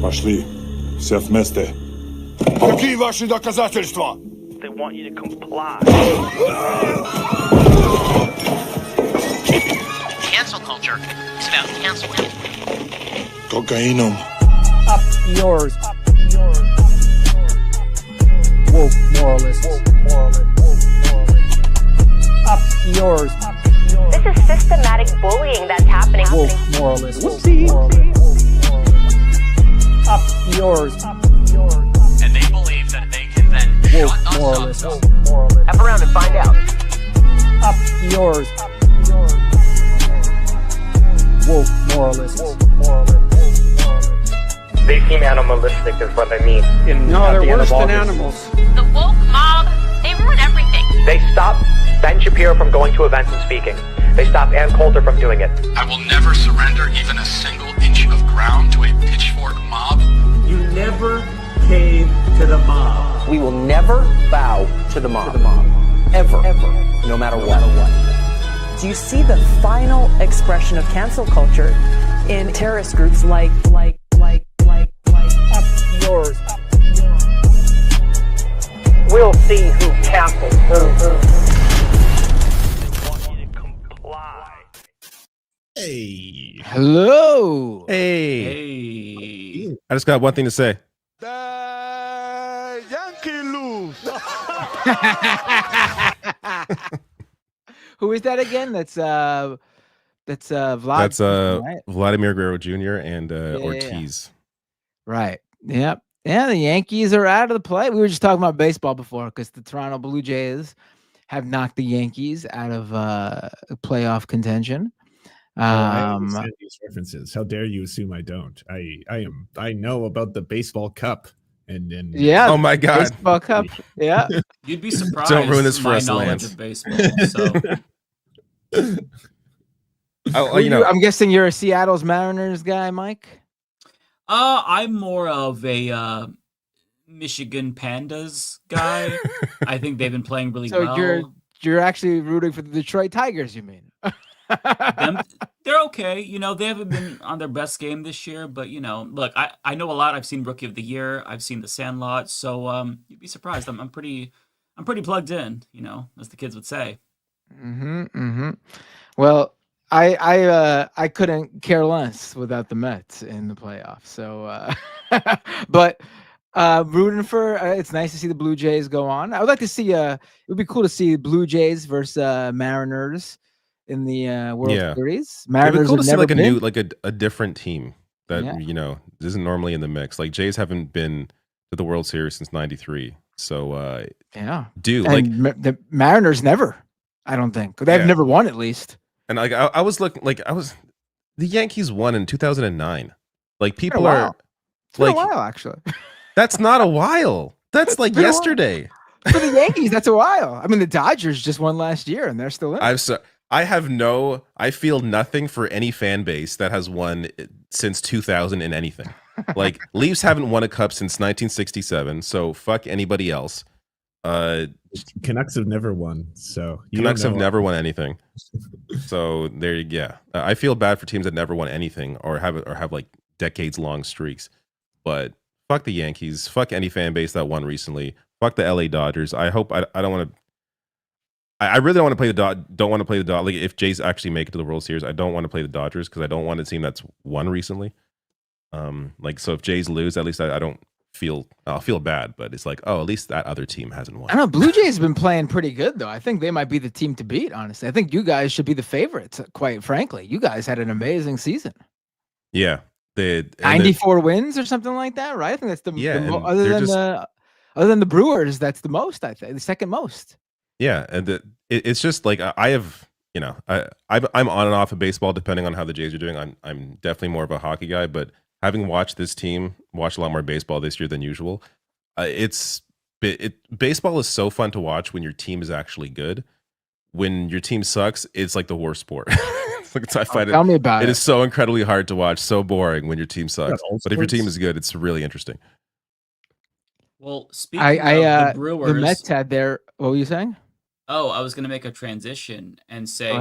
Пошли. Все вместе. Какие ваши доказательства? They want you to comply. Cancel culture is about canceling. Кокаином. Up yours. Woke moralists. Up yours. This is systematic bullying that's happening. Woke moralists. Up yours. And they believe that they can then Woke shut us moralists. up. F around and find out. Up yours. Woke moralists. They seem animalistic is what I mean. No, they're worse than animals. The woke mob, they ruin everything. They stop Ben Shapiro from going to events and speaking. They stop Ann Coulter from doing it. I will never surrender even a single inch of ground to a pitchfork mob. You never cave to the mob. We will never bow to the mob. Ever. No matter what. Do you see the final expression of cancel culture in terrorist groups like Up yours. We'll see who cancels who. They want you to comply. Hey. Hello. Hey. I just got one thing to say. The Yankee lose. Who is that again? That's Vlad. That's right? Vladimir Guerrero Jr. and Ortiz. Right. Yep. Yeah, the Yankees are out of the play. We were just talking about baseball before because the Toronto Blue Jays have knocked the Yankees out of playoff contention. I understand these references. How dare you assume I don't? I know about the baseball cup and yeah. Oh my God, baseball cup. Yeah, You'd be surprised. Don't ruin this for my us, knowledge Lance. of baseball. So I'm guessing you're a Seattle's Mariners guy, Mike. I'm more of a Michigan Pandas guy. I think they've been playing really So well. you're actually rooting for the Detroit Tigers, you mean? They're okay. You know, they haven't been on their best game this year, but you know, look, I know a lot. I've seen Rookie of the Year. I've seen The Sandlot. So you'd be surprised. I'm pretty plugged in. You know, as the kids would say. Well, I couldn't care less without the Mets in the playoffs. So, but rooting for. It's nice to see the Blue Jays go on. I would like to see. It would be cool to see Blue Jays versus Mariners in the World Series. Mariners it'd be cool to see like been. a different team that you know isn't normally in the mix. Like Jays haven't been to the World Series since '93. So the Mariners never. I don't think they've never won at least. And like I was looking, the Yankees won in 2009. Like people are like a while actually. That's not a while. That's like yesterday. For the Yankees, that's a while. I mean, the Dodgers just won last year, and they're still in. I feel nothing for any fan base that has won since 2000 in anything. Like Leafs haven't won a cup since 1967, so fuck anybody else. Canucks have never won, so Canucks have never won anything. So I feel bad for teams that never won anything or have like decades long streaks. But fuck the Yankees. Fuck any fan base that won recently. Fuck the LA Dodgers. I hope I don't want to. I really don't want to play don't want to play the Dodgers. Like if Jays actually make it to the World Series, I don't want to play the Dodgers because I don't want a team that's won recently. So if Jays lose, at least I don't I'll feel bad, but it's like, at least that other team hasn't won. I don't know. Blue Jays have been playing pretty good though. I think they might be the team to beat. Honestly, I think you guys should be the favorites. Quite frankly, you guys had an amazing season. Yeah, 94 wins or something like that, right? I think that's other than the Brewers, that's the most. I think the second most. Yeah, and it's just like I have, I'm on and off of baseball depending on how the Jays are doing. I'm definitely more of a hockey guy, but having watched this team, watched a lot more baseball this year than usual. Baseball is so fun to watch when your team is actually good. When your team sucks, it's like the worst sport. I find tell me about it. It is so incredibly hard to watch, so boring when your team sucks. But if your team is good, it's really interesting. Well, speaking of the Brewers, the Mets had their. What were you saying? Oh, I was going to make a transition and say,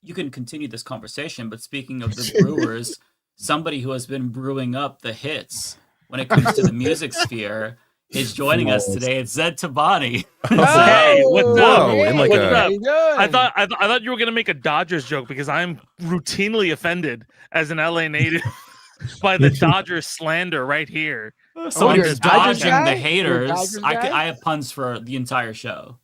you can continue this conversation. But speaking of the Brewers, somebody who has been brewing up the hits when it comes to the music sphere is joining us today. It's Zed Tabani. Hey, what's up? What's up? I thought you were gonna make a Dodgers joke because I'm routinely offended as an LA native by the Dodgers slander right here. So I'm you're a just Dodgers dodging guy? the You're a haters. Dodgers guy? I have puns for the entire show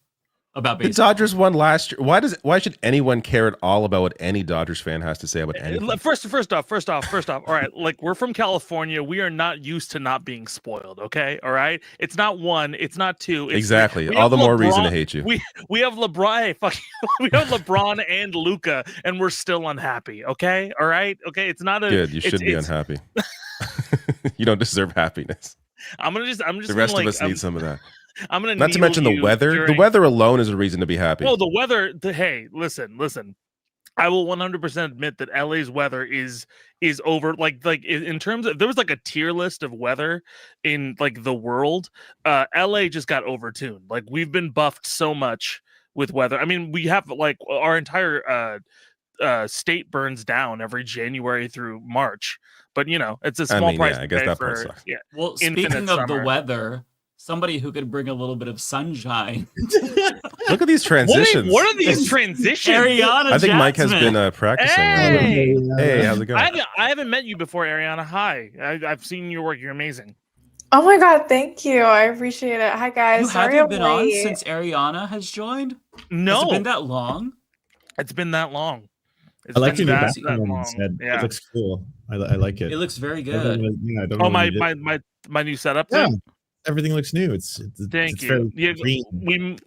about The baseball. Dodgers won last year. Why should anyone care at all about what any Dodgers fan has to say about anything? First off. All right, like we're from California. We are not used to not being spoiled. Okay, all right. It's not one. It's not two. It's Exactly. we All have the more reason to hate you. We have LeBron. Hey, fuck you. We have LeBron and Luca, and we're still unhappy. Okay, all right. Okay, it's not a Good. You should be it's- unhappy. You don't deserve happiness. I'm just. The rest of us need some of that. I'm gonna. Not to needle mention the you weather. The during- weather alone is a reason to be happy. No, the weather. Hey, listen. I will 100% admit that LA's weather is over. Like in terms of, there was like a tier list of weather in like the world. LA just got overtuned. Like we've been buffed so much with weather. I mean, we have like our entire state burns down every January through March. But you know, it's a small price. I guess to pay that part for, sucks. yeah. Well, infinite speaking of the summer. weather, somebody who could bring a little bit of sunshine. Look at these transitions. What are these transitions? Ariana I think Mike has Jasmine. been practicing. Hey! Hey, how's it going? I haven't met you before, Ariana. Hi, I've seen your work. You're amazing. Oh my god, thank you. I appreciate it. Hi guys. You Sorry haven't I'm been on late. since Ariana has joined? No, Has it been that long? It's been that long. It's I like been your new that background long. instead. Yeah. It looks cool. I like it. It looks very I don't good. know- yeah, I don't Oh, know what you did. my new setup. Yeah, Thing? everything looks new. It's Thank it's you. very Yeah, green.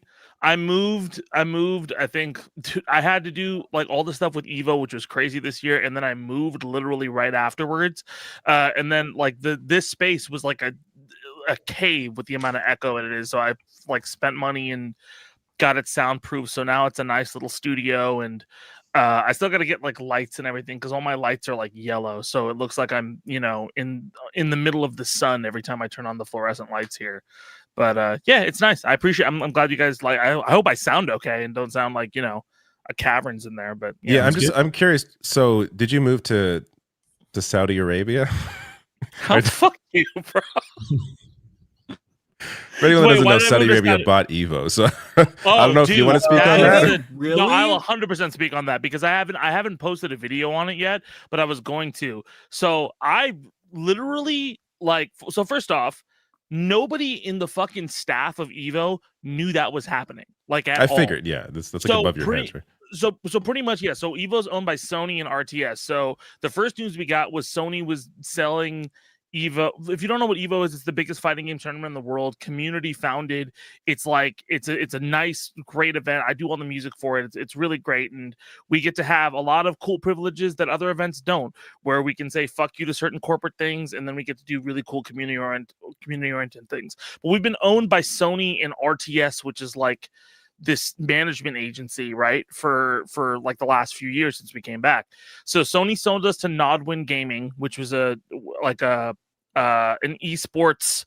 I moved. I think I had to do like all the stuff with Evo, which was crazy this year, and then I moved literally right afterwards. And then like this space was like a cave with the amount of echo it is. So I like spent money and got it soundproof. So now it's a nice little studio, and I still got to get like lights and everything because all my lights are like yellow, so it looks like I'm in the middle of the sun every time I turn on the fluorescent lights here. But yeah, it's nice. I appreciate. I'm glad you guys like. I hope I sound okay and don't sound like a cavern's in there. But Yeah, I'm curious. So, did you move to Saudi Arabia? Oh, fuck you, bro. For anyone that Wait, doesn't why know, did I Saudi move to Arabia Saudi- bought Evo, so I Oh, don't know if you want to speak on that. Really? No, I'll 100% speak on that because I haven't posted a video on it yet, but I was going to. So I literally so first off, nobody in the fucking staff of Evo knew that was happening. Like at I all. figured, yeah, that's like So above your pretty- heads, right? So pretty much, yeah. So Evo's owned by Sony and RTS. So the first news we got was Sony was selling Evo. If you don't know what Evo is, it's the biggest fighting game tournament in the world. Community founded. It's like it's a nice, great event. I do all the music for it. It's really great, and we get to have a lot of cool privileges that other events don't. Where we can say fuck you to certain corporate things, and then we get to do really cool community oriented things. But we've been owned by Sony and RTS, which is like this management agency, right, for like the last few years since we came back. So Sony sold us to Nodwin Gaming, which was an esports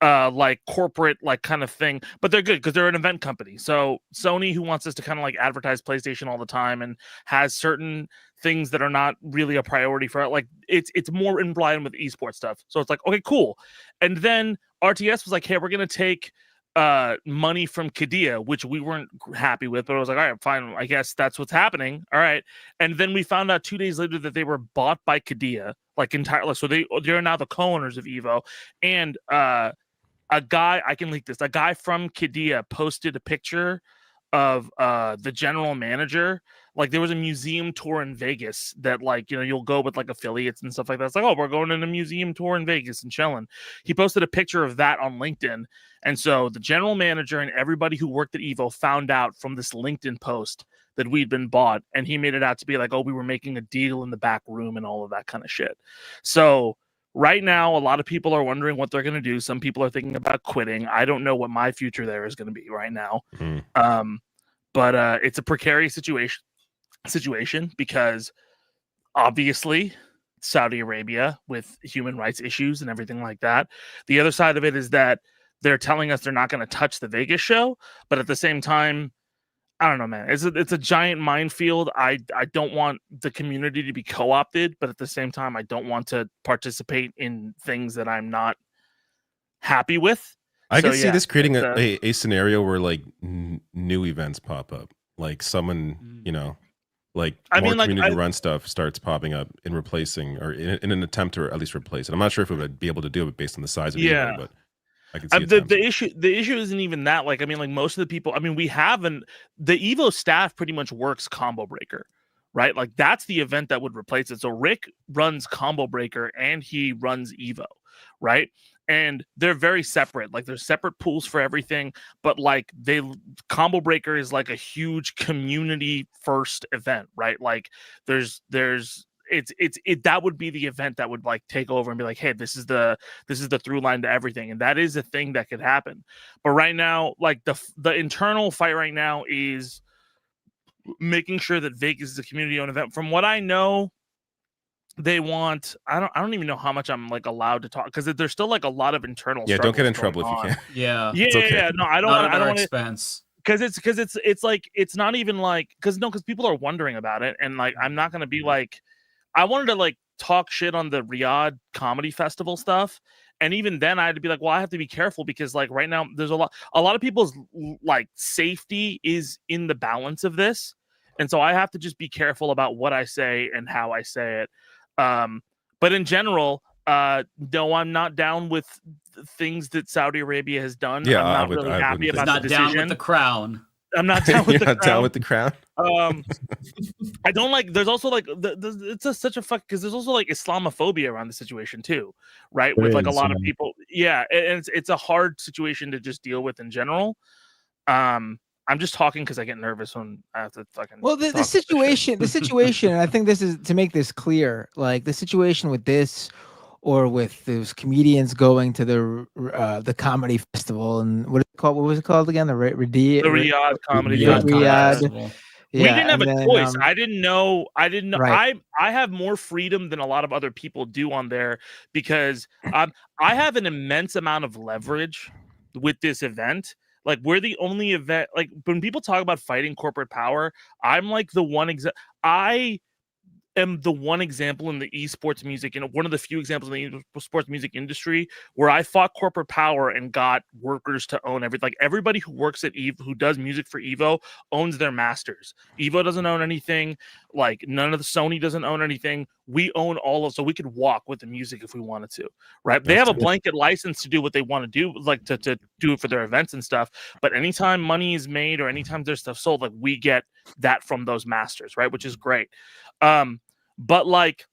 like corporate like kind of thing, but they're good because they're an event company. So Sony, who wants us to kind of like advertise PlayStation all the time and has certain things that are not really a priority for it, like it's more in line with esports stuff. So it's like, okay, cool. And then RTS was like, hey, we're gonna take money from Kadia, which we weren't happy with, but I was like, all right, fine, I guess that's what's happening. All right. And then we found out 2 days later that they were bought by Kadia, like entirely. So they're now the co-owners of Evo. And a guy, I can leak this, a guy from Kadia posted a picture of the general manager. Like there was a museum tour in Vegas that like, you'll go with like affiliates and stuff like that. It's like, oh, we're going on a museum tour in Vegas and chilling. He posted a picture of that on LinkedIn. And so the general manager and everybody who worked at Evo found out from this LinkedIn post that we'd been bought. And he made it out to be like, oh, we were making a deal in the back room and all of that kind of shit. So right now, a lot of people are wondering what they're going to do. Some people are thinking about quitting. I don't know what my future there is going to be right now. But it's a precarious situation because obviously Saudi Arabia with human rights issues and everything like that. The other side of it is that they're telling us they're not going to touch the Vegas show, but at the same time, I don't know, man. It's a giant minefield. I don't want the community to be co-opted, but at the same time, I don't want to participate in things that I'm not happy with. I can see this creating a scenario where like new events pop up, like someone, you know, like more community run stuff starts popping up in replacing or in an attempt to at least replace it. I'm not sure if it would be able to do it based on the size of Evo, but I can see the issue isn't even that. Like, I mean, like most of the people, I mean, we have the Evo staff pretty much works Combo Breaker, right? Like that's the event that would replace it. So Rick runs Combo Breaker and he runs Evo, right? And they're very separate. Like there's separate pools for everything, but like Combo Breaker is like a huge community first event, right? Like there's that would be the event that would like take over and be like, hey, this is the through line to everything. And that is a thing that could happen. But right now, like the internal fight right now is making sure that Vegas is a community owned event. From what I know, they want I don't even know how much I'm like allowed to talk because there's still like a lot of internal don't get in trouble if you can. Yeah no, I don't want expense because it's like it's not even like because people are wondering about it, and like I'm not gonna be like I wanted to like talk shit on the Riyadh Comedy Festival stuff, and even then I had to be like, well, I have to be careful because like right now there's a lot of people's like safety is in the balance of this, and so I have to just be careful about what I say and how I say it. But in general, no, I'm not down with things that Saudi Arabia has done. Yeah, I'm not really happy about the decision. Not down with the crown. I'm not down with the crown. Down with the crown. I don't like. There's also like it's such a fuck because there's also like Islamophobia around the situation too, right? With like a lot of people. Yeah, and it's a hard situation to just deal with in general. I'm just talking because I get nervous when I have to fucking. Well, the situation, and I think this is to make this clear. Like the situation with this, or with those comedians going to the comedy festival, and what was it called again? The Riyadh Comedy Festival. Yeah, we didn't have a choice. I didn't know. Right. I have more freedom than a lot of other people do on there because I have an immense amount of leverage with this event. Like we're the only event. Like when people talk about fighting corporate power, I'm like the one I am the one example in the esports music and one of the few examples in the esports music industry where I fought corporate power and got workers to own everything. Like everybody who works at Evo, who does music for Evo, owns their masters. Evo doesn't own anything. Like none of the Sony doesn't own anything. We own all of, so we could walk with the music if we wanted to, right? They have a blanket license to do what they want to do, like to do it for their events and stuff. But anytime money is made or anytime there's stuff sold, like we get that from those masters, right? Which is great. But like,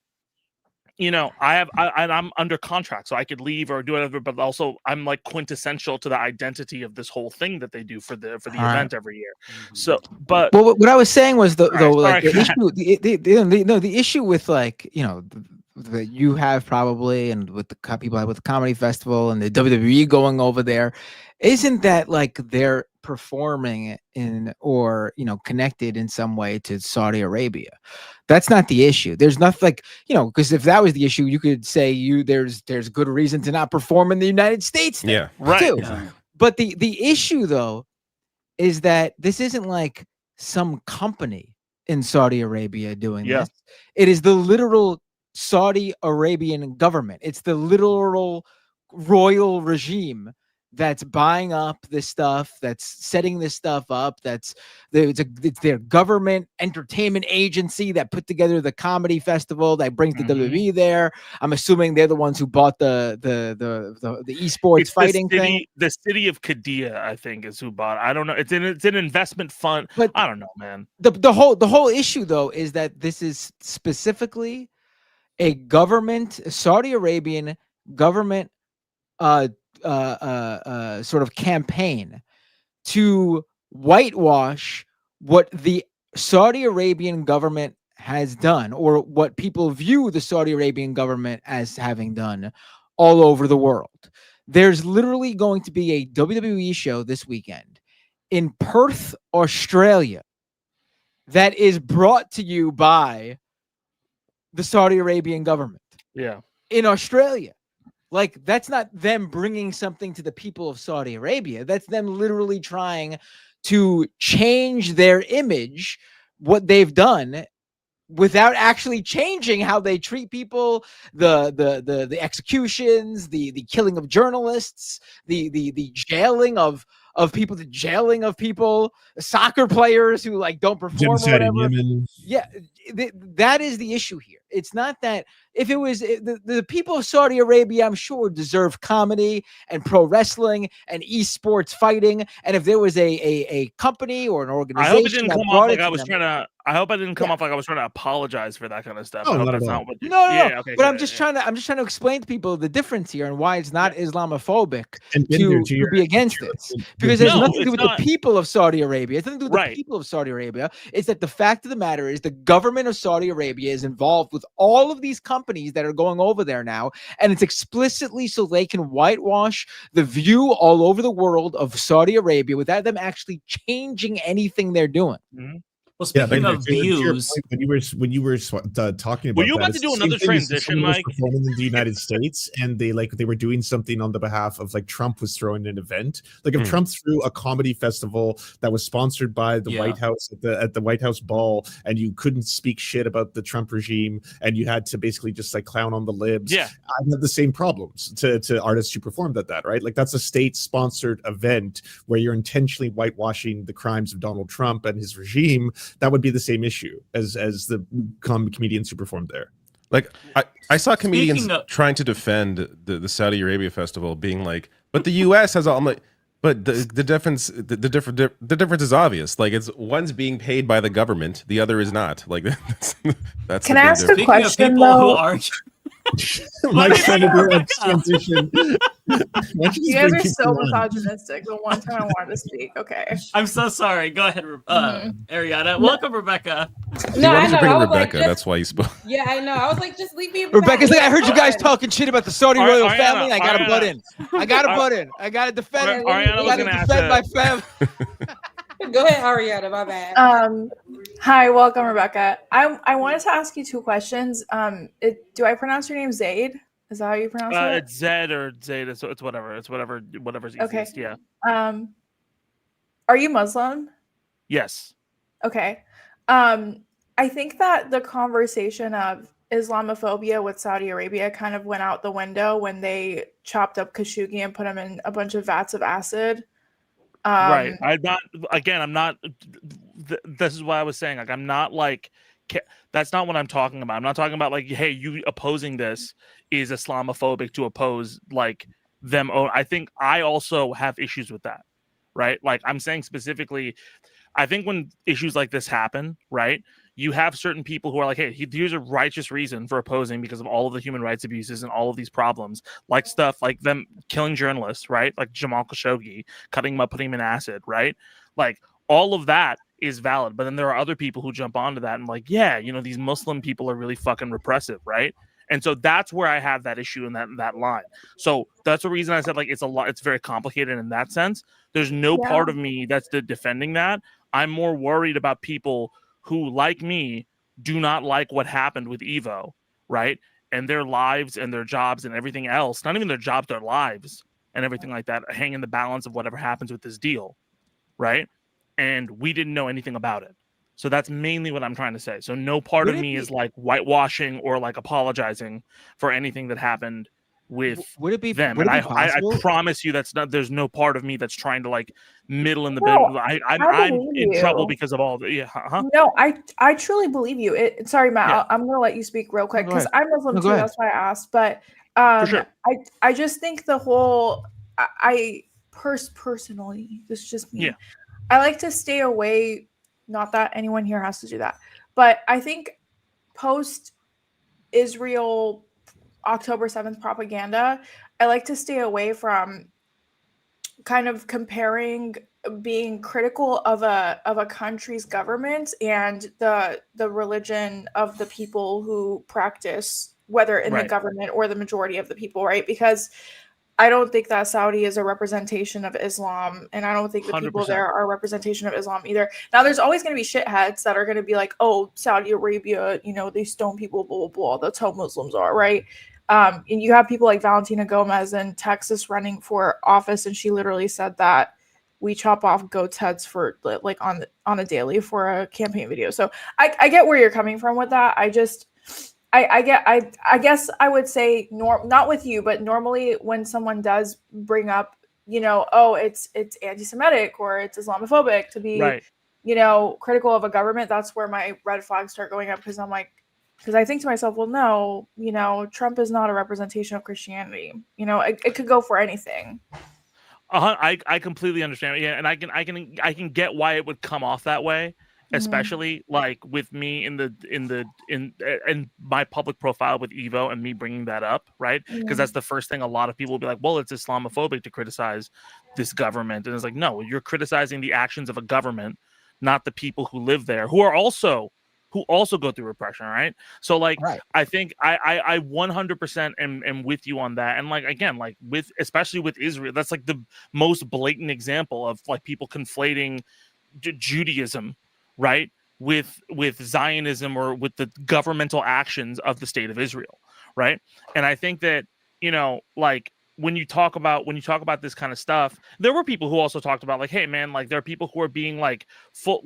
you know, I'm under contract, so I could leave or do whatever. But also, I'm like quintessential to the identity of this whole thing that they do for the event every year. So, but what I was saying was the issue with like that you have probably and with the people with the comedy festival and the WWE going over there, isn't that like they're performing in or connected in some way to Saudi Arabia? That's not the issue. There's nothing like because if that was the issue, you could say there's good reason to not perform in the United States there, right too. Yeah. But the issue though is that this isn't like some company in Saudi Arabia doing this. It is the literal Saudi Arabian government. It's the literal royal regime that's buying up this stuff, that's setting this stuff up, it's their government entertainment agency that put together the comedy festival that brings the WWE there. I'm assuming they're the ones who bought the esports fighting thing. The city of Qadiyah, I think, is who bought it. I don't know. It's an investment fund, but I don't know, man. The whole issue though is that this is specifically a Saudi Arabian government sort of campaign to whitewash what the Saudi Arabian government has done, or what people view the Saudi Arabian government as having done all over the world. There's literally going to be a WWE show this weekend in Perth, Australia, that is brought to you by the Saudi Arabian government. Yeah. In Australia. Like, that's not them bringing something to the people of Saudi Arabia. That's them literally trying to change their image, what they've done, without actually changing how they treat people, the executions, the killing of journalists, the jailing of people, the jailing of people, soccer players who like don't perform or whatever. Yeah, that is the issue here. It's not that if it was the people of Saudi Arabia, I'm sure deserve comedy and pro wrestling and esports fighting. And if there was a company or an organization, I hope it didn't come off like I was them, trying to. I hope I didn't come off like I was trying to apologize for that kind of stuff. Oh, I hope not that's at all. not what you, No. yeah, okay, but good, I'm just trying to explain to people the difference here and why it's not Islamophobic And to be against this, because it has nothing to do with the people of Saudi Arabia. It's nothing to do with the people of Saudi Arabia. It's that the fact of the matter is the government of Saudi Arabia is involved with all of these companies that are going over there now, and it's explicitly so they can whitewash the view all over the world of Saudi Arabia without them actually changing anything they're doing. Mm-hmm. Well, speaking of to your views, point, when you were talking about were you that, about to it's do the same another thing as if transition, someone was Mike? performing in the United States, and they were doing something on the behalf of like Trump was throwing an event. Like if Trump threw a comedy festival that was sponsored by the White House at the White House ball, and you couldn't speak shit about the Trump regime, and you had to basically just like clown on the libs. Yeah, I have the same problems to artists who performed at that, right? Like that's a state-sponsored event where you're intentionally whitewashing the crimes of Donald Trump and his regime. That would be the same issue as the comedians who performed there. Like I saw comedians trying to defend the Saudi Arabia festival, being like, "But the U.S. has all." I'm like, but the difference is obvious. Like it's one's being paid by the government, the other is not. Like that's. Can I ask a question Speaking of people who though? are Mike's trying to do a transition. You guys are so misogynistic. The one time I wanted to speak. Okay. I'm so sorry. Go ahead, Ariana. Welcome, Rebecca. No, I know. I was Rebecca. Like, that's why you spoke. Yeah, I know. I was like, just leave me. Rebecca's like, I heard you guys talking shit about the Saudi royal Ariana, family. I gotta Ariana. butt in. I gotta butt in. I gotta defend. Ariana I was gotta gonna defend my ask family. Go ahead, Ariana. My bad. Hi, welcome, Rebecca. I wanted to ask you two questions. Do I pronounce your name Zaid? Is that how you pronounce it? It's Zed or Zeta, so it's whatever. It's whatever's easiest. Okay. Yeah. Are you Muslim? Yes. Okay. I think that the conversation of Islamophobia with Saudi Arabia kind of went out the window when they chopped up Khashoggi and put him in a bunch of vats of acid. Right. I'm not. This is why I was saying, like, I'm not like. That's not what I'm talking about. I'm not talking about like, hey, you opposing this is Islamophobic to oppose like them. Oh, I think I also have issues with that, right? Like I'm saying specifically, I think when issues like this happen, right, you have certain people who are like, hey, here's a righteous reason for opposing because of all of the human rights abuses and all of these problems, like stuff like them killing journalists, right? Like Jamal Khashoggi, cutting him up, putting him in acid, right? Like all of that is valid. But then there are other people who jump onto that and like, yeah, you know, these Muslim people are really fucking repressive, right? And so that's where I have that issue in that line. So that's the reason I said like it's very complicated in that sense. There's no part of me that's defending that. I'm more worried about people who, like me, do not like what happened with Evo, right? And their lives and their jobs and everything else, not even their jobs, their lives and everything like that hang in the balance of whatever happens with this deal, right? And we didn't know anything about it. So that's mainly what I'm trying to say. So no part of me is like whitewashing or like apologizing for anything that happened with them. And I promise you there's no part of me that's trying to like middle in the middle. I'm in trouble because of all the No, I truly believe you. Sorry, Matt, I'm gonna let you speak real quick because I'm Muslim too. That's why I asked. But sure. I just think the whole personally, this is just me. Yeah. I like to stay away. Not that anyone here has to do that, but I think post-Israel October 7th propaganda, I like to stay away from kind of comparing being critical of a country's government and the religion of the people who practice, whether in the government or the majority of the people, right? Because I don't think that Saudi is a representation of Islam, and I don't think the 100%. people there are a representation of Islam either. Now, there's always going to be shitheads that are going to be like, oh, Saudi Arabia, you know, they stone people, blah, blah, blah. That's how Muslims are, right? And you have people like Valentina Gomez in Texas running for office, and she literally said that we chop off goats' heads for like on a daily for a campaign video. So I get where you're coming from with that. I guess I would say not with you, but normally when someone does bring up, oh, it's anti-Semitic or it's Islamophobic to be, right. Critical of a government, that's where my red flags start going up, because I think to myself, well, no, Trump is not a representation of Christianity. It could go for anything. I completely understand. Yeah, and I can get why it would come off that way. Especially like with me in my public profile with Evo and me bringing that up, right? Because that's the first thing a lot of people will be like, well, it's Islamophobic to criticize this government. And it's like, no, you're criticizing the actions of a government, not the people who live there, who also go through repression, right? So like, right. I think I 100% am with you on that. And like, again, like especially with Israel, that's like the most blatant example of like people conflating Judaism, right, with Zionism or with the governmental actions of the state of Israel, right? And I think that, like when you talk about this kind of stuff, there were people who also talked about like, hey man, like there are people who are being like who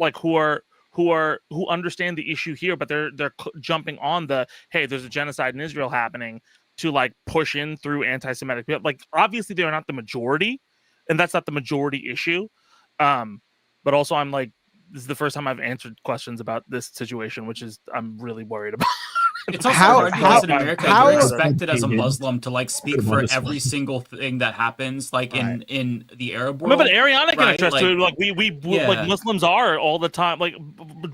understand the issue here, but they're jumping on the, hey, there's a genocide in Israel happening, to like push in through anti-Semitic people. Like obviously they're not the majority, and that's not the majority issue. But also I'm like, this is the first time I've answered questions about this situation, which is I'm really worried about. It's also hard because in America you're expected as a Muslim to like speak for every single thing that happens, like in the Arab world. But Ariana can attest to it. Like we like Muslims are all the time. Like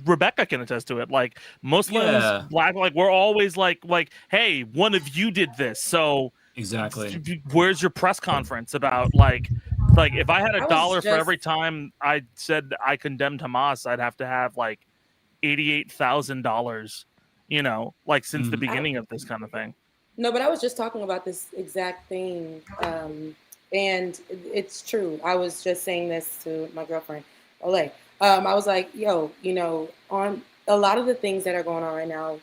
Rebecca can attest to it. Like Muslims, Black, like we're always like, hey, one of you did this. So exactly, where's your press conference about like if I had $1 for every time I said I condemned Hamas, I'd have to have like $88,000. Like since the beginning of this kind of thing. No, but I was just talking about this exact thing. And it's true. I was just saying this to my girlfriend, Olay. I was like, yo, on a lot of the things that are going on right now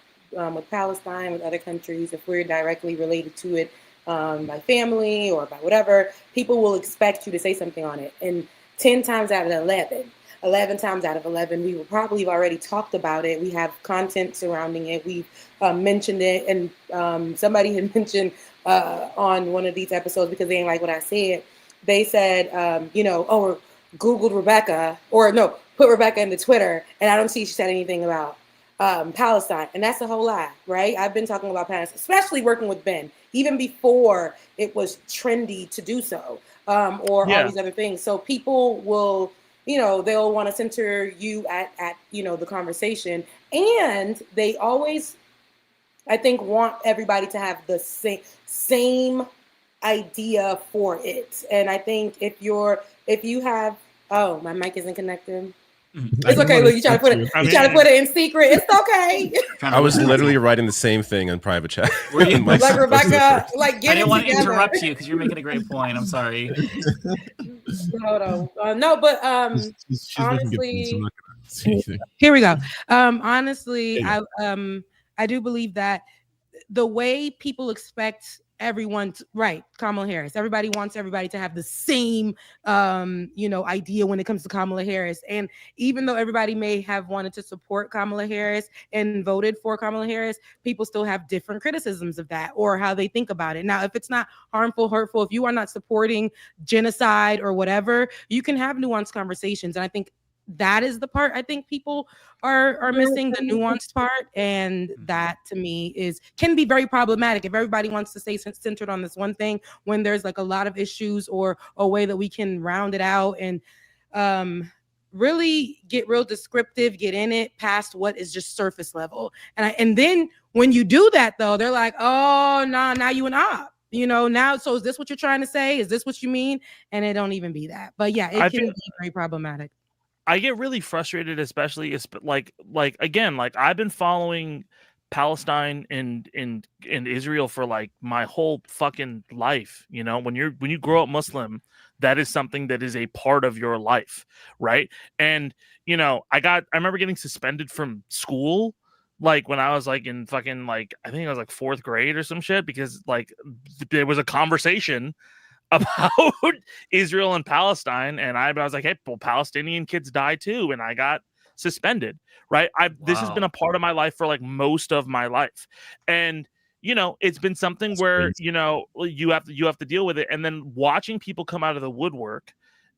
with Palestine, with other countries, if we're directly related to it by family or by whatever, people will expect you to say something on it. And 10 times out of 11 times out of 11, we will probably have already talked about it. We have content surrounding it. We've mentioned it. And somebody had mentioned on one of these episodes, because they didn't like what I said, they said, or Googled Rebecca, or no, put Rebecca into Twitter, and I don't see she said anything about Palestine. And that's a whole lie, right? I've been talking about Palestine, especially working with Ben, even before it was trendy to do so, or all these other things. So people will... they'll want to center you at the conversation, and they always, I think, want everybody to have the same idea for it. And I think if you have, oh, my mic isn't connected. It's okay. Look, you try to put it in secret. It's okay. I was literally writing the same thing in private chat. Like Rebecca, like get I didn't want to together. interrupt you because you're making a great point. I'm sorry. Hold on. No, but she's honestly, so I'm not gonna say anything. Here we go. Honestly, I do believe that the way people expect everyone right, Kamala Harris, everybody wants everybody to have the same idea when it comes to Kamala Harris. And even though everybody may have wanted to support Kamala Harris and voted for Kamala Harris, people still have different criticisms of that or how they think about it. Now, if it's not harmful, hurtful, if you are not supporting genocide or whatever, you can have nuanced conversations. And I think that is the part I think people are missing, the nuanced part, and that to me can be very problematic if everybody wants to stay centered on this one thing when there's like a lot of issues or a way that we can round it out and really get real descriptive, get in it past what is just surface level. And then when you do that though, they're like, oh no, now you an op. Now, so is this what you're trying to say? Is this what you mean? And it don't even be that. But yeah, it can be very problematic. I get really frustrated, especially like again, like I've been following Palestine and Israel for like my whole fucking life. When you grow up Muslim, that is something that is a part of your life, right? And I remember getting suspended from school like when I was like in fucking like I think I was like 4th grade or some shit because like there was a conversation about Israel and Palestine, and I was like, hey, well, Palestinian kids die too, and I got suspended, right? This has been a part of my life for like most of my life, and it's been something where you have to deal with it, and then watching people come out of the woodwork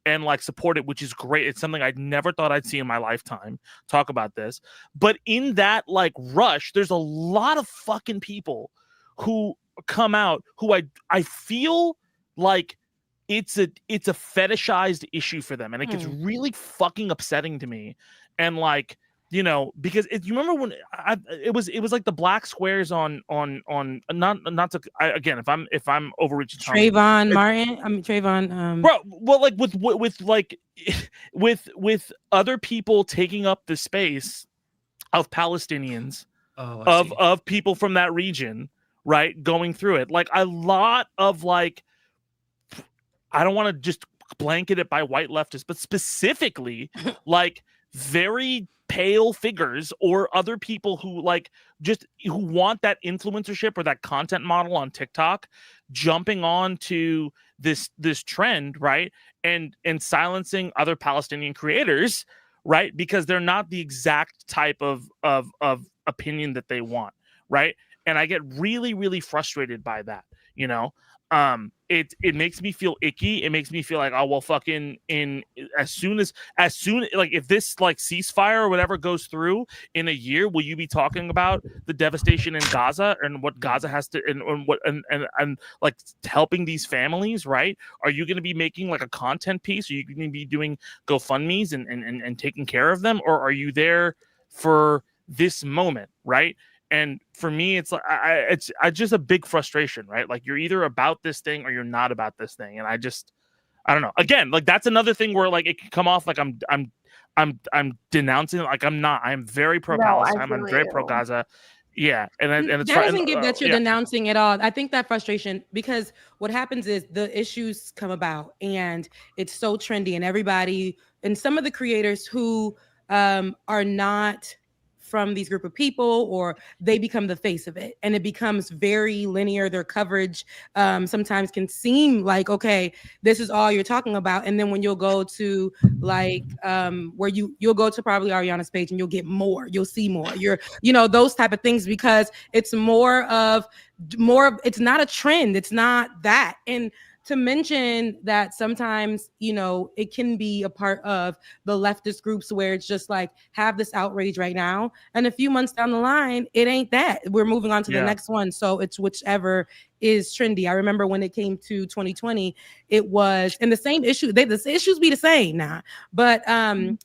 and like support it, which is great. It's something I never thought I'd see in my lifetime talk about this. But in that like rush, there's a lot of fucking people who come out who I feel like it's a fetishized issue for them, and it gets really fucking upsetting to me. And like, because you remember when it was like the black squares on not to again, if I'm overreaching Trayvon Martin, bro, well, like with other people taking up the space of Palestinians, of people from that region, right, going through it, like a lot of like, I don't want to just blanket it by white leftists, but specifically like very pale figures or other people who like who want that influencership or that content model on TikTok jumping on to this trend, right? And silencing other Palestinian creators, right? Because they're not the exact type of opinion that they want, right? And I get really, really frustrated by that, it makes me feel icky. It makes me feel like, oh well, fucking as soon like if this like ceasefire or whatever goes through in a year, will you be talking about the devastation in Gaza and what Gaza has to and like helping these families, right? Are you going to be making like a content piece? Are you going to be doing GoFundMes and taking care of them, or are you there for this moment, right? And for me, it's like it's just a big frustration, right? Like you're either about this thing or you're not about this thing, and I don't know. Again, like that's another thing where like it can come off like I'm denouncing. Like I'm not. I'm very pro Palestine. I'm very pro Gaza. Yeah, and it's that doesn't give that you're denouncing at all. I think that frustration, because what happens is the issues come about and it's so trendy, and everybody and some of the creators who are not from these group of people, or they become the face of it, and it becomes very linear. Their coverage sometimes can seem like, okay, this is all you're talking about, and then when you'll go to like where you'll go to probably Ariana's page and you'll get more, you'll see more, those type of things, because it's more of it's not a trend, it's not that. And to mention that sometimes, it can be a part of the leftist groups where it's just like, have this outrage right now, and a few months down the line, it ain't that. We're moving on to the next one. So it's whichever is trendy. I remember when it came to 2020, it was, and the same issue, the issues be the same now, but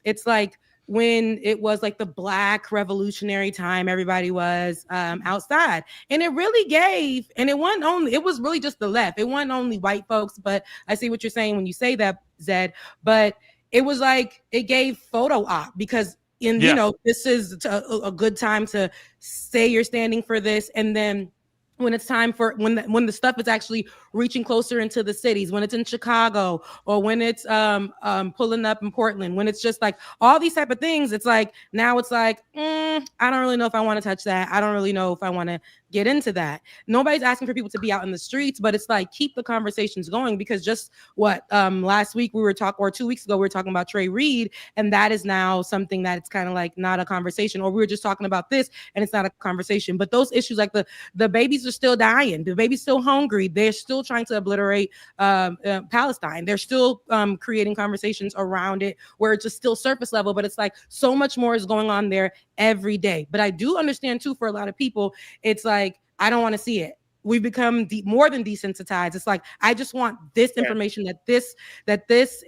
it's like, when it was like the Black revolutionary time, everybody was outside, and it really gave, and it was really just the left. It wasn't only white folks, but I see what you're saying when you say that, Zed, but it was like, it gave photo op, because this is a good time to say you're standing for this. And then when it's time for when the stuff is actually reaching closer into the cities, when it's in Chicago, or when it's pulling up in Portland, when it's just like all these type of things, it's like, now it's like, I don't really know if I want to touch that. I don't really know if I want to get into that. Nobody's asking for people to be out in the streets, but it's like, keep the conversations going, because just last week or 2 weeks ago, we were talking about Trey Reed, and that is now something that it's kind of like not a conversation, or we were just talking about this and it's not a conversation. But those issues, like the babies are still dying, the baby's still hungry, they're still trying to obliterate Palestine, they're still creating conversations around it where it's just still surface level, but it's like so much more is going on there every day. But I do understand too, for a lot of people, it's like, I don't want to see it. We've become more than desensitized. It's like, I just want this information that this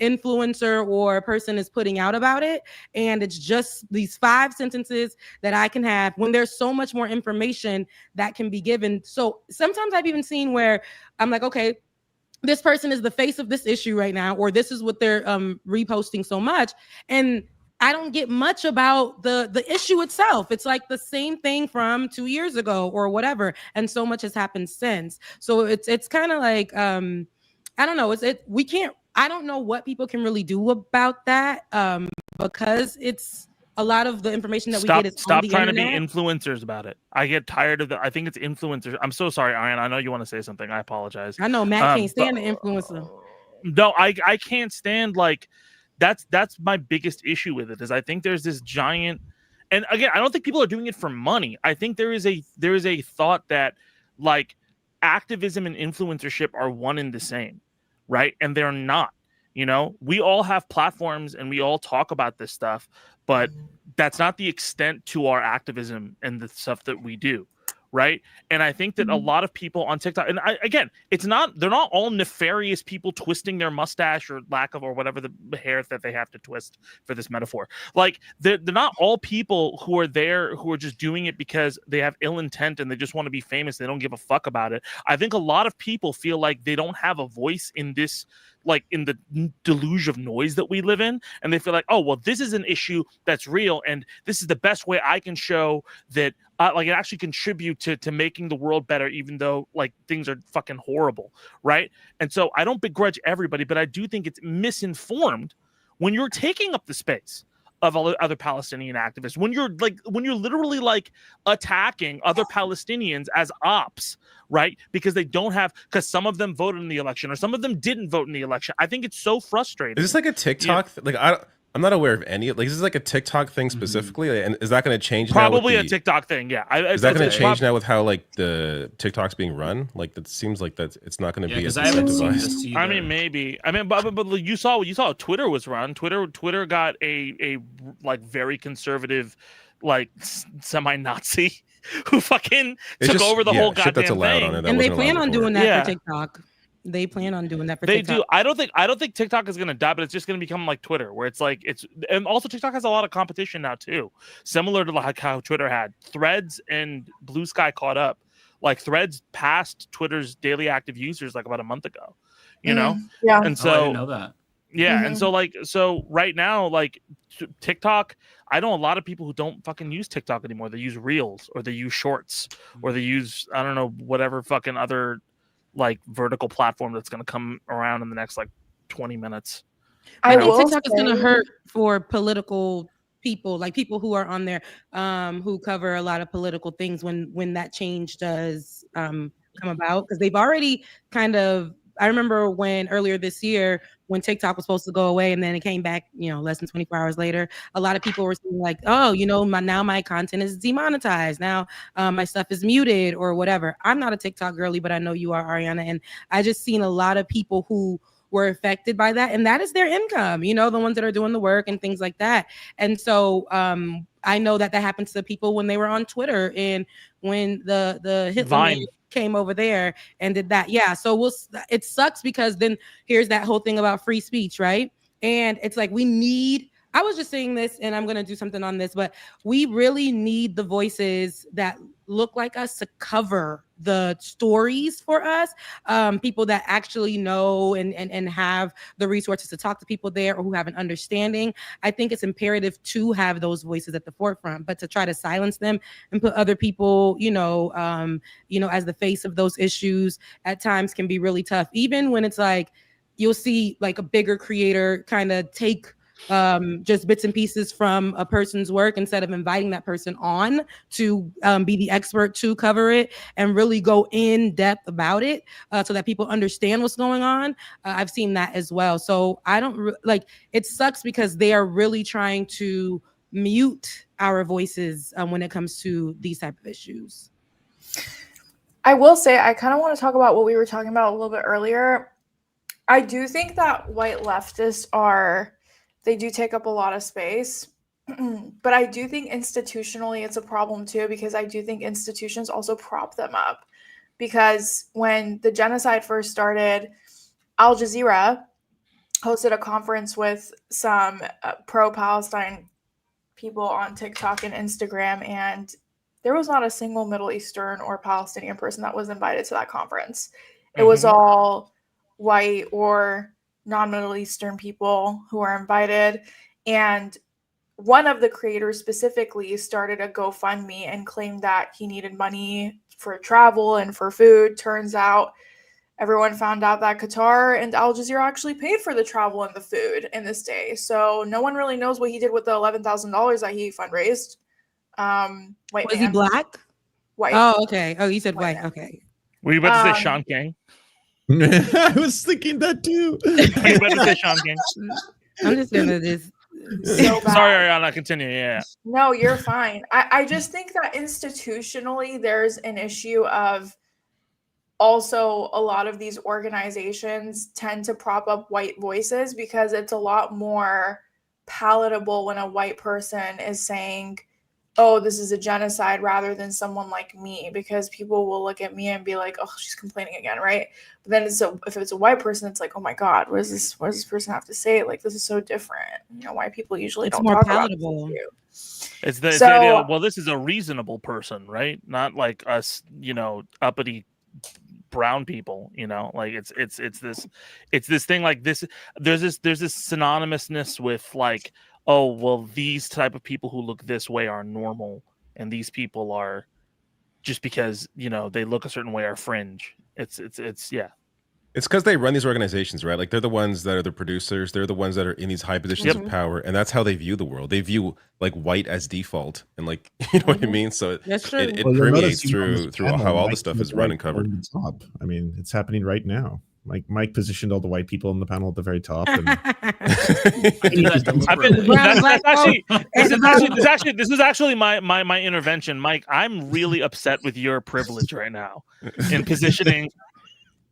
influencer or person is putting out about it, and it's just these 5 sentences that I can have, when there's so much more information that can be given. So sometimes I've even seen where I'm like, okay, this person is the face of this issue right now, or this is what they're reposting so much, and I don't get much about the issue itself. It's like the same thing from 2 years ago or whatever, and so much has happened since. So it's kind of like I don't know. I don't know what people can really do about that, because it's a lot of the information that we Stop, get is stop on the trying internet. to be influencers about it. I get tired of I think it's influencers. I'm so sorry, Ariana. I know you want to say something. I apologize. I know Matt can't stand the influencer. No, I can't stand like that's my biggest issue with it is I think there's this giant, and again, I don't think people are doing it for money. I think there is a thought that like activism and influencership are one and the same, right? And they're not. You know, we all have platforms and we all talk about this stuff, but that's not the extent to our activism and the stuff that we do. Right. And I think that a lot of people on TikTok, and again, they're not all nefarious people twisting their mustache or lack of, or whatever the hair that they have to twist for this metaphor. Like they're not all people who are there, who are just doing it because they have ill intent and they just want to be famous. They don't give a fuck about it. I think a lot of people feel like they don't have a voice in this, like in the deluge of noise that we live in. And they feel like, oh, well, this is an issue that's real. And this is the best way I can show that like it actually contribute to making the world better, even though like things are fucking horrible. Right. And so I don't begrudge everybody, but I do think it's misinformed when you're taking up the space of other Palestinian activists, when you're literally like attacking other Palestinians as ops, right? Because because some of them voted in the election or some of them didn't vote in the election. I think it's so frustrating. Is this like a TikTok? Yeah. I'm not aware of any. Like, is this like a TikTok thing specifically? And is that going to change? Probably a TikTok thing. Yeah. Is that going to change now with how like the TikTok's being run? Like, that seems like it's not going to be as incentivized. I mean, maybe. I mean, but you saw how Twitter was run. Twitter got a like very conservative, like semi-Nazi who fucking took over the whole goddamn thing. And they plan on doing that for TikTok. They plan on doing that for TikTok. They do. I don't think TikTok is going to die, but it's just going to become like Twitter, where and also TikTok has a lot of competition now too, similar to like how Twitter had. Threads and Blue Sky caught up. Like Threads passed Twitter's daily active users like about a month ago, you know? Yeah. And so I didn't know that. Yeah, and so right now, like TikTok, I know a lot of people who don't fucking use TikTok anymore. They use Reels or they use Shorts or they use I don't know whatever fucking other like vertical platform that's going to come around in the next like 20 minutes. I think TikTok is going to hurt for political people, like people who are on there who cover a lot of political things when that change does come about, because they've already kind of, I remember when earlier this year when TikTok was supposed to go away and then it came back, less than 24 hours later, a lot of people were saying like, oh, now my content is demonetized. Now my stuff is muted or whatever. I'm not a TikTok girly, but I know you are, Ariana. And I just seen a lot of people who were affected by that. And that is their income, the ones that are doing the work and things like that. And so I know that happens to people when they were on Twitter and when the Hitler came over there and did that. Yeah. So it sucks because then here's that whole thing about free speech, right? And it's like I was just saying this and I'm going to do something on this, but we really need the voices that look like us to cover the stories for us, people that actually know and have the resources to talk to people there or who have an understanding. I think it's imperative to have those voices at the forefront, but to try to silence them and put other people, as the face of those issues at times can be really tough. Even when it's like, you'll see like a bigger creator kind of take just bits and pieces from a person's work instead of inviting that person on to be the expert to cover it and really go in depth about it so that people understand what's going on. I've seen that as well. So I don't it sucks because they are really trying to mute our voices when it comes to these type of issues. I will say, I kind of want to talk about what we were talking about a little bit earlier. I do think that white leftists they do take up a lot of space, but I do think institutionally it's a problem too, because I do think institutions also prop them up. Because when the genocide first started, Al Jazeera hosted a conference with some pro-Palestine people on TikTok and Instagram, and there was not a single Middle Eastern or Palestinian person that was invited to that conference. It was all white or non-Middle Eastern people who are invited. And one of the creators specifically started a GoFundMe and claimed that he needed money for travel and for food. Turns out everyone found out that Qatar and Al Jazeera actually paid for the travel and the food in this day. So no one really knows what he did with the $11,000 that he fundraised. White Was man. he black? White. Oh, okay. Oh, you said white. Okay. Were you about to say Sean King? I was thinking that too. Were you about to say Sean King? I'm just gonna just. So bad. Sorry, Ariana. Continue. Yeah. No, you're fine. I just think that institutionally there's an issue of also a lot of these organizations tend to prop up white voices because it's a lot more palatable when a white person is saying, oh, this is a genocide rather than someone like me, because people will look at me and be like, oh, she's complaining again, right? But then if it's a white person, it's like, oh my God, what does this person have to say? Like, this is so different. You know, white people usually don't talk palatable. About this. It's the idea, well, this is a reasonable person, right? Not like us, you know, uppity brown people, you know, like it's this thing like this. There's this synonymousness with like, oh, well, these type of people who look this way are normal, and these people are just because, you know, they look a certain way are fringe. It's yeah. It's because they run these organizations, right? Like they're the ones that are the producers. They're the ones that are in these high positions of power, and that's how they view the world. They view like white as default, and like you know what I mean. So it permeates through how all the stuff is run and covered. Top. I mean, it's happening right now. Like Mike positioned all the white people on the panel at the very top. And this is actually my intervention, Mike. I'm really upset with your privilege right now in positioning.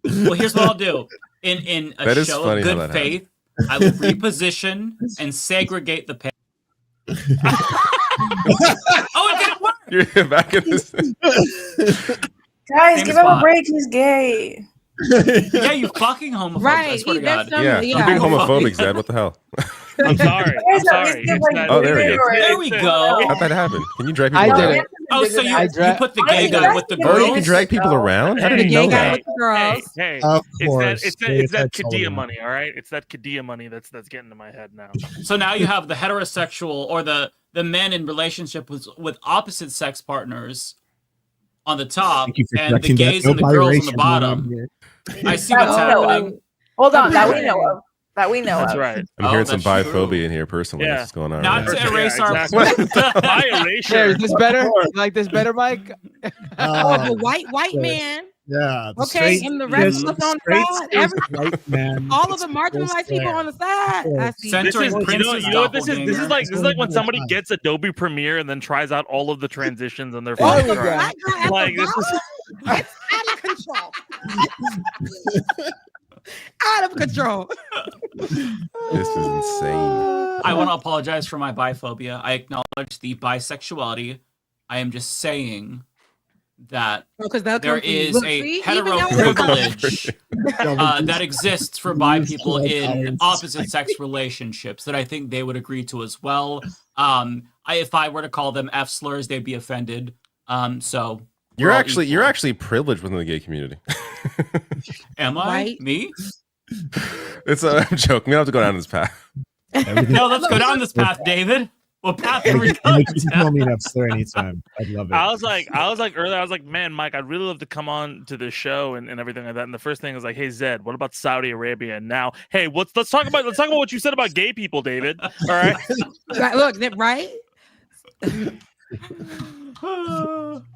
Well, here's what I'll do. In a show of good faith, I will reposition and segregate the pay. Oh, it didn't work! You're back in this. Guys, give him a break. He's gay. Yeah, you fucking homophobe. Right. I swear to God. Yeah, I'm being homophobic, Zed. What the hell? I'm sorry. Oh, there we go. There we go. How'd that happen? Can you drag people I around? did it. Oh, so you put the gay guy with the girls? Oh, you can drag people around? How did you know that? Hey, of course. It's that Kadia money, all right? It's that Kadia money that's getting to my head now. So now you have the heterosexual or the men in relationship with opposite sex partners on the top, and the gays and the girls on the bottom. I see what's happening. Hold on, that we know of. That we know That's of. right. I'm hearing some biphobia in here personally. Yeah. What's going on? Not right to erase our. My erasure. There, is this better? You like this better, Mike? The white man. Yeah. Okay, and the rest of us on the side. White man. All of the marginalized people on the side. I see. This is, you know what this is? This is like when somebody gets Adobe Premiere and then tries out all of the transitions on their phone. Like this is it's out of control. Out of control. This is insane. I want to apologize for my biphobia. I acknowledge the bisexuality. I am just saying that there is a hetero privilege that exists for bi people in opposite sex relationships that I think they would agree to as well. If I were to call them F slurs, they'd be offended. So you're actually privileged within the gay community. Am I? Me? I'm joking. We don't have to go down this path. No, let's go down this path, David. What path are we going You can call me an F-slur anytime. I'd love it. I was like earlier, I was like, man, Mike, I'd really love to come on to the show and everything like that. And the first thing is like, hey Zed, what about Saudi Arabia? And now, hey, let's talk about what you said about gay people, David. All right. Look, right?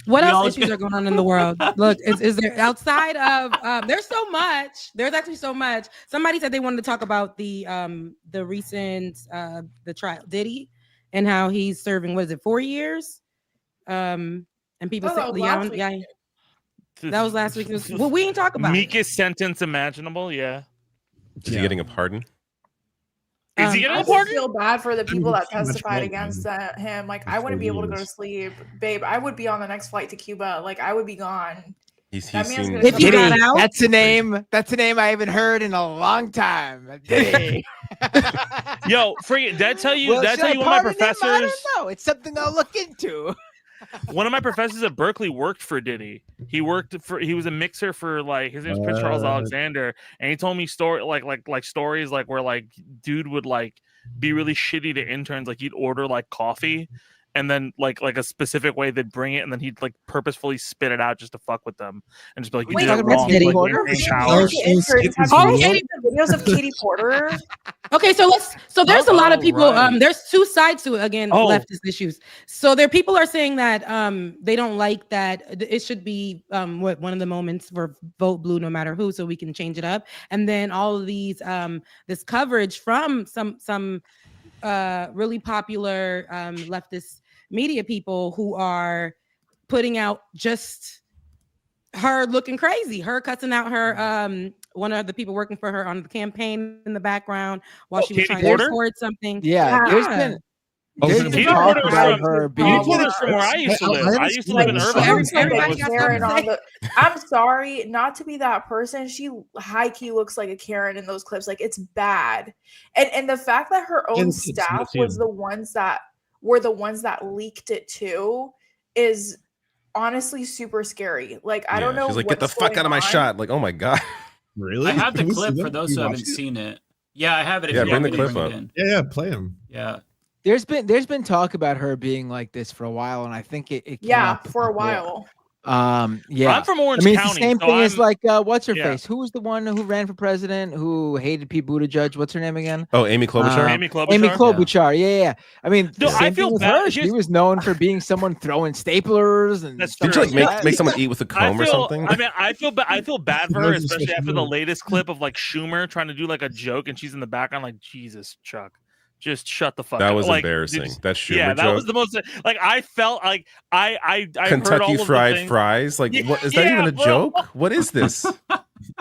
What else issues are going on in the world? Look, is there outside of there's so much. There's actually so much. Somebody said they wanted to talk about the recent the trial Diddy and how he's serving, what is it, 4 years? And people said that was last week. Well, we didn't talk about meekest sentence imaginable. Yeah. Is he getting a pardon? Is he getting a I pardon? feel bad for the people that testified against him. Like, I wouldn't be able to go to sleep, babe. I would be on the next flight to Cuba. Like, I would be gone. If you got out, that's a name. That's a name I haven't heard in a long time. Diddy. Yo, did I tell you? Well, did I tell you one of my professors? I don't know. It's something I'll look into. One of my professors at Berkeley worked for Diddy. He was a mixer for like his name was Prince Charles Alexander, and he told me stories like where like dude would like be really shitty to interns. Like he'd order like coffee, and then like a specific way they'd bring it, and then he'd like purposefully spit it out just to fuck with them, and just be like, "You Wait, did it that's wrong." Katie Like, Porter? maintain Have power. you seen the videos of Katie Porter? Okay, so there's a lot of people. right. There's two sides to it. Again, Oh. leftist issues. So there people are saying that they don't like that it should be one of the moments for vote blue no matter who, so we can change it up. And then all of these this coverage from some really popular leftist media people who are putting out just her looking crazy, her cussing out her one of the people working for her on the campaign in the background while she was Katie trying Porter? to record something. Yeah, there's been Katie talk Porter's about from- her Katie being. Porter's from where I used to live. I used to live in Irvine. Everybody got Karen something to on the, I'm sorry, not to be that person. She high key looks like a Karen in those clips. Like it's bad, and the fact that her own Yes, yes, staff yes, was the ones that were the ones that leaked it too is honestly super scary. Like I don't know. She's like, get the what's fuck going out of my on. shot. Like, oh my god. Really? I have the Can we see clip that? for those Can who we haven't watch it? seen it. Yeah, I have it. If Yeah, you bring want the me to clip bring it up. in. Yeah, play him. Yeah. There's been talk about her being like this for a while, and I think it came Yeah, up for a before. while. Yeah. I'm from Orange I mean, it's County, the same so thing as I'm- like what's her yeah. face? Who was the one who ran for president who hated Pete Buttigieg? What's her name again? Oh, Amy Klobuchar. Amy Klobuchar? Amy Yeah. Klobuchar. Yeah. I mean, No, the I same feel thing with bad. her. She She's- was known for being someone throwing staplers and That's stuff Did you like like that. make someone eat with a comb or something? I mean, I feel bad for her, Knows especially what after to the do. latest clip of like Schumer trying to do like a joke, and she's in the background like, Jesus, Chuck, just shut the fuck That up. was Like, embarrassing. dude, That Schumer yeah, that joke. was the most. Like, I felt like I heard all Kentucky of the Fried things. Fries. Like, Yeah, what is that even a bro. joke? What is this?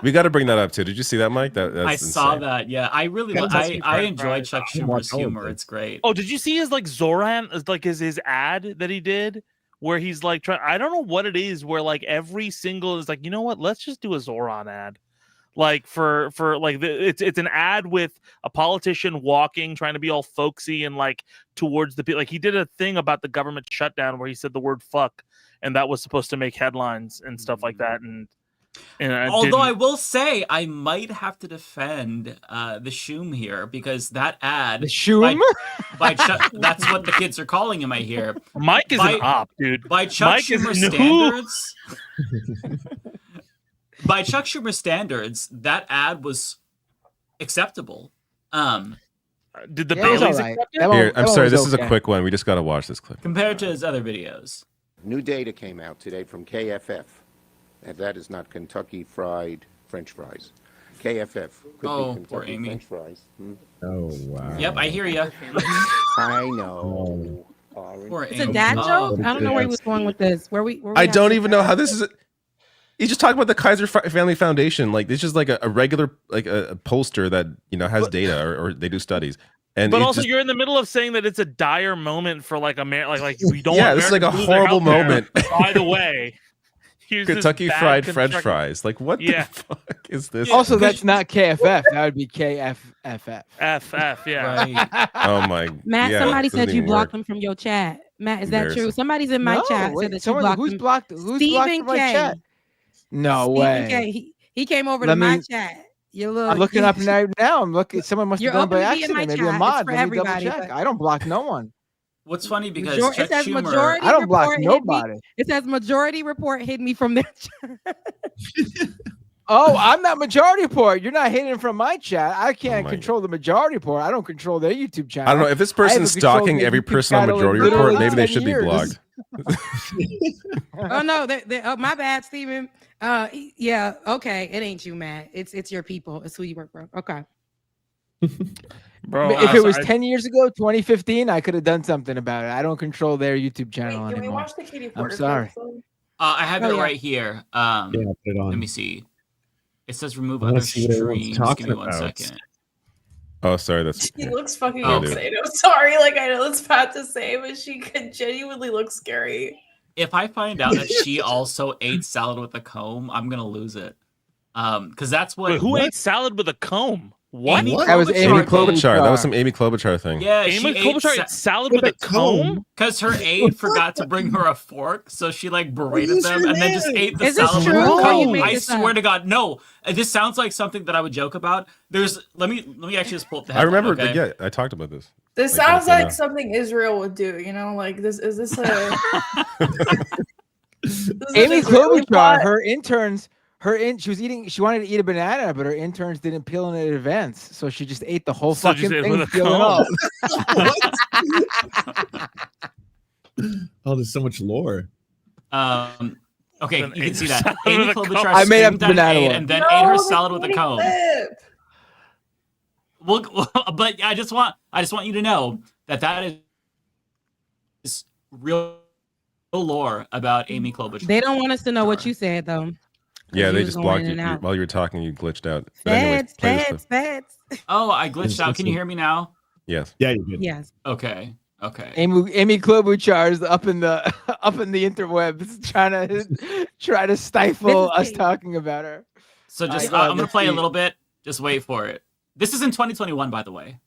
We got to bring that up too. Did you see that, Mike? That's I saw insane. that. Yeah, I really Kentucky I Fried enjoy Fries. Chuck I watch Schumer's all of humor. it. It's great. Oh, did you see his like Zoran? Like his ad that he did, where he's like trying. I don't know what it is. Where like every single is like, you know what? Let's just do a Zoran ad. Like for like it's an ad with a politician walking, trying to be all folksy and like towards the people. Like he did a thing about the government shutdown where he said the word "fuck," and that was supposed to make headlines and stuff like that. And Although I will say, I might have to defend the Shoom here because that ad, The Shoom? by Chuck, that's what the kids are calling him. I hear Mike is By- an op, dude. by Chuck Mike is Schumer no. standards. By Chuck Schumer standards, that ad was acceptable. Did the Yeah, it was Baileys all right. accept it? That one- Here, that I'm one sorry. was This is a okay. quick one. We just got to watch this clip. Compared to his other videos. New data came out today from KFF, and that is not Kentucky Fried French fries. KFF could Oh, be poor Kentucky Amy. French fries. Oh wow. Yep, I hear you. I know. Poor It's a Amy. dad Oh. joke. I don't know where he was going with this. Where we I at don't with even that? know how this is. He's just talking about the Kaiser Family Foundation. Like this is like a regular like a pollster that has data or they do studies. And But it also, just- you're in the middle of saying that it's a dire moment for like like we don't. Yeah, want this is like a Americans to lose their horrible healthcare. moment. By the way, here's this Kentucky bad Fried French construct- Fries. Like what Yeah. the fuck is this? Also, that's not KFF. That would be KFFF. FF, yeah. Right. Oh my. Matt, yeah, somebody it doesn't said you even blocked work. him from your chat. Matt, is that true? Embarrassing. Somebody's in my No, chat wait, said that you someone- blocked who's him. blocked? Who's blocked Stephen from my K. chat? No Stephen way. K. He came over Let to my me- chat. You look. I'm looking up now. I'm looking. Someone must You're have done it by open to be in my accident. Maybe a chat. mod. It's for Let me double everybody, check. but- I don't block no one. What's funny because Major- Chuck it says Schumer. majority I don't block report hid me- nobody. It says majority report hid me from their chat. Oh, I'm not majority report. You're not hitting from my chat. I can't my control the majority report. I don't control their YouTube channel. I don't know if this I haven't person's controlled stalking their every YouTube person on channel in Majority literally Report. Maybe they 10 should be years. blocked. Oh no, oh, my bad, Steven. Yeah, okay. It ain't you, Matt. It's your people. It's who you work for. Okay. Bro, If it was I- 10 years ago, 2015, I could have done something about it. I don't control their YouTube channel Wait, can we anymore. watch the Katie I'm Porter sorry. clip? I have Oh, it yeah. right here. Yeah, put it on. Let me see. It says remove I wanna other see what everyone's streams. Give talking me 1 about. second. Oh, sorry. That's She looks fucking Oh, insane. I'm sorry. Like I know it's bad to say, but she could genuinely look scary. If I find out that she also ate salad with a comb, I'm gonna lose it. Because that's what. Wait, who ate salad with a comb? What? That was Amy Klobuchar. That was some Amy Klobuchar thing. Yeah, Amy she Klobuchar ate ate salad with a comb? because her aide forgot to bring her a fork, so she like berated is them her and then just name? ate the Is this salad with true, a or you comb. made I this swear up? to God, no. This sounds like something that I would joke about. Let me actually just pull up the I headline, remember. okay? Yeah, I talked about this. This sounds like something Israel would do, you know? Like this is this a Amy Klobuchar, her interns, she wanted to eat a banana, but her interns didn't peel in advance, so she just ate the whole So fucking just ate thing, with a peel it comb. off. Oh, there's so much lore. Okay, you can see that. salad Amy with a Klobuchar I made up screamed the at an banana aide one. and then ate her salad with a comb. Well, but I just want you to know that is real lore about Amy Klobuchar. They don't want us to know what you said though. Yeah, You they was just going blocked in you and out. while you were talking. You glitched out. But anyway, play this stuff. Oh, I glitched out. Can you hear me now? Yes. Yeah, you did. Yes. Okay. Amy Klobuchar is up in the interwebs trying to stifle us talking about her. So just I'm gonna play a little bit. Just wait for it. This is in 2021, by the way.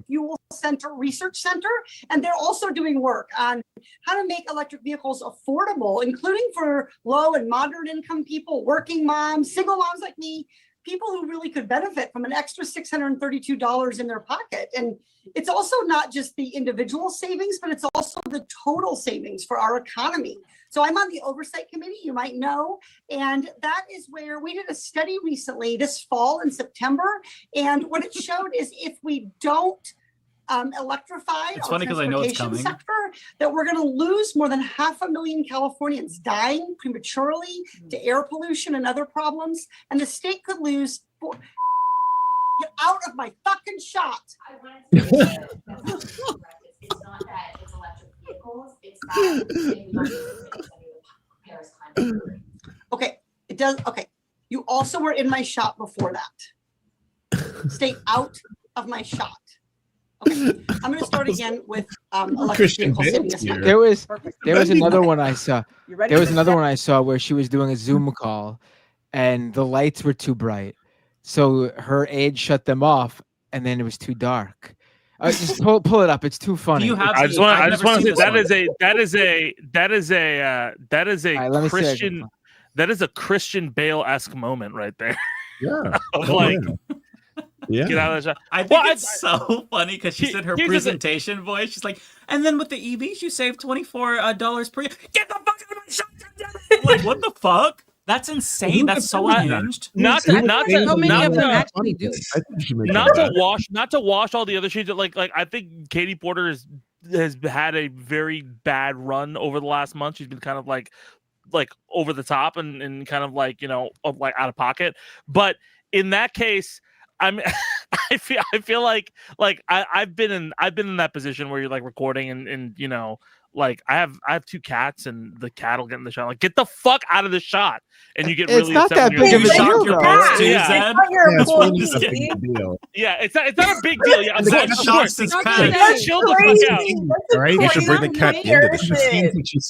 Fuel Center Research Center, and they're also doing work on how to make electric vehicles affordable, including for low and moderate income people, working moms, single moms like me, people who really could benefit from an extra $632 in their pocket. And it's also not just the individual savings, but it's also the total savings for our economy. So I'm on the oversight committee, you might know, and that is where we did a study recently this fall in September. And what it showed is if we don't electrify It's our funny 'cause I know it's transportation coming. sector, that we're going to lose more than 500,000 Californians dying prematurely to air pollution and other problems. And the state could lose. Get out of my fucking shot. It's not that it's electric vehicles, it's that Paris climate agreement. Okay, it does. Okay, you also were in my shot before that. Stay out of my shot. Okay, I'm going to start again with electric Christian vehicles. Bale saving us money. There was another one I saw. There was another one I saw where she was doing a Zoom call, and the lights were too bright, so her aide shut them off, and then it was too dark. Just pull it up. It's too funny. Do you have? I just want to say that is a All right, let me see if I can Christian find- that is a Christian Bale-esque moment right there. Yeah. Of like Yeah. get out of the shot. I think it's so funny because she said her here's the thing. presentation voice. She's like, and then with the EVs, you save $24 per year. Get the fuck out of my shop! I'm like, what the fuck? That's insane. That's so unhinged. Not to wash all the other shades. Like I think Katie Porter has had a very bad run over the last month. She's been kind of like over the top and kind of like, you know, like out of pocket. But in that case, I feel like I've been in that position where you're like recording and you know, like I have two cats and the cat will get in the shot. Like, get the fuck out of the shot, and you get really It's not upset that when big of a deal, your though. pets too, Yeah. Zed. Yeah, it's not a big deal. Yeah, Zed of shocks course. his Like, pet. chill the fuck out. All right, You should bring the cat into the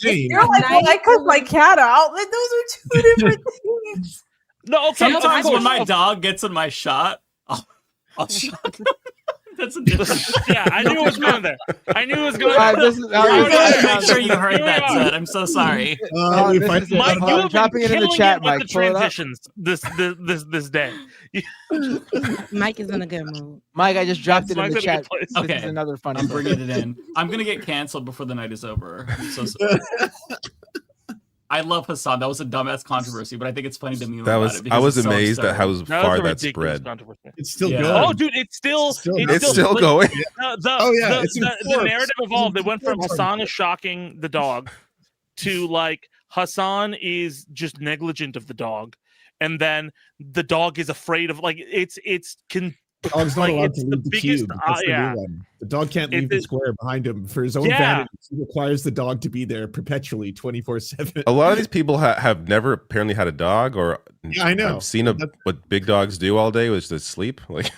show. You're like, well, I cut my cat out. Like, those are two different things. No, okay. Sometimes when my dog gets in my shot, I'll shock him. That's a different. Yeah, I knew it was going there. I knew it was going Alright, there. this is- I alright, wanted to this make is- sure you heard Here we that, are. Zed. I'm so sorry. This is it. Mike, Hold on, you I'm have dropping been it in the killing chat, with Mike. the Pull it up. transitions this day. Mike is in a good mood. Mike, I just dropped it in Mike's the in a good chat. place. This Okay. is another funny. I'm one. bringing it in. I'm gonna get canceled before the night is over. I'm so sorry. I love Hassan. That was a dumbass controversy, but I think it's funny to meme That about was it because I was it's so amazed at how absurd. far was a that ridiculous spread. controversy. It's still Yeah. good. Oh, dude, it's still going. The narrative evolved. It went from Hassan is shocking the dog to like Hassan is just negligent of the dog, and then the dog is afraid of like it's Dog's not like allowed it's to the leave the biggest cube. That's the yeah. new one. The dog can't leave the square behind him for his own Yeah. vanity. He requires the dog to be there perpetually, 24/7. A lot of these people have never apparently had a dog, or Yeah, I know. I've seen what big dogs do all day, which is to sleep. Like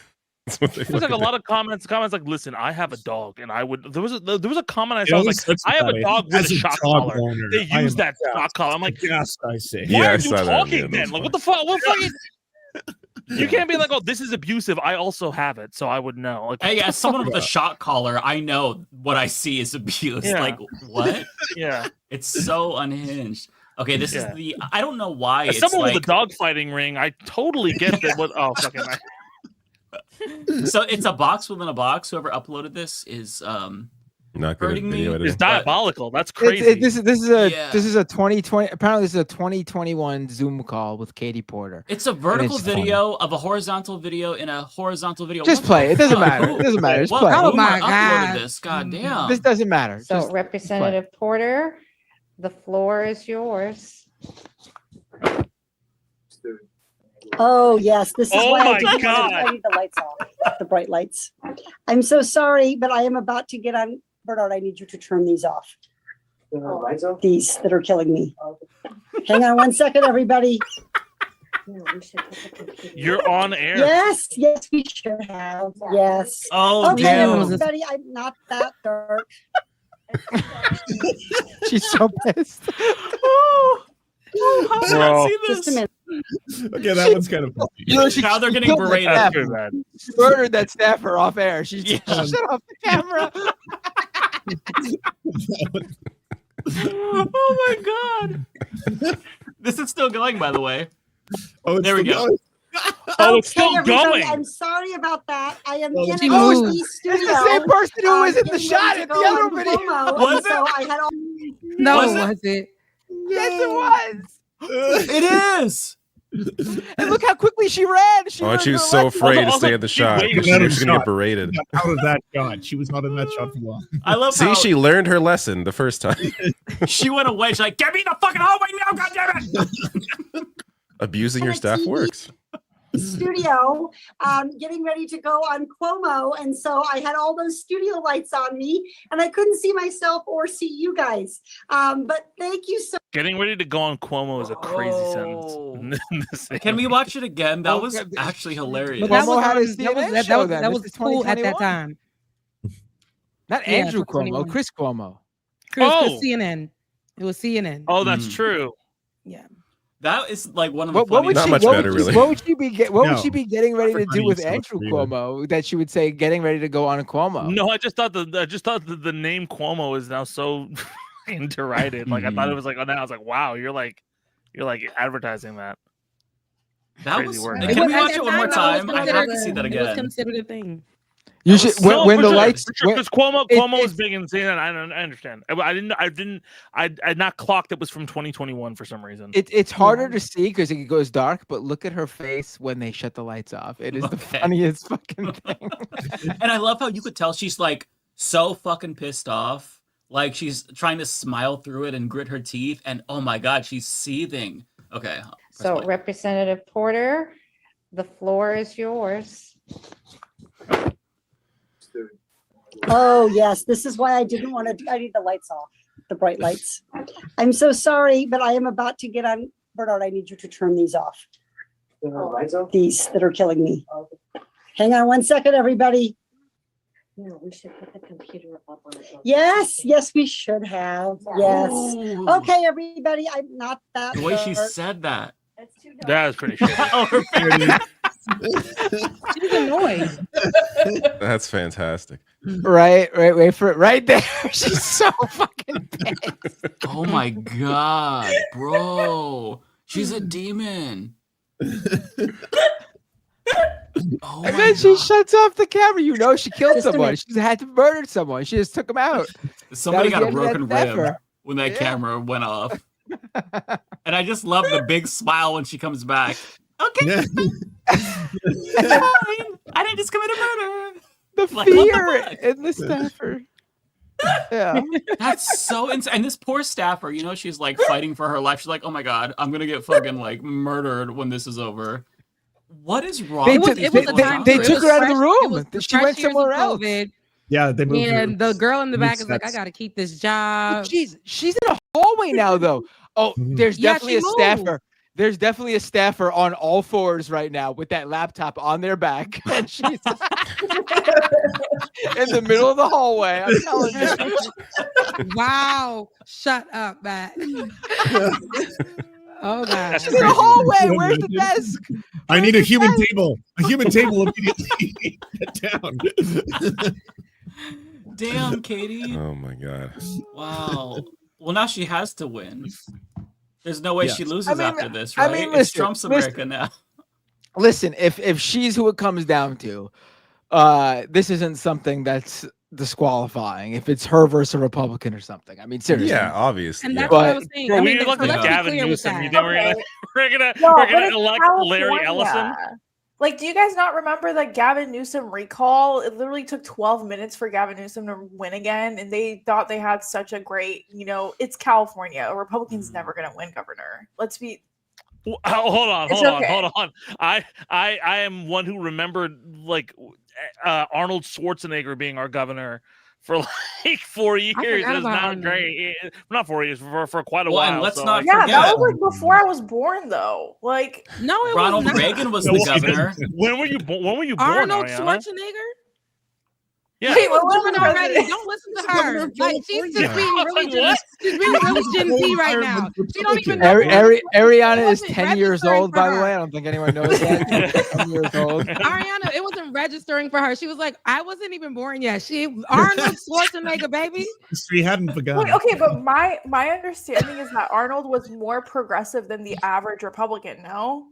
that's what they There's like a fucking lot of comments like, listen, I have a dog, and I would. There was a comment I saw. Yeah, I was like, I have a dog with As a a shock dog collar. owner, They I use am that shock collar. I'm like, yes, I say. why Yeah, I are you saw that. talking Yeah, then? that's Like, what the fuck? What fucking? You can't be like, oh, this is abusive. I also have it, so I would know. Like, Hey, as someone with a shot collar, I know what I see is abuse. Yeah. Like, what? Yeah. It's so unhinged. Okay, this is the. I don't know why. As It's someone like, with a dogfighting ring, I totally get that. What? Oh, fucking. So it's a box within a box. Whoever uploaded this is Not good at hurting me. video editing. It's diabolical. That's crazy. This is a 2020. Apparently, this is a 2021 Zoom call with Katie Porter. It's a vertical video of a horizontal video in a horizontal video. Just What play. the It doesn't fuck? matter. It doesn't matter. Just What play. boomer Oh my uploaded God. this? God damn. This doesn't matter. So, Just Representative Porter, the floor is yours. Oh yes, this is Oh why my I didn't God. I need the lights off, the bright lights. I'm so sorry, but I am about to get on. Bernard, I need you to turn these off. These that are killing me. Hang on one second, everybody. You're on air. Yes, yes, we should have. Yes. Oh, Okay, damn. everybody, I'm not that dark. She's so pissed. How did I Bro. see this? Just a minute. Okay, that one's kind of funny. You know, Now they're getting killed that berated. That's staffer. too bad. She murdered that staffer off air. She Yeah. shut off the camera. Oh my god. This is still going, by the way. Oh, There we still go. going? Oh, it's still everybody, going. I'm sorry about that. I am Oh, in she an moved. OC studio. It's the same person who was in the getting shot ready at to the go other on video. Cuomo, Was and so I had all. No, Was it? was it? Yes, it was. It is. And look how quickly she ran. She Oh, and ran she was her so left- afraid to Also, stay in the she shot waited because she out knew of she was gonna shot. get berated. Out of that shot. She was not in that shot for long. I love See, how she learned her lesson the first time. she went away. She's like, get me the fucking hallway now, goddammit! Abusing On your a staff TV. works. Studio, getting ready to go on Cuomo, and so I had all those studio lights on me, and I couldn't see myself or see you guys. But thank you so. Getting ready to go on Cuomo is a crazy Oh. sentence. Can we watch it again? That was Okay. actually hilarious. But That Cuomo was, had on- his that was, CNN that show was, then. that This was is cool at that 2021. time. Not Yeah, Andrew for Cuomo, 21. Chris Cuomo. Chris, Oh. CNN. It was CNN. Oh, that's true. Yeah. That is like one of the What would Not she? much what better, would she, really. What would she be? What would No. she be getting ready to Everybody do with is Andrew South Korea. Cuomo? That she would say, getting ready to go on Cuomo. No, I just thought that the name Cuomo is now so derided. Like I thought it was like, oh, now I was like, wow, you're like advertising that. That Crazy was. word. Can It we was- at watch that it one more time, time? I have to see that It was again. considered a thing. You should. No, When for the sure, lights. Because Cuomo it- was it's- big in CNN. I understand. I had not clocked it was from 2021 for some reason. It's harder to see because it goes dark, but look at her face when they shut the lights off. It is the Okay. funniest fucking thing. And I love how you could tell she's like so fucking pissed off. Like she's trying to smile through it and grit her teeth. And oh my God, she's seething. Okay. So, Representative Porter, the floor is yours. Oh yes, this is why I didn't want to. I need the lights off, the bright lights. I'm so sorry, but I am about to get on. Bernard, I need you to turn these off. These that are killing me. Hang on one second, everybody. No, we should put the computer up on it. Yes, yes, we should have. Yes. Ooh. Okay, everybody. I'm not that. The way she dark. said that. That was pretty shitty. Oh, her face. She's annoyed. That's fantastic. Right. Wait for it. Right there. She's so fucking pissed. Oh my God, bro. She's a demon. Oh And my then she God. shuts off the camera. You know she killed Just a someone. minute. She had to murder someone. She just took him out. Somebody That got a was the end broken of that rib staffer. when that Yeah. camera went off. And I just love the big smile when she comes back. Okay. Yeah. Fine. I didn't just commit a murder. The Like, what the fear fuck? in the staffer. Yeah. That's so insane. And this poor staffer, you know, she's like fighting for her life. She's like, oh my God, I'm going to get fucking like murdered when this is over. What is wrong They with took- these they- people? they- they It took was her out of the fresh- room. it was the She went fresh years of somewhere else. COVID, Yeah, they moved her. and the girl in the back is like, I sets. gotta keep this job. She's in a hallway now, though. Oh, there's Yeah, definitely she a moved. staffer. There's definitely a staffer on all fours right now with that laptop on their back, and she's in the middle of the hallway. I'm telling you. Wow. Shut up, Matt. Oh god. That's She's in the crazy. hallway. Where's the desk? I need a human table. A human table immediately. Get down. Damn, Katie. Oh my god. Wow. Well, now she has to win. There's no way Yes. she loses I mean, after this, right? It's listen, Trump's America now. Listen, if she's who it comes down to, this isn't something that's disqualifying. If it's her versus a Republican or something, I mean, seriously. Yeah, obviously. And that's But- what I was saying. Bro, I mean, we look so like let's be Gavin clear with Newsom. You that. think we're gonna elect Larry Ellison? Like, do you guys not remember that Gavin Newsom recall? It literally took 12 minutes for Gavin Newsom to win again, and they thought they had such a great, it's California. A Republican's never going to win governor. Let's be. Hold on. I am one who remembered Arnold Schwarzenegger being our governor for like 4 years. It forgot was about not Arnold. great. Not 4 years, for quite a Well, while. and let's so not I- Yeah, forget. that was like before I was born, though. Like, No, it Ronald was not. Reagan was the governor. When were you born? Arnold Ariana? Schwarzenegger? Yeah. Wait, She was what born was already. president? Don't listen to Governor her. of Like she's just California. being really she's being really Gen Z right now. She don't even know. Ariana is Wasn't 10 years registering old, for by the her. way. I don't think anyone knows that. She's 10 years old. Ariana, it wasn't registering for her. She was like, I wasn't even born yet. Arnold Schwarzenegger, baby. She hadn't begun. Wait, okay, but my understanding is that Arnold was more progressive than the average Republican, no?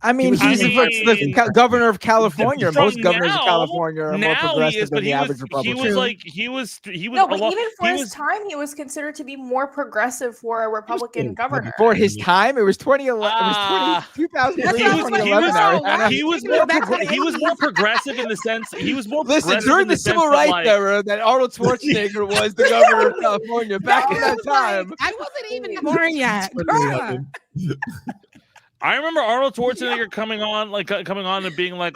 I mean, was he's the the governor of California. From Most governors of now- California are more now he progressive is, than but the average Republican. he was No, but a lot- even for he his was- time, he was considered to be more progressive for a Republican governor. For his time, it was 2011. Ah. It was 2003, That's He what I was, was like, 2011. no, Ariana. he was Taking more it back to the he was 80s. more progressive in the sense he was more Listen, progressive during in the sense civil that, rights like, era, that Arnold Schwarzenegger was the governor of California back in that time. I wasn't even born yet. Girl. I remember Arnold Schwarzenegger coming on and being like,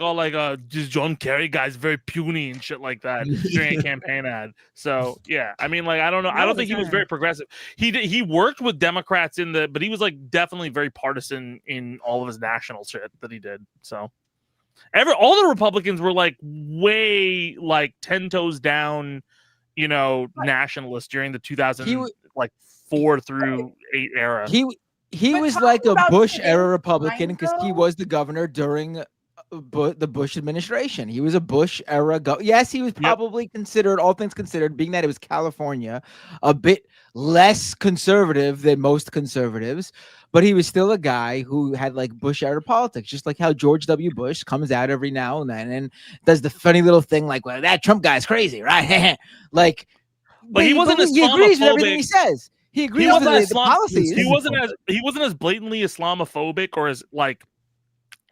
this John Kerry guy's very puny and shit like that during a campaign ad. So yeah, I mean, like, I don't know. I don't think he was very progressive. He worked with Democrats but he was like definitely very partisan in all of his national shit that he did. So all the Republicans were like way like 10 toes down, nationalists during the 2004 through 8 era. He But was talking like a about Bush today's era Republican time, because he though- was the governor during the Bush administration. He was a Bush era yes, he was probably considered, all things considered, being that it was California, a bit less conservative than most conservatives, but he was still a guy who had like Bush era politics, just like how George W. Bush comes out every now and then and does the funny little thing like, well, that Trump guy's crazy, right? Like, But he wasn't he agrees with everything Islamophobic. he says. He agrees He with wasn't the policies. He wasn't as blatantly Islamophobic or as like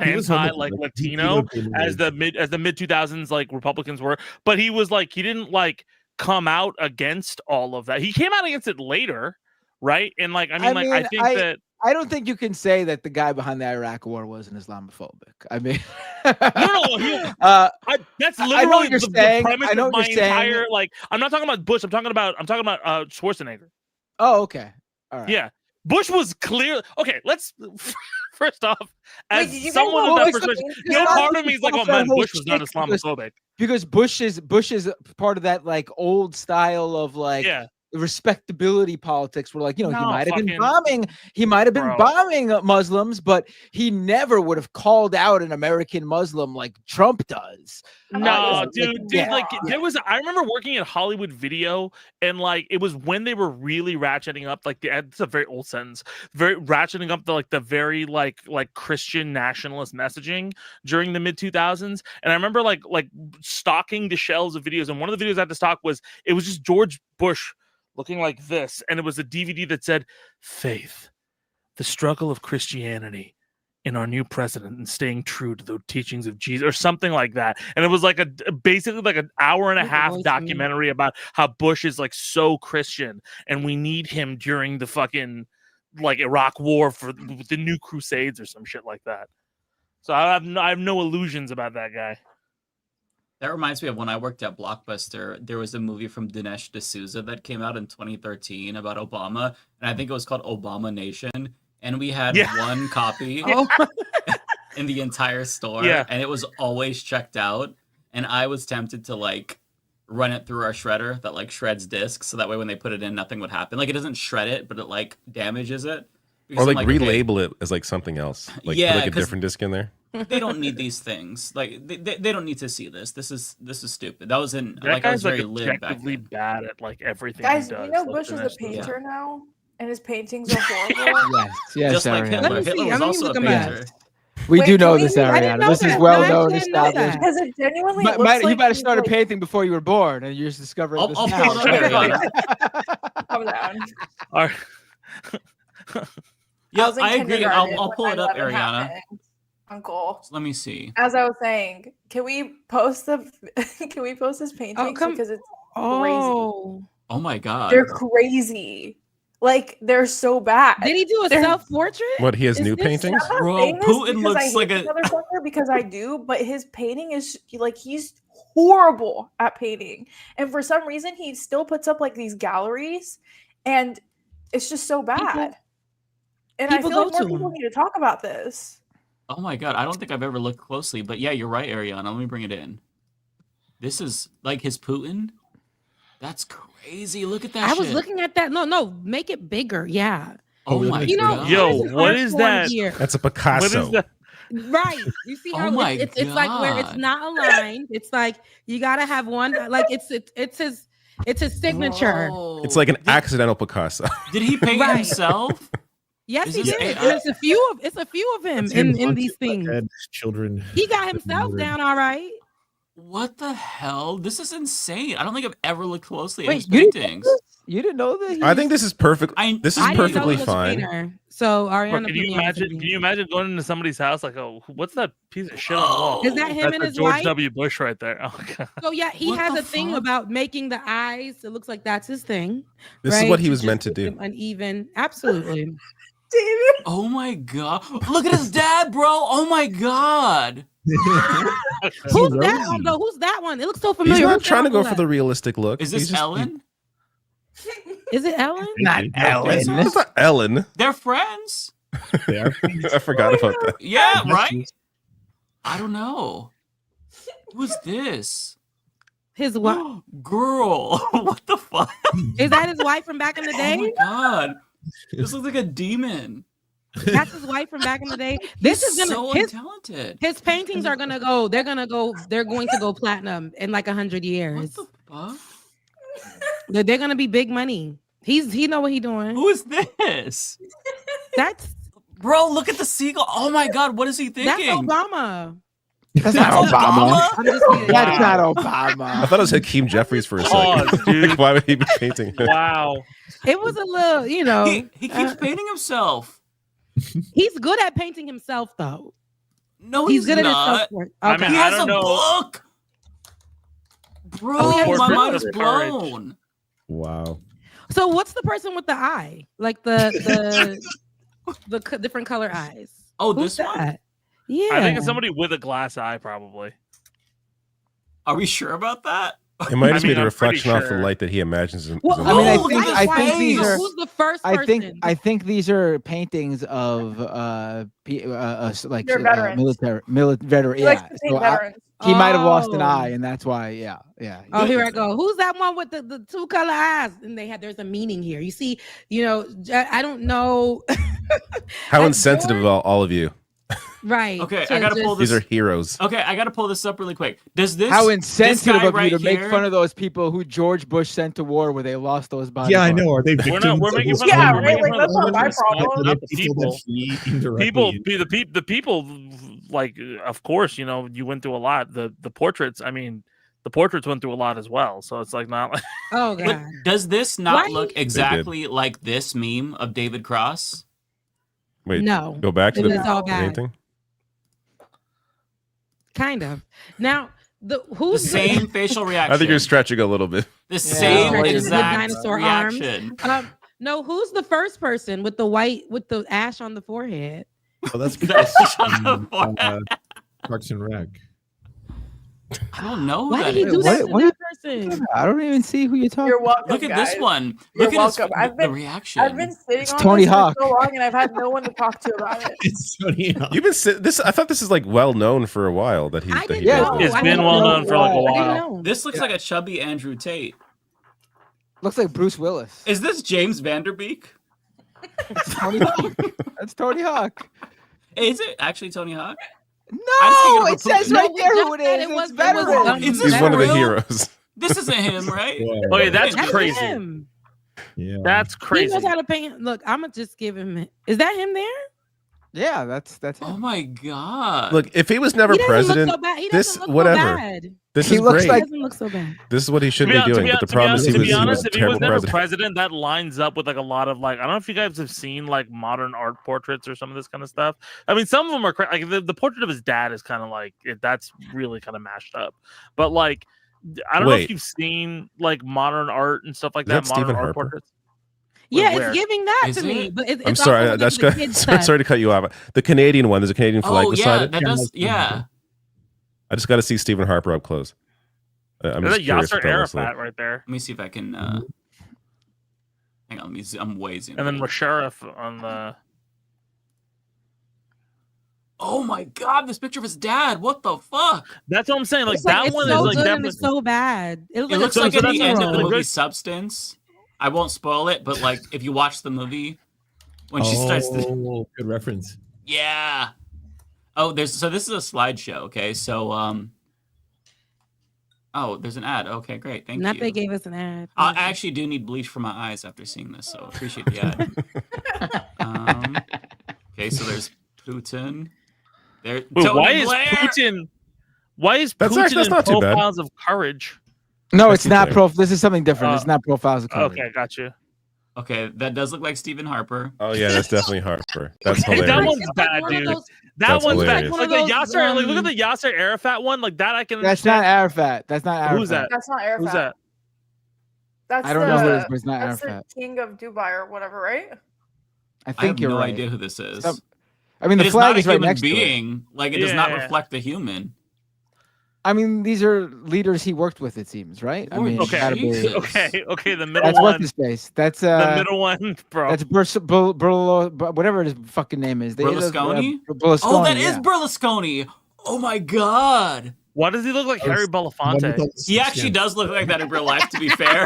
He was anti homophobic. like He Latino looked in as the mid 2000s like Republicans were, but he was like he didn't like come out against all of that. He came out against it later, right? And like I think that I don't think you can say that the guy behind the Iraq War wasn't Islamophobic. I mean, that's I know literally what you're the saying. premise I know of what my you're saying. entire like. I'm not talking about Bush. I'm talking about Schwarzenegger. Oh, okay. All right. Yeah, Bush was clear. Okay, let's first off, as Wait, did you guys someone know with that Bush was perspective, no part of me is like, oh man, Bush was not Islamophobic. Because Bush is part of that like old style of like respectability politics where like, he might have been bombing Muslims, but he never would have called out an American Muslim like Trump does. No, dude, there was. I remember working at Hollywood Video, and like it was when they were really ratcheting up. Like it's a very old sentence, very ratcheting up the very like Christian nationalist messaging during the mid 2000s. And I remember like stocking the shelves of videos, and one of the videos I had to stock was just George Bush looking like this, and it was a DVD that said "Faith, the struggle of Christianity in our new president and staying true to the teachings of Jesus," or something like that. And it was like basically like an hour and a half documentary about how Bush is like so Christian and we need him during the fucking like Iraq war for the new crusades or some shit like that. So I have no illusions about that guy. That reminds me of when I worked at Blockbuster. There was a movie from Dinesh D'Souza that came out in 2013 about Obama, and I think it was called Obama Nation. And we had one copy in the entire store, and it was always checked out. And I was tempted to like run it through our shredder that like shreds discs, so that way when they put it in, nothing would happen. Like it doesn't shred it, but it like damages it. Or I'm like okay, relabel it as like something else. Like Yeah, put like a 'cause- different disc in there. they don't need these things. Like they don't need to see this. This is stupid. That was in That like I was guy's very like lib back objectively then. bad at like everything Guys, he does. you know like, Bush is a finesse stuff. painter now, and his paintings are horrible. Yes, Just like Ariana. Hitler. Let me Hitler see. was Let me also a look him up. painter. We Wait, do know can we- this, I didn't Ariana. know This is that. well No, I known, didn't know established. that. Because it genuinely Might- looks might- you like might have he's, started like- painting before you were born, and you're just discovering I'll this pull now. it up, Ariana. Calm down. All right. Yeah, was in I agree. kindergarten I'll pull when it up, 9/11 Ariana. happened, Uncle. Let me see. As I was saying, can we post the can we post his paintings because it's crazy. Oh, Oh my god. They're crazy. Like they're so bad. did he do a They're- self-portrait? What, he has Is new this- paintings? I'm not Bro, saying this Putin because looks I hate like this a- motherfucker because I do, but his painting is like he's horrible at painting, and for some reason he still puts up like these galleries, and it's just so bad. And I people feel like go more to people him. need to talk about this. Oh my god, I don't think I've ever looked closely, but yeah, you're right, Ariana. Let me bring it in. This is like his Putin. That's crazy. Look at that. I was shit. looking at that. No, make it bigger. Yeah. Oh my You know, god. Yo, there's an what art is form that? here. That's a What Picasso. is that? Right. You see Oh how my it's like where it's God. not aligned. It's like you gotta have one. Like it's his signature. Bro. It's like an accidental Picasso. Did he paint Right. himself? Yes, Is he this did. AI? And it's a few of him in these things. Children. He got himself down all right. What the hell? This is insane. I don't think I've ever looked closely at Wait, his you didn't know paintings. this? You didn't know that? I think this is perfect. This is I didn't know perfectly he was a fine. painter. So Ariana, Bro, can put you me on imagine? something. Can you imagine going into somebody's house like, oh, what's that piece of shit on the wall? Is that him That's and a his George wife? W. Bush right there. Oh god. So yeah, he What has the a thing fuck? about making the eyes. It looks like that's his thing. This is right? what he was Just meant to make do. them uneven. Absolutely. David. Oh my god. Look at his dad, bro. Oh my god. Who's that one though? Who's that one? It looks so He's familiar. not Who's trying to that go one for left? the realistic look. Is He's this just- Ellen? Is it Ellen? Not Ellen. It's not Ellen. They're friends? They are. I forgot about that. Yeah, right? I don't know. Who's this? His wife. Girl. What the fuck? Is that his wife from back in the Oh day? my god. This looks like a demon. That's his wife from back in the day. This He's is gonna so his, untalented. his paintings are gonna go. They're going to go platinum in like 100 years. What the fuck? They're gonna be big money. He know what he doing. Who is this? That's Bro, look at the seagull. Oh my god, what is he that's thinking? Obama. That's not Obama. I'm just kidding. That's not I Obama. thought it was Hakeem Jeffries for a second. Pause, dude. Why would he be painting him? Wow. It was a little, you know. He keeps painting himself. He's good at painting himself, though. No, He's good not. at himself. I Okay. mean, He I has don't a know. book. Bro, Oh, he has my a mind book. is Courage. blown. Wow. So what's the person with the eye? Like the different color eyes. Oh, Who's this one? that? Yeah. I think it's somebody with a glass eye, probably. Are we sure about that? It might just be mean, the I'm pretty reflection off the sure. light that he imagines. Well, is I mean, look at I his think these face. are. Who's the first I person? think these are paintings of like They're veterans. veteran. He Yeah, likes to paint so veterans. he might have lost an Oh. eye, and that's why. Yeah. Oh, here I go. Who's that one with the two color eyes? And there's a meaning here. You see, I don't know. How insensitive of all of you. Right. Okay, to I gotta pull just- These are heroes. Okay, I gotta pull this up really quick. Does this How this insensitive guy of you right to make here- fun of those people who George Bush sent to war where they lost those bodies. Yeah, I know. Are they We're victims? not. We're making fun Yeah, of. We're right, making like, fun that's of not my the problem. not the People people. indirectly. The people. Like, of course, you went through a lot. The portraits. I mean, the portraits went through a lot as well. So it's like not like. Oh But god. does this not Why- look exactly like this meme of David Cross? Wait, No, go back to it the was all bad. painting. Kind of. Now The who's same facial reaction. I think you're stretching a little bit. the same With the exact dinosaur reaction. arms. No, who's the first person with the ash on the forehead? Oh, that's That's on the forehead. Parks and Rec. I don't know. Why that did he do is. that to what- that person? I don't even see who you're talking. You're welcome. Look at this guys. one. You're Look at his, welcome. the reaction. I've been sitting It's on Tony this Hawk. for so long, and I've had no one to talk to about it. It's Tony Hawk. You've been this. I thought this is like well known for a while that he. I that didn't he Yeah, does know. this. It's I been didn't well know. known for like a I didn't while. know. This looks like a chubby Andrew Tate. Looks like Bruce Willis. Is this James Vanderbeek? Tony Hawk. That's Tony Hawk. Is it actually Tony Hawk? No, it says right we there just who it said is. it was- It's it was veteran. done. Is He's this one of the real? heroes. This isn't him, right? Oh yeah, that's That's crazy. him. Yeah. That's He crazy. knows how to paint. Look, I'm gonna just give him. Is that him there? Yeah, that's him. Oh my god! Look, if he was never He doesn't look president, so bad. He this doesn't look so whatever. bad. This He is looks great. like- He doesn't look so bad. This is what he should be To doing. But the problem is to he was be honest, a if he was terrible never president. president, that lines up with like a lot of like I don't know if you guys have seen like modern art portraits or some of this kind of stuff. I mean, some of them are like the portrait of his dad is kind of like that's really kind of mashed up. But like, I don't know Wait. if you've seen like modern art and stuff like Is that. that Modern Stephen art Harper? portraits. Yeah, Where? it's giving that Is to me. it? But it's I'm also sorry. looking That's for the good. kid's touch. Sorry to cut you off. The Canadian one. There's a Canadian flag Oh beside yeah, it. that does. Yeah. I just got to see Stephen Harper up close. I'm There's just a curious Yasser what that looks like. Arafat right there, Let me see if I can. Hang on. Let me. I'm way zoomed. and then in. Musharraf on the. Oh my god! This picture of his dad. What the fuck? That's what I'm saying. Like It's like, that it's one so is like good and definitely. it's so bad. It looks It like, looks a like at the superhero. end of the Good. movie Substance. I won't spoil it, but like if you watch the movie, when she starts to. Oh, good reference. Yeah. Oh, this is a slideshow. Okay, so Oh, there's an ad. Okay, great. Thank Not you. they gave us an ad. I actually do need bleach for my eyes after seeing this, so appreciate the ad. Okay, so there's Putin. There. Wait, Tony why is Blair! Putin? Why is That's Putin actually- that's in not too bad. Profiles of Courage? No, That's it's not Blair. This is something different. It's not profiles of courage. Okay, got you. Okay, that does look like Stephen Harper. Oh yeah, that's definitely Harper. That's Hey, hilarious. that one's bad, one of dude. those- That That's one's hilarious. bad. Like Like one the of those, Yasser, like look at the Yasser Arafat one. Like that, I can That's understand. not Arafat. That's not Arafat. Who's that? That's not Arafat. Who's that? That's I don't know who it is, the- but it's not that's Arafat. the king of Dubai or whatever, right? I I think have you're no right. idea who this is. Some- I mean, the It is flag not a is right human next to it. being. Like it does not Yeah. reflect the human. I mean, these are leaders he worked with. It seems, right? I mean, Okay, gotta be- okay. The middle That's one. what's his face. That's The middle one, bro. That's whatever his fucking name is. Berlusconi? Berlusconi. Oh, that is yeah. Berlusconi. Oh my god. Why does he look like Harry Belafonte? He actually does look like that in real life, to be fair.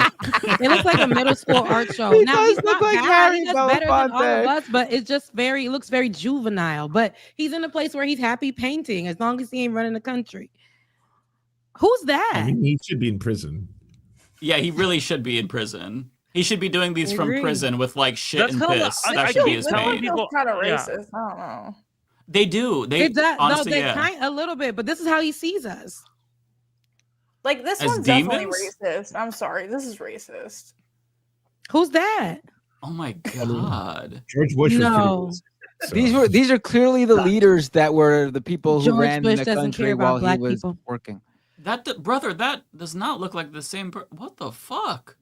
It looks like a middle school art show. He Now does he's look not like bad. Harry He does better than all of Belafonte. us, but it's just very. It looks very juvenile. But he's in a place where he's happy painting, as long as he ain't running the country. Who's that? I mean, he should be in prison. Yeah, he really should be in prison. He should be doing these I from agree. prison with like shit That's and hella- piss. I That should be his feel- pain. people- Kind of yeah. racist. I don't know. They do. They It does, honestly, no, they yeah. kind a little bit, but this is how he sees us. Like this As one's definitely demons? racist. I'm sorry. This is racist. Who's that? Oh my god. George Bush No. was pretty These are clearly the leaders that were the people who George ran Bush the doesn't care country about while he black was people. working. Brother, that does not look like the same. What the fuck?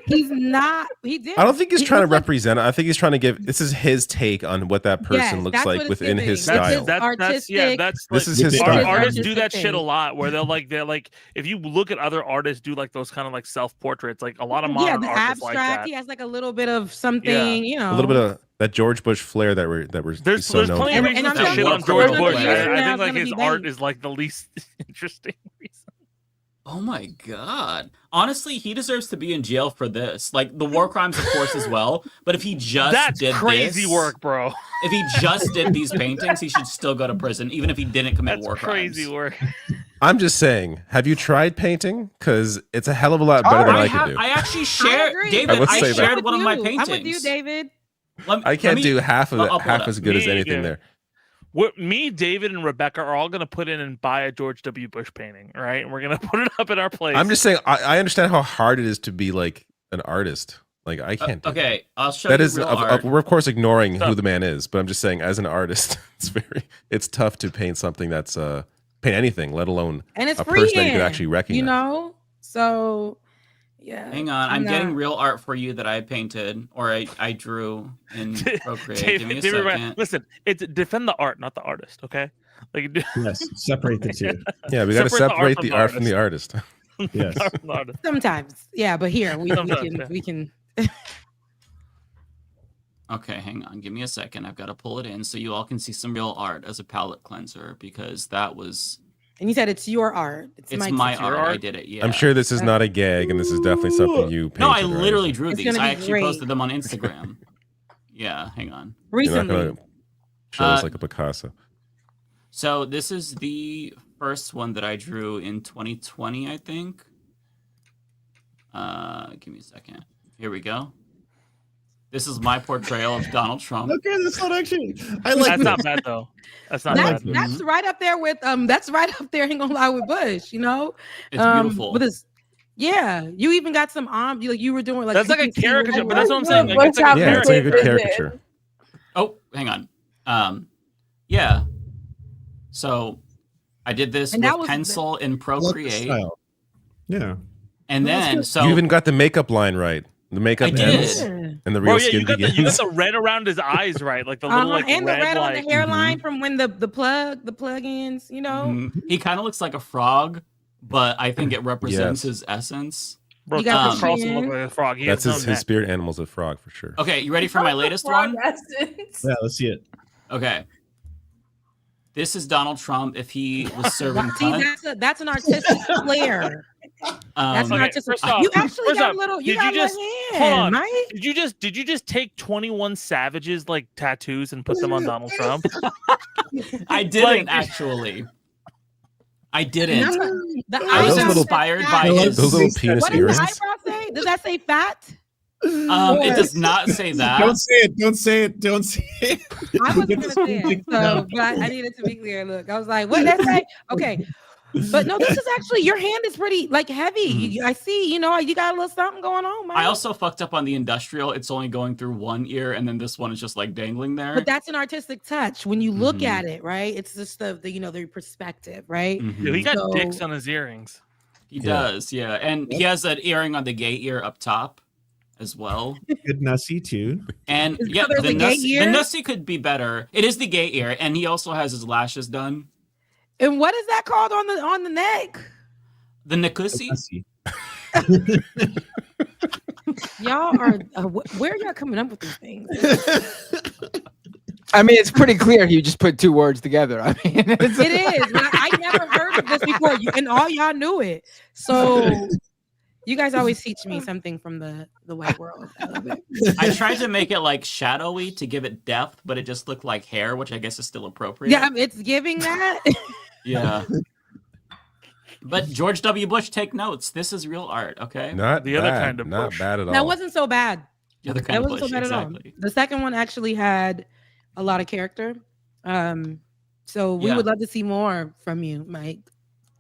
He's not. He did. I don't think he's He trying to looks like- represent it. I think he's trying to give. This is his take on what that person Yes, looks that's like what it's within giving. his That's style. his That's artistic. that's This is his It's style. Artists do artistic that shit a thing. lot, where they're like if you look at other artists do like those kind of like self portraits, like a lot of Yeah, modern the artists like abstract. that. He has like a little bit of something, you know. A little bit of that George Bush flair that we're There's so known plenty of for. reasons I'm to telling shit you, on George it's Bush. gonna be- I it's think like gonna his be art bait. is like the least interesting reason. Oh my god. Honestly, he deserves to be in jail for this. Like the war crimes, of course, as well. But if he just That's did crazy this, work, bro. If he just did these paintings, he should still go to prison, even if he didn't commit That's war crazy crimes. work. I'm just saying. Have you tried painting? Because it's a hell of a lot better than I can do. I actually I shared, agree. David. I would I say that. shared one of my I'm paintings. with you, David. I can't do half of it, I'll pull it half up. as good as Me anything either. there. Me, David, and Rebecca are all gonna put in and buy a George W. Bush painting, right? And we're gonna put it up in our place. I'm just saying. I understand how hard it is to be like an artist. Like I can't. Do Okay, I'll show that you is real art. we're of course ignoring Stop. who the man is, but I'm just saying as an artist, it's tough to paint something that's paint anything, let alone And it's a person that you freehand, could actually recognize. You know? So yeah. Hang on, I'm getting real art for you that I painted or I drew in Procreate. Give me a David, second. listen, it's defend the art, not the artist. Okay, like Yes, separate the two. Yeah, we got to separate the art from the artist. Yes. Sometimes. Yeah, but here we Sometimes, yeah. can Okay, hang on. Give me a second. I've got to pull it in so you all can see some real art as a palette cleanser because that was. And you said it's your art. It's my art. I did it. Yeah. I'm sure this is not a gag, and this is definitely something you painted. No, I right? literally drew It's these. gonna I be actually great. posted them on Instagram. Yeah, hang on. Recently. You're not gonna show us like a Picasso. So this is the first one that I drew in 2020, I think. Give me a second. Here we go. This is my portrayal of Donald Trump. Okay, that's not actually. That's not bad though. That's not bad. That's right up there with That's right up there. Ain't gonna lie with Bush. You know, it's beautiful. With his, yeah, you even got some you were doing like that's like a caricature, but that's what I'm saying. Like, it's like it's like a good caricature. Oh, hang on. Yeah. So I did this with pencil in Procreate. Yeah. And then you even got the makeup line right. The makeup ends and the real skin begins. You got the red around his eyes right, like the little like and red, the red on the like, hairline from when the plug-ins. You know, he kind of looks like a frog, but I think it represents his essence. Bro, you got Carlson look like a frog. That's his spirit animal's a frog for sure. Okay, you ready for my latest one? Yeah, let's see it. Okay. This is Donald Trump if he was serving See, that's an artistic flair. That's an artistic. You actually got a little. You got a little hand. Hold on. Right? Did you just take 21 Savages like tattoos and put them on Donald Trump? I didn't actually. I didn't. I was inspired by his. Those little penis what earrings. What does the eyebrow say? Does that say fat? It does not say that. Don't say it. Don't say it. Don't say it. I wasn't gonna say it, so but I needed to be clear. Look, I was like, what did that say? Okay. But no, this is actually your hand is pretty like heavy. I see, you know, you got a little something going on, man. I also fucked up on the industrial. It's only going through one ear, and then this one is just like dangling there. But that's an artistic touch when you look at it, right? It's just the you know the perspective, right? Dude, he got dicks on his earrings. He does, yeah, and he has an earring on the gay ear up top as well. Good nussy too. And yeah, the nussy could be better. It is the gay ear, and he also has his lashes done. And what is that called on the neck? The Nikusi. Y'all are where are y'all coming up with these things? I mean, it's pretty clear. You just put two words together. I mean, it is. I never heard of this before, and all y'all knew it. So you guys always teach me something from the white world. I love it. I tried to make it like shadowy to give it depth, but it just looked like hair, which I guess is still appropriate. Yeah, it's giving that. Yeah. But George W. Bush, take notes. This is real art, okay? Not the bad. other kind of not Bush. bad at all. That wasn't so bad. The other kind that of wasn't Bush, so bad exactly. at all. The second one actually had a lot of character. So we would love to see more from you, Mike.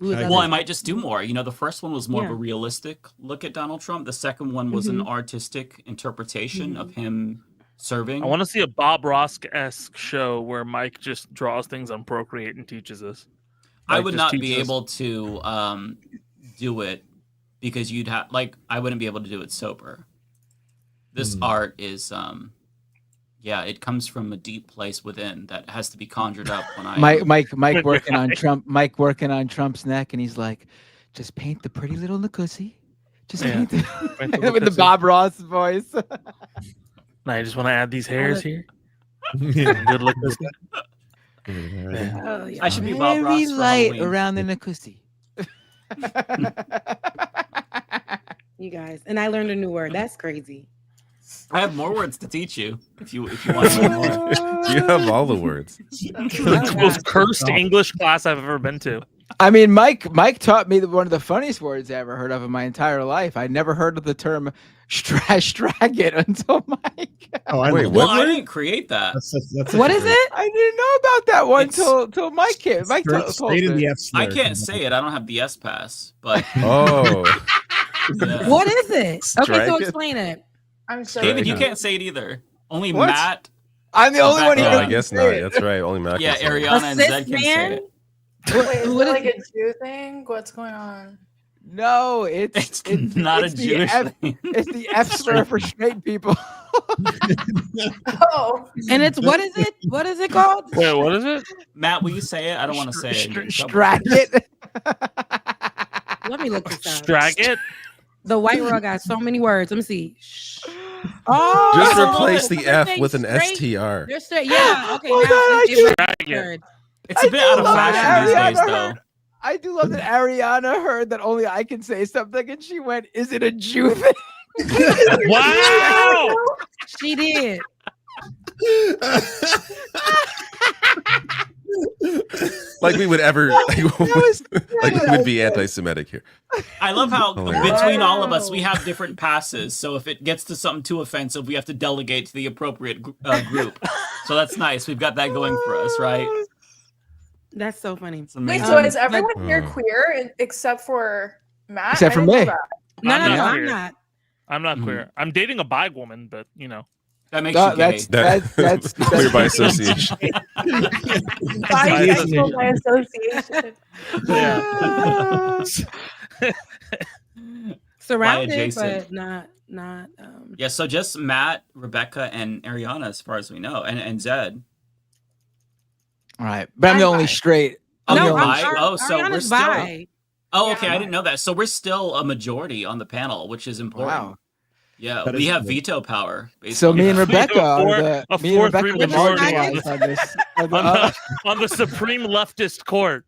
Well, I might just do more. You know, the first one was more of a realistic look at Donald Trump. The second one was an artistic interpretation of him serving. I want to see a Bob Ross-esque show where Mike just draws things on Procreate and teaches us. I would not be able to do it because you'd have I wouldn't be able to do it sober. This art is it comes from a deep place within that has to be conjured up when I Mike working on Trump. Mike working on Trump's neck, and he's like, "Just paint the pretty little Nikusi. Just paint the with the Bob Ross voice." Now I just want to add these hairs here. Good look. I should be Bob Ross very for light Halloween. around the Nikusi. You guys, and I learned a new word. That's crazy. I have more words to teach you if you want to know more. You have all the words. The most cursed English class I've ever been to. I mean, Mike taught me one of the funniest words I ever heard of in my entire life. I never heard of the term straggit until Mike. Wait, Well, I didn't create that. What is it? I didn't know about that one till Mike came. Mike told me. I can't say it. I don't have the S pass. But What is it? Okay, so explain it. I'm sorry. David, you can't say it either. Only What? Matt. I'm the only one who I can guess say not. it. That's right. Only Matt. Yeah, can say it. Ariana and A Zed can cis say man? it. Wait, is it like a Jew thing? What's going on? No, it's not it's a the Jewish F, thing. It's the F slur for straight people. Oh, And it's what is it? What is it called? Wait, what is it? Matt, will you say it? I don't want to say it. Straggit. Let me look this up. Stragit? The white world got so many words. Let me see. Oh, Just look, replace the they're F saying with an straight. STR. They're straight. Yeah. Okay. Oh, now God, it's Stragit. It's a bit out of love fashion these that days, Ariana though. heard- I do love that Ariana heard that only I can say something, and she went, "Is it a Jew thing?" Wow! She did. Like we would ever, like we would be anti-Semitic here. I love how Hilarious. between all of us we have different passes. So if it gets to something too offensive, we have to delegate to the appropriate group. So that's nice. We've got that going for us, right? That's so funny. Wait, so is everyone here queer except for Matt? Except I for didn't know me. that. No, I'm not I'm queer. not. I'm not queer. I'm dating a bi woman, but you know. That makes you gay. That's queer by association. Bisexual by association. Yeah. Surrounded, adjacent. but not. Yeah, so just Matt, Rebecca, and Ariana, as far as we know, and Zed. All right, but I'm the only straight. Oh, No, you're I'm- bi? Oh, so we're Ariana's still. bi. Oh, okay. I didn't know that. So we're still a majority on the panel, which is important. Wow. Yeah, That we is have cool. veto power. Basically. So me and We have Rebecca are a me and Rebecca 4-3 are the majority marginalized on this. on the Supreme Leftist Court.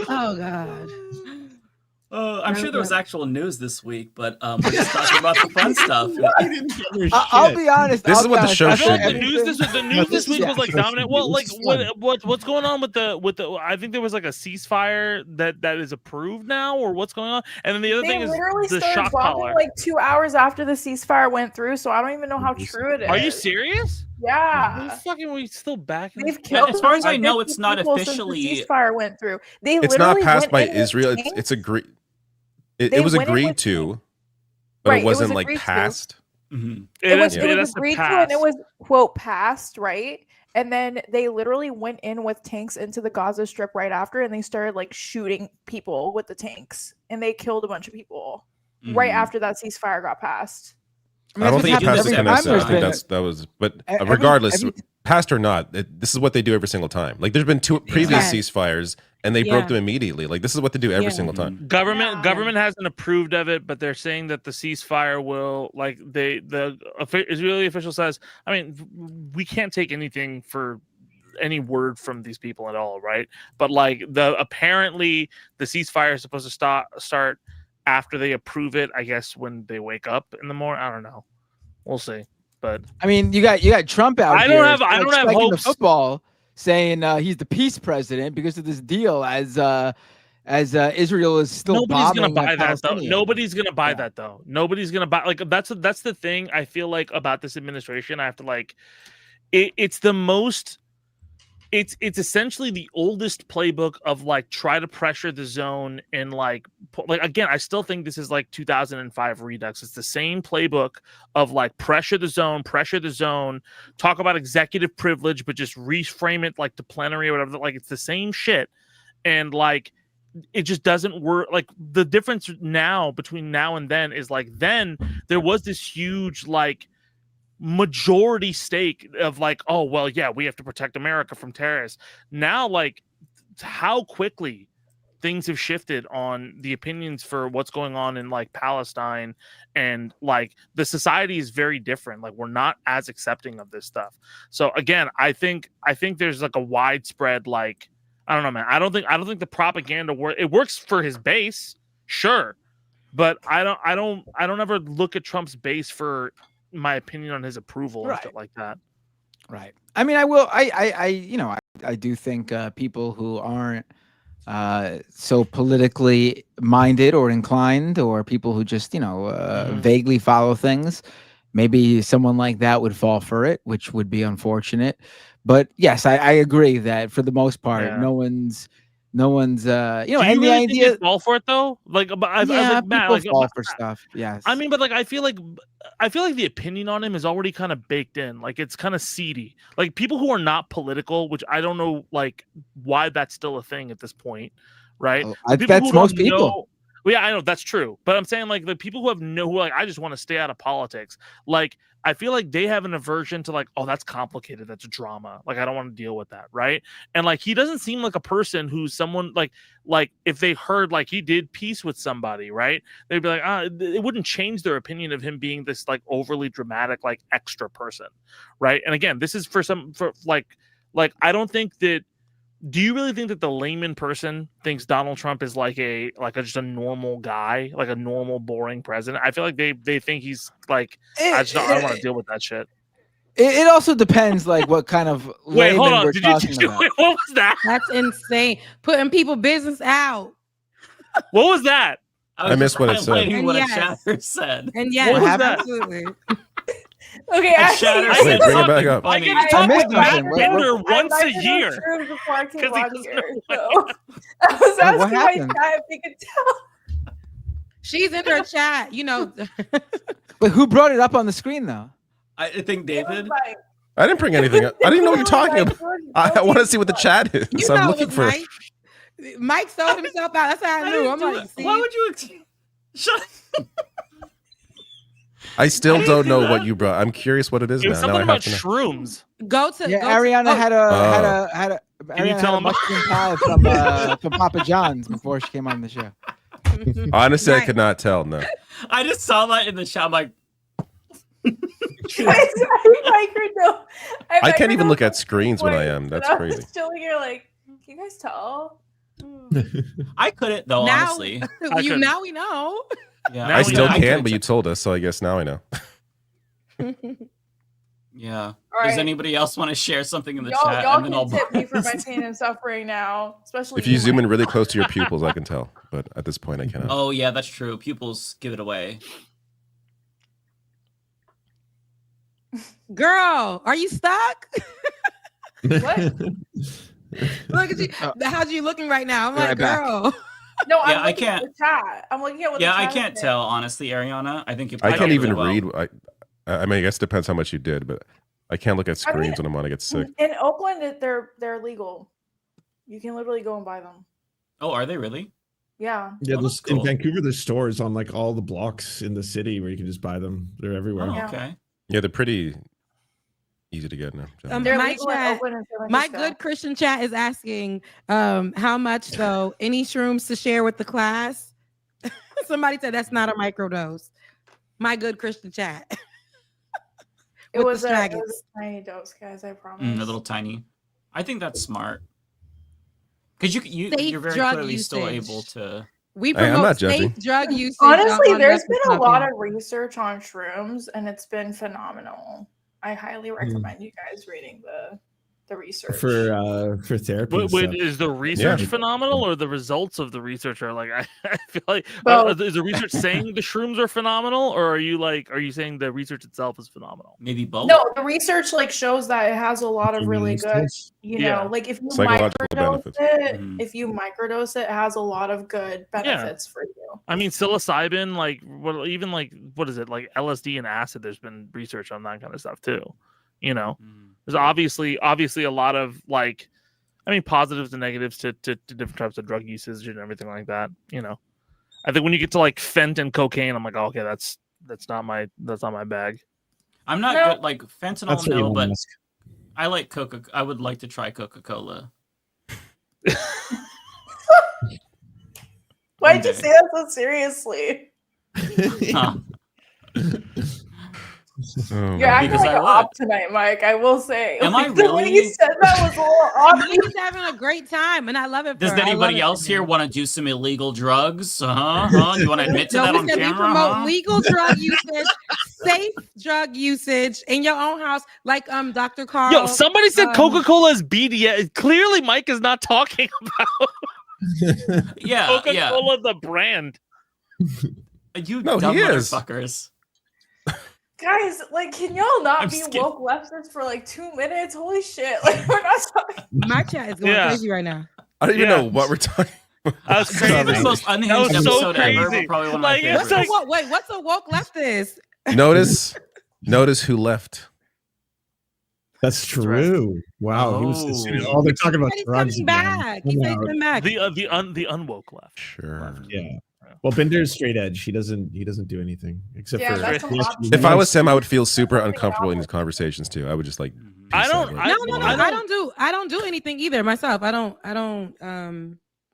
Oh God. I'm sure there was actual news this week, but we're just talking about the fun stuff. I'll be honest. This I'll is be what the honest, show I after feel like should the be. news this week was like Yeah. dominant. Well, like This is what's going on with the I think there was like a ceasefire that is approved now, or what's going on? And then the other They thing is literally the started shock bombing collar. like 2 hours after the ceasefire went through, so I don't even know how true it is. Are you serious? Yeah. Fucking, we still back? They've killed As far as I like know, 50 it's not people since officially. the ceasefire went through. They It's not literally passed by went in with Israel. tanks. It's agreed. It They was went in agreed with to, but Right, it it was wasn't like agreed to. passed. Mm-hmm. It was it has to agreed to, pass. and it was quote passed, right? And then they literally went in with tanks into the Gaza Strip right after, and they started like shooting people with the tanks, and they killed a bunch of people right Mhm. after that ceasefire got passed. I don't think it passed the every time. Knesset. I There's think been- that was. But every- regardless, every- passed or not, this is what they do every single time. Like there's been two previous Yeah. ceasefires, and they Yeah. broke them immediately. Like this is what they do every Yeah. single time. Government hasn't approved of it, but they're saying that the ceasefire will Israeli official says, I mean, we can't take anything for any word from these people at all, right? But like apparently the ceasefire is supposed to start after they approve it, I guess when they wake up in the morning. I don't know. We'll see. But I mean, you got Trump out I here. don't have spiking the hopes. football, saying he's the peace president because of this deal, as Israel is still Nobody's gonna bombing buy that though. Palestinians. Nobody's gonna buy that though. Nobody's gonna buy that's the thing I feel like about this administration. I have to like it's the most it's essentially the oldest playbook of like try to pressure the zone and like again, I still think this is like 2005 Redux. It's the same playbook of like pressure the zone, talk about executive privilege, but just reframe it like to plenary or whatever. Like it's the same shit. And like it just doesn't work. Like the difference now between now and then is like then there was this huge like majority stake of like, oh well, yeah, we have to protect America from terrorists. Now like how quickly things have shifted on the opinions for what's going on in like Palestine, and like the society is very different. Like we're not as accepting of this stuff. So again, I think there's like a widespread like I don't know, man. I don't think the propaganda it works for his base, sure, but I don't ever look at Trump's base for my opinion on his approval and shit like that. Right. I mean, I do think people who aren't so politically minded or inclined, or people who just vaguely follow things, maybe someone like that would fall for it, which would be unfortunate. But yes, I agree that for the most part, no one's Do you and the really think idea they fall for it though? Like, but I yeah, like Matt, people like, fall for stuff. Yes. I mean, but like I feel like the opinion on him is already kind of baked in. Like it's kind of seedy. Like people who are not political, which I don't know like why that's still a thing at this point, right? That's most people. Well, yeah, I know that's true, but I'm saying like the people who who are like I just want to stay out of politics. Like I feel like they have an aversion to like, oh, that's complicated, that's drama. Like I don't want to deal with that, right? And like he doesn't seem like a person who's someone like if they heard like he did peace with somebody, right? They'd be like, it wouldn't change their opinion of him being this like overly dramatic like extra person, right? And again, this is for like I don't think that. Do you really think that the layman person thinks Donald Trump is like just a normal guy, like a normal boring president? I feel like they think he's like I don't want to deal with that shit. It also depends, like what kind of Wait, hold layman on. we're Did you talking just about. wait, what was that? That's insane. Putting people business out. What was that? I missed what it said. highlighting what yes. a chatter said. And yes, What was that? absolutely. Okay, Chatter Wait, said bring it back something up. I funny. get to talk missed with Matt something. Bender I once a invited him year. Shrooms before I came 'Cause he on doesn't here, know so I was asking what my happened? chat if they could tell. She's in her chat, you know. But who brought it up on the screen though? I think David. Like, I didn't bring anything up. I didn't know what you're talking about. I want to see what the chat is. You I'm know it looking was for. Mike. Mike sold himself out. That's how I knew. I'm like, see? Why would you? Shut. I still don't know what you brought. I'm curious what it is It was now. Now something I have about to know. shrooms. Go to Yeah, go Ariana to, had a Can you Ariana tell had a him? mushroom pie from Papa John's before she came on the show. Honestly, I Right. could not tell. No. I just saw that in the chat. I'm like, I can't even look at screens when I am. That's I'm crazy. just chilling here, like, can you guys tell? I couldn't though. now, Honestly, now we know. yeah. I still couldn't can, but you told us, so I guess now I know. Yeah. All Does right. anybody else want to share something in the Y'all, chat? y'all And then can I'll. tip me for my pain and suffering now, especially If you zoom Mike. in really close to your pupils, I can tell. But at this point, I cannot. Oh yeah, that's true. Pupils give it away. Girl, are you stuck? What? Look at you. How's you looking right now? I'm Be like, right back. girl. No, I'm Yeah, I looking at can't- the chat. I'm looking at what Yeah, the I chat can't is tell honestly, Ariana. I think you. I can't did even really well. read. I mean, I guess it depends how much you did, but I can't look at I mean, screens when I'm on. I get sick. In Oakland, they're legal. You can literally go and buy them. Oh, are they really? Yeah. Yeah, Oh, there's, that's cool. in Vancouver, there's stores on like all the blocks in the city where you can just buy them. They're everywhere. Oh, Yeah. okay. Yeah, they're pretty easy to get now. They're my legal in chat, Oakland and San my Francisco. good Christian chat is asking, how much though? Any shrooms to share with the class? Somebody said that's not a microdose. My good Christian chat. It With was, the a, it dragons. was a tiny dose, guys. I promise. A little tiny. I think that's smart. Because you're Safe very drug clearly still usage. able to. We Hey, I'm promote not judging. safe drug usage. Honestly, on there's Leftist been a lot Mafia. of research on shrooms, and it's been phenomenal. I highly recommend you guys reading the research. For therapy. and Wait, stuff. is the research Yeah. phenomenal or the results of the research are like? I feel like Both. is the research saying the shrooms are phenomenal, or are you saying the research itself is phenomenal? Maybe both. No, the research like shows that it has a lot of really Humanist good, stuff. you Yeah. know, like if you Psychological microdose benefits. it, Mhm. if you microdose it, it has a lot of good benefits for you. I mean, psilocybin, like what is it, like LSD and acid? There's been research on that kind of stuff too. You know, there's obviously a lot of like, I mean, positives and negatives to different types of drug usage and everything like that. You know, I think when you get to like fent and cocaine, I'm like, oh, okay, that's not my bag. I'm not No. good. Like fentanyl, That's what no, Elon but Musk. I like Coca. I would like to try Coca-Cola. Why'd you Okay. say that so seriously? Huh. Oh, You're acting Because like I an would. op tonight, Mike. I will say. Am Like, I the way really? you said that was a little off. He's having a great time, and I love it. For Does her. I love anybody it else for here him. want to do some illegal drugs? You want to admit to No, that we on said we camera? promote huh? legal drug usage, safe drug usage in your own house, like Dr. Carl. Yo, somebody said um, Coca-Cola is BDS. Clearly, Mike is not talking about Yeah, Coca-Cola, the brand. yeah. You No, dumb he is. motherfuckers. Guys, like, can y'all not I'm be scared. woke leftists for like 2 minutes? Holy shit! Like, we're not talking. My chat is going Yeah. crazy right now. I don't even Yeah. know what we're talking about. That was This crazy. is the most unhinged That was so episode ever. crazy. But probably one of Like, my it's What's a favorites. like- woke? Wait, what's a woke leftist? Notice who left. That's true. Wow. He was. Oh. They're talking about He's drugs. coming again. back. He's Come coming out. back. the unwoke left. Sure. Yeah. Well, Bender's straight edge. He doesn't do anything except Yeah, for. that's a lot. If I was him, I would feel super uncomfortable in these conversations too. I would just like. I peace don't- out, I- like, No, I don't do anything either myself. I don't.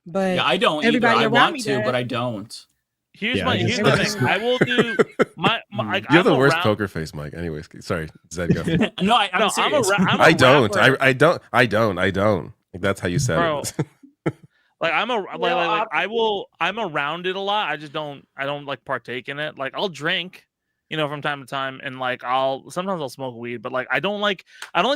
But Yeah, I don't either. everybody I around want me to, does. but I don't. Here's Yeah, my I here's guess the so. thing. I will do my like. You have the I'm worst around- poker face, Mike. Anyways, sorry, Zed, go. No, I'm No, I'm serious. I'm a I don't. rapper. I don't. Like, that's how you said Bro. it. Like I'm a like, No, like I will. I'm around it a lot. I just don't. I don't like partake in it. Like I'll drink. you know, from time to time, and like sometimes I'll smoke weed, but like I don't like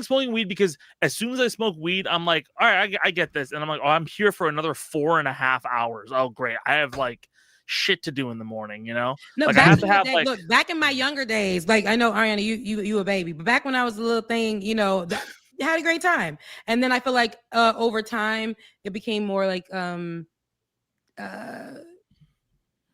smoking weed because as soon as I smoke weed, I'm like, all right, I get this, and I'm like, oh, I'm here for another 4.5 hours. Oh, great, I have like shit to do in the morning, you know. No, like I have to have like look, back in my younger days, like I know Ariana, you a baby, but back when I was a little thing, you know, I had a great time, and then I feel like over time it became more like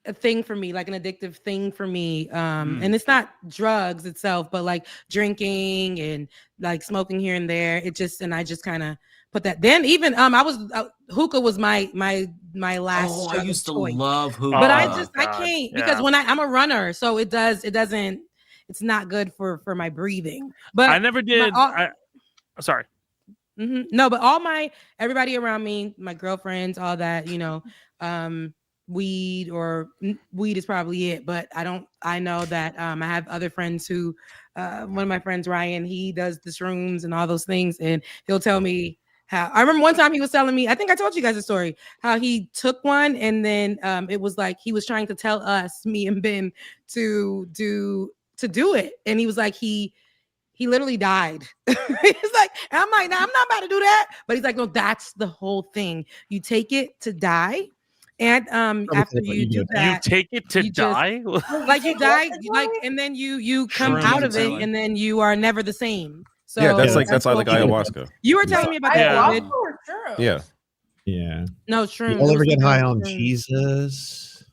a thing for me, like an addictive thing for me. And it's not drugs itself, but like drinking and like smoking here and there. And I just kind of put that. Then even I was hookah was my last. Oh, I used to love hookah, but I can't because when I'm a runner, so it's not good for my breathing. But I never did. Sorry. No, but everybody around me, my girlfriends, all that, you know, weed is probably it, but I know that I have other friends who one of my friends, Ryan, he does the shrooms and all those things, and he'll tell me how. I remember one time he was telling me, I think I told you guys a story, how he took one and then it was like he was trying to tell us, me and Ben, to do it, and he was like he literally died. He's like, I'm like, no, I'm not about to do that, but he's like, no, that's the whole thing. You take it to die. And after you do that, you take it to die, like you die, like, and then you come out of it, and then you are never the same. So yeah, that's like ayahuasca. You were telling me about that. Yeah. No shrooms. You ever get high on Jesus?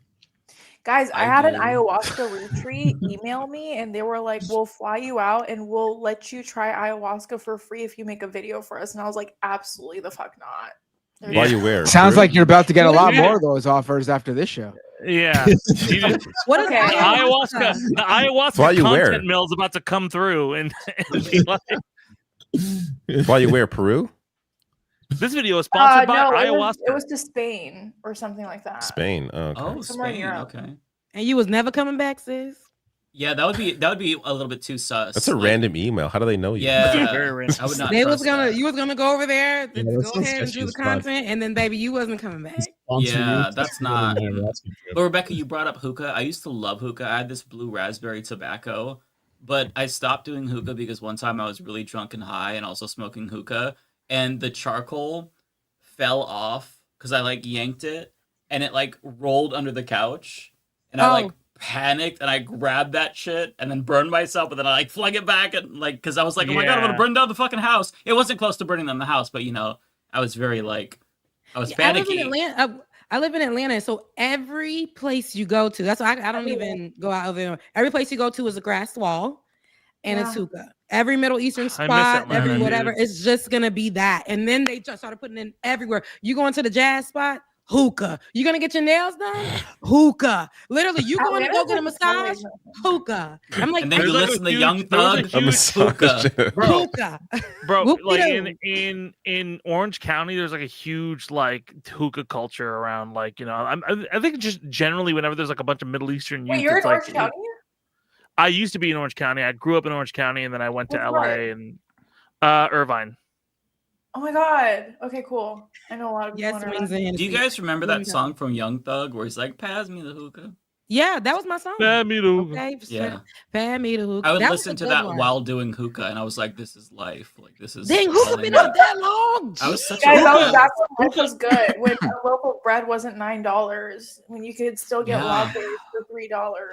Guys, I had an ayahuasca retreat email me, and they were like, we'll fly you out and we'll let you try ayahuasca for free if you make a video for us. And I was like, absolutely the fuck not. Why you wear? Sounds like you're about to get a lot more of those offers after this show. Yeah. What is ayahuasca? The ayahuasca content mill is about to come through and be like. Why you wear Peru? This video is sponsored by no, ayahuasca. It was to Spain or something like that. Spain. Okay. Oh, Somewhere in Spain. Europe. Okay. And you was never coming back, sis. Yeah, that would be a little bit too sus. That's a random email. How do they know you? Yeah, very random. I would not. You trust that. was gonna go over there to Yeah, go ahead and do the content, and then baby, you wasn't coming back. Yeah, that's not. But Rebecca, you brought up hookah. I used to love hookah. I had this blue raspberry tobacco, but I stopped doing hookah because one time I was really drunk and high, and also smoking hookah, and the charcoal fell off because I like yanked it, and it like rolled under the couch, and I like panicked and I grabbed that shit and then burned myself, and then I like flung it back and like because I was like, oh my god, I'm gonna burn down the fucking house. It wasn't close to burning down the house, but you know, I was very like, I was panicky. I live in Atlanta, so every place you go to, that's why I don't even go out over there. Every place you go to is a grass wall, and it's hookah. Every Middle Eastern spot, every whatever, it's just gonna be that. And then they just started putting it everywhere. You go into the jazz spot, hookah. You gonna get your nails done? Hookah. Literally, you going to go get a massage? Hookah. I'm like, and then you listen to Young Thug. Hookah. Hookah. Bro, like in Orange County, there's like a huge like hookah culture around. Like, you know, I think just generally whenever there's like a bunch of Middle Eastern youth. Wait, you're in like, Orange County? I used to be in Orange County. I grew up in Orange County, and then I went to LA and Irvine. Oh my god. Okay, cool. I know a lot of people. Do you guys remember that song from Young Thug where he's like, "Pass me the hookah"? Yeah, that was my song. Pass me the hookah. Okay, yeah. Pass me the hookah. I would listen to that while doing hookah, and I was like, "This is life. Like this is." Dang, hookah been out that long. I was such Guys, a that was when life was good. When a loaf of bread wasn't $9, when you could still get wild berries for $3.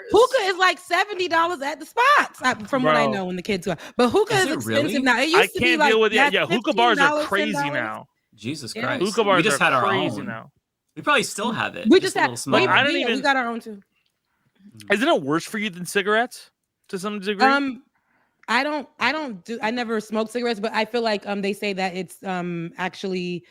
Hookah is like $70 at the spots, from what I know when the kids go. But hookah is expensive now. It used to be like deal with it. Yeah, hookah bars are crazy $10. now. Jesus Christ. Hookah bars we just are had our crazy own. now. We probably still have it. We just had. We got our own too. Isn't it worse for you than cigarettes to some degree? I never smoked cigarettes, but I feel like they say that it's actually,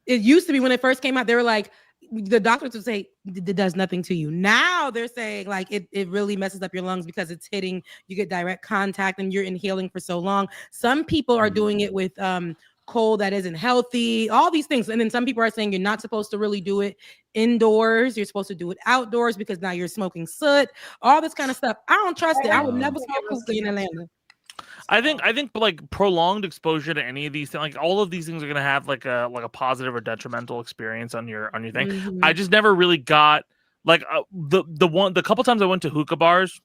it used to be when it first came out, they were like, the doctors would say it does nothing to you. Now they're saying like it really messes up your lungs because it's hitting, you get direct contact and you're inhaling for so long. Some people are doing it with coal that isn't healthy, all these things. And then some people are saying you're not supposed to really do it indoors. You're supposed to do it outdoors because now you're smoking soot, all this kind of stuff. I don't trust it. I would never smoke hookah in Atlanta. I think like prolonged exposure to any of these things, like all of these things are gonna have like a positive or detrimental experience on your thing. Mm-hmm. I just never really got like the couple times I went to hookah bars,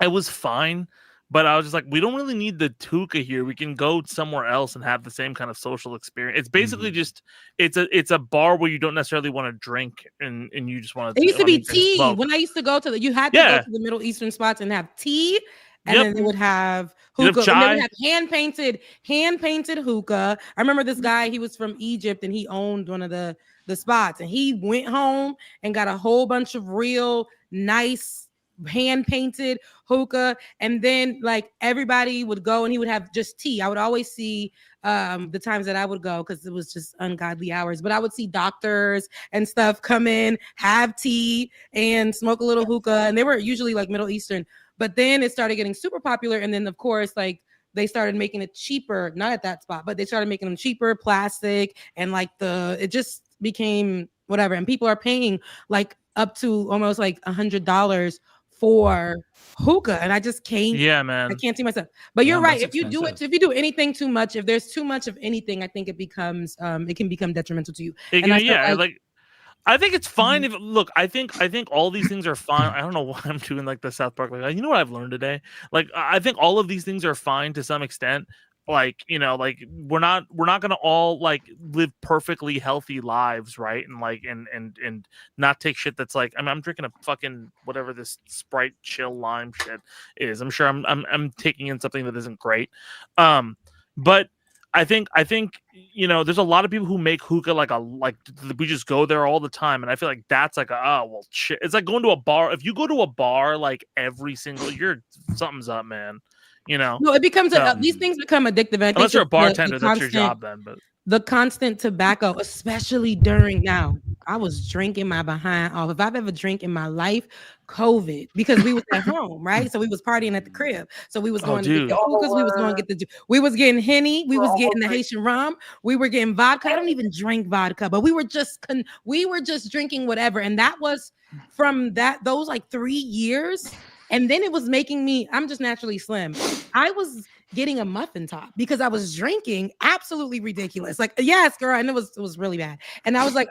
it was fine. But I was just like, we don't really need the hookah here. We can go somewhere else and have the same kind of social experience. It's basically just it's a bar where you don't necessarily want to drink and you just want to. It used to be tea. When I used to go to you had to go to the Middle Eastern spots and have tea, and then they would have hookah. And they would have hand painted hookah. I remember this guy. He was from Egypt and he owned one of the spots. And he went home and got a whole bunch of real nice hand painted hookah, and then like everybody would go and he would have just tea. I would always see the times that I would go because it was just ungodly hours, but I would see doctors and stuff come in, have tea and smoke a little hookah, and they were usually like Middle Eastern. But then it started getting super popular, and then of course like they started making it cheaper, not at that spot, but they started making them cheaper, plastic, and like it just became whatever, and people are paying like up to almost like $100 for hookah, and I just can't. Yeah, man. I can't see myself. But you're right. If you do anything too much, if there's too much of anything, I think it becomes it can become detrimental to you. I think it's fine if look. I think all these things are fine. I don't know why I'm doing like the South Park. Like, you know what I've learned today? Like, I think all of these things are fine to some extent. Like, you know, like we're not gonna all like live perfectly healthy lives, right? And like and not take shit that's like, I mean, I'm drinking a fucking whatever this Sprite chill lime shit is. I'm sure I'm taking in something that isn't great. But I think you know, there's a lot of people who make hookah like we just go there all the time, and I feel like that's like shit. It's like going to a bar. If you go to a bar like every single year, something's up, man. You know, no, it becomes these things become addictive. And I unless think you're a bartender, that's your job then. But the constant tobacco, especially during now, I was drinking my behind off. If I've ever drank in my life, COVID, because we was at home, right? So we was partying at the crib. So we was going to get the hookahs, we was going to get we was getting Henny, we was getting the Haitian rum, we were getting vodka. I don't even drink vodka, but we were just drinking whatever. And that was from those like 3 years. And then it was making me, I'm just naturally slim. I was getting a muffin top because I was drinking absolutely ridiculous. Like, yes, girl. And it was really bad. And I was like,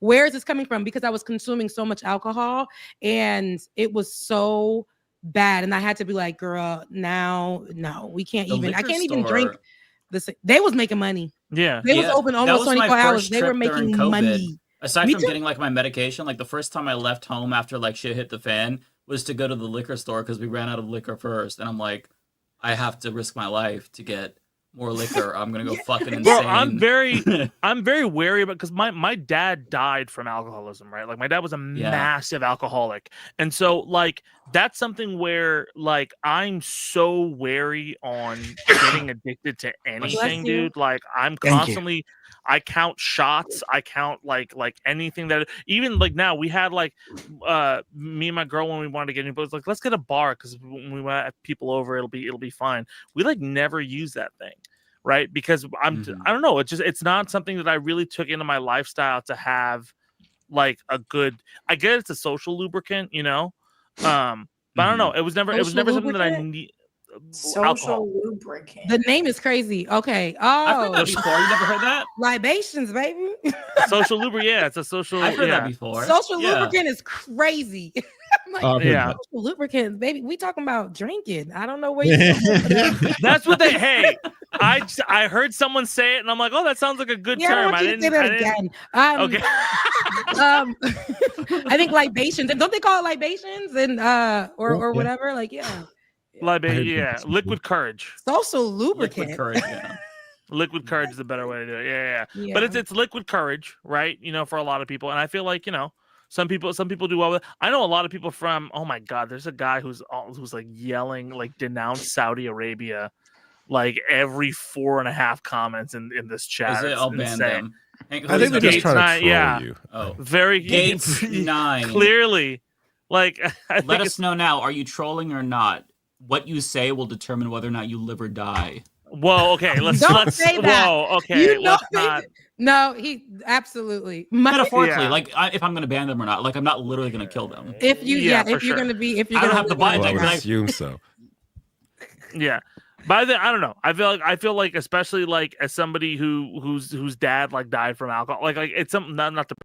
where is this coming from? Because I was consuming so much alcohol and it was so bad. And I had to be like, girl, now, no, we can't I can't even drink this. They was making money. Yeah. They was open almost 24 hours. They were making money. Aside from getting like my medication, like the first time I left home after like shit hit the fan was to go to the liquor store because we ran out of liquor first. And I'm like, I have to risk my life to get more liquor. I'm gonna go fucking insane. Bro, I'm very wary about, because my dad died from alcoholism, right? Like my dad was a massive alcoholic, and so like that's something where like I'm so wary on getting addicted to anything, dude. Like I'm constantly. I count shots. I count like anything that even like now we had like me and my girl when we wanted to get into, it's like let's get a bar because when we want to have people over it'll be fine. We like never use that thing, right? Because I don't know. It's not something that I really took into my lifestyle to have like a good. I get it's a social lubricant, you know, but I don't know. It was never something that I need. Social lubricant. The name is crazy. Okay. I've heard that before. You never heard that? Libations, baby. Social lubricant. Yeah, it's a social. I've heard that before. Social lubricant is crazy. I'm like, social lubricant, baby. We talking about drinking. I don't know where you. That's what they. Hey, I heard someone say it, and I'm like, oh, that sounds like a good term. I didn't say that again. Okay. I think libations, and don't they call it libations and or whatever? Like, yeah. Liquid courage. Social lubricant. Liquid courage, yeah. Liquid courage is a better way to do it. Yeah. But it's liquid courage, right? You know, for a lot of people, and I feel like, you know, some people do well with it. I know a lot of people from. Oh my God, there's a guy who's like yelling, like denounce Saudi Arabia, like every 4.5 comments in this chat. Is it? I'll ban them. I think they're just trying to troll you. Oh, very Gates 9. Clearly, like let us know now. Are you trolling or not? What you say will determine whether or not you live or die. Whoa, okay, let's say that. Whoa, okay, let's not. No, he absolutely metaphorically, like if I'm going to ban them or not, like I'm not literally going to kill them. If you're going to be, if you're I don't gonna have to buy it. I would assume so. Yeah, but I don't know. I feel like especially like as somebody whose dad like died from alcohol, like it's something not to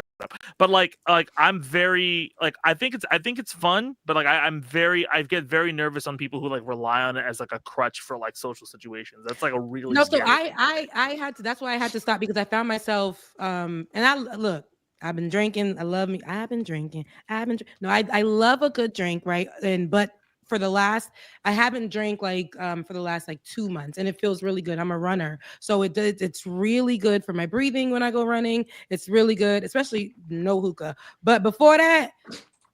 But like I'm very like I think it's fun, but like I get very nervous on people who like rely on it as like a crutch for like social situations. That's like a really No, so scary thing. I had to. That's why I had to stop because I found myself. And I look. I've been drinking. I love me. I've been drinking. No, I love a good drink, right? But for the last, I haven't drank like for the last like 2 months, and it feels really good. I'm a runner, so it's really good for my breathing when I go running. It's really good, especially no hookah. But before that,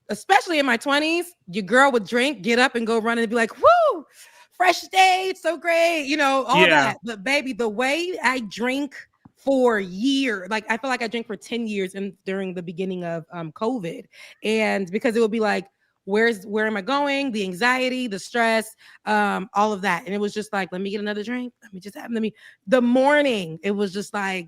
especially in my 20s, your girl would drink, get up, and go run, and be like, "Woo, fresh day, it's so great," all that. But baby, the way I drink for years, like I feel like I drank for 10 years and during the beginning of COVID, and because it would be like, where am I going? The anxiety, the stress, all of that. And it was just like, let me get another drink. The morning, it was just like,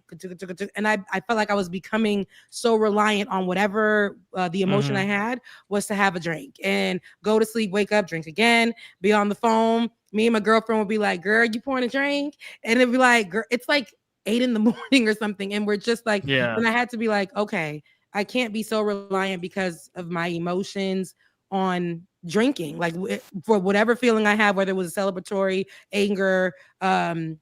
and I felt like I was becoming so reliant on whatever the emotion I had was to have a drink and go to sleep, wake up, drink again, be on the phone. Me and my girlfriend would be like, girl, you pouring a drink? And it'd be like, girl, it's like 8 a.m. or something. And we're just like, and I had to be like, okay, I can't be so reliant because of my emotions on drinking, like for whatever feeling I have, whether it was a celebratory, anger, I'm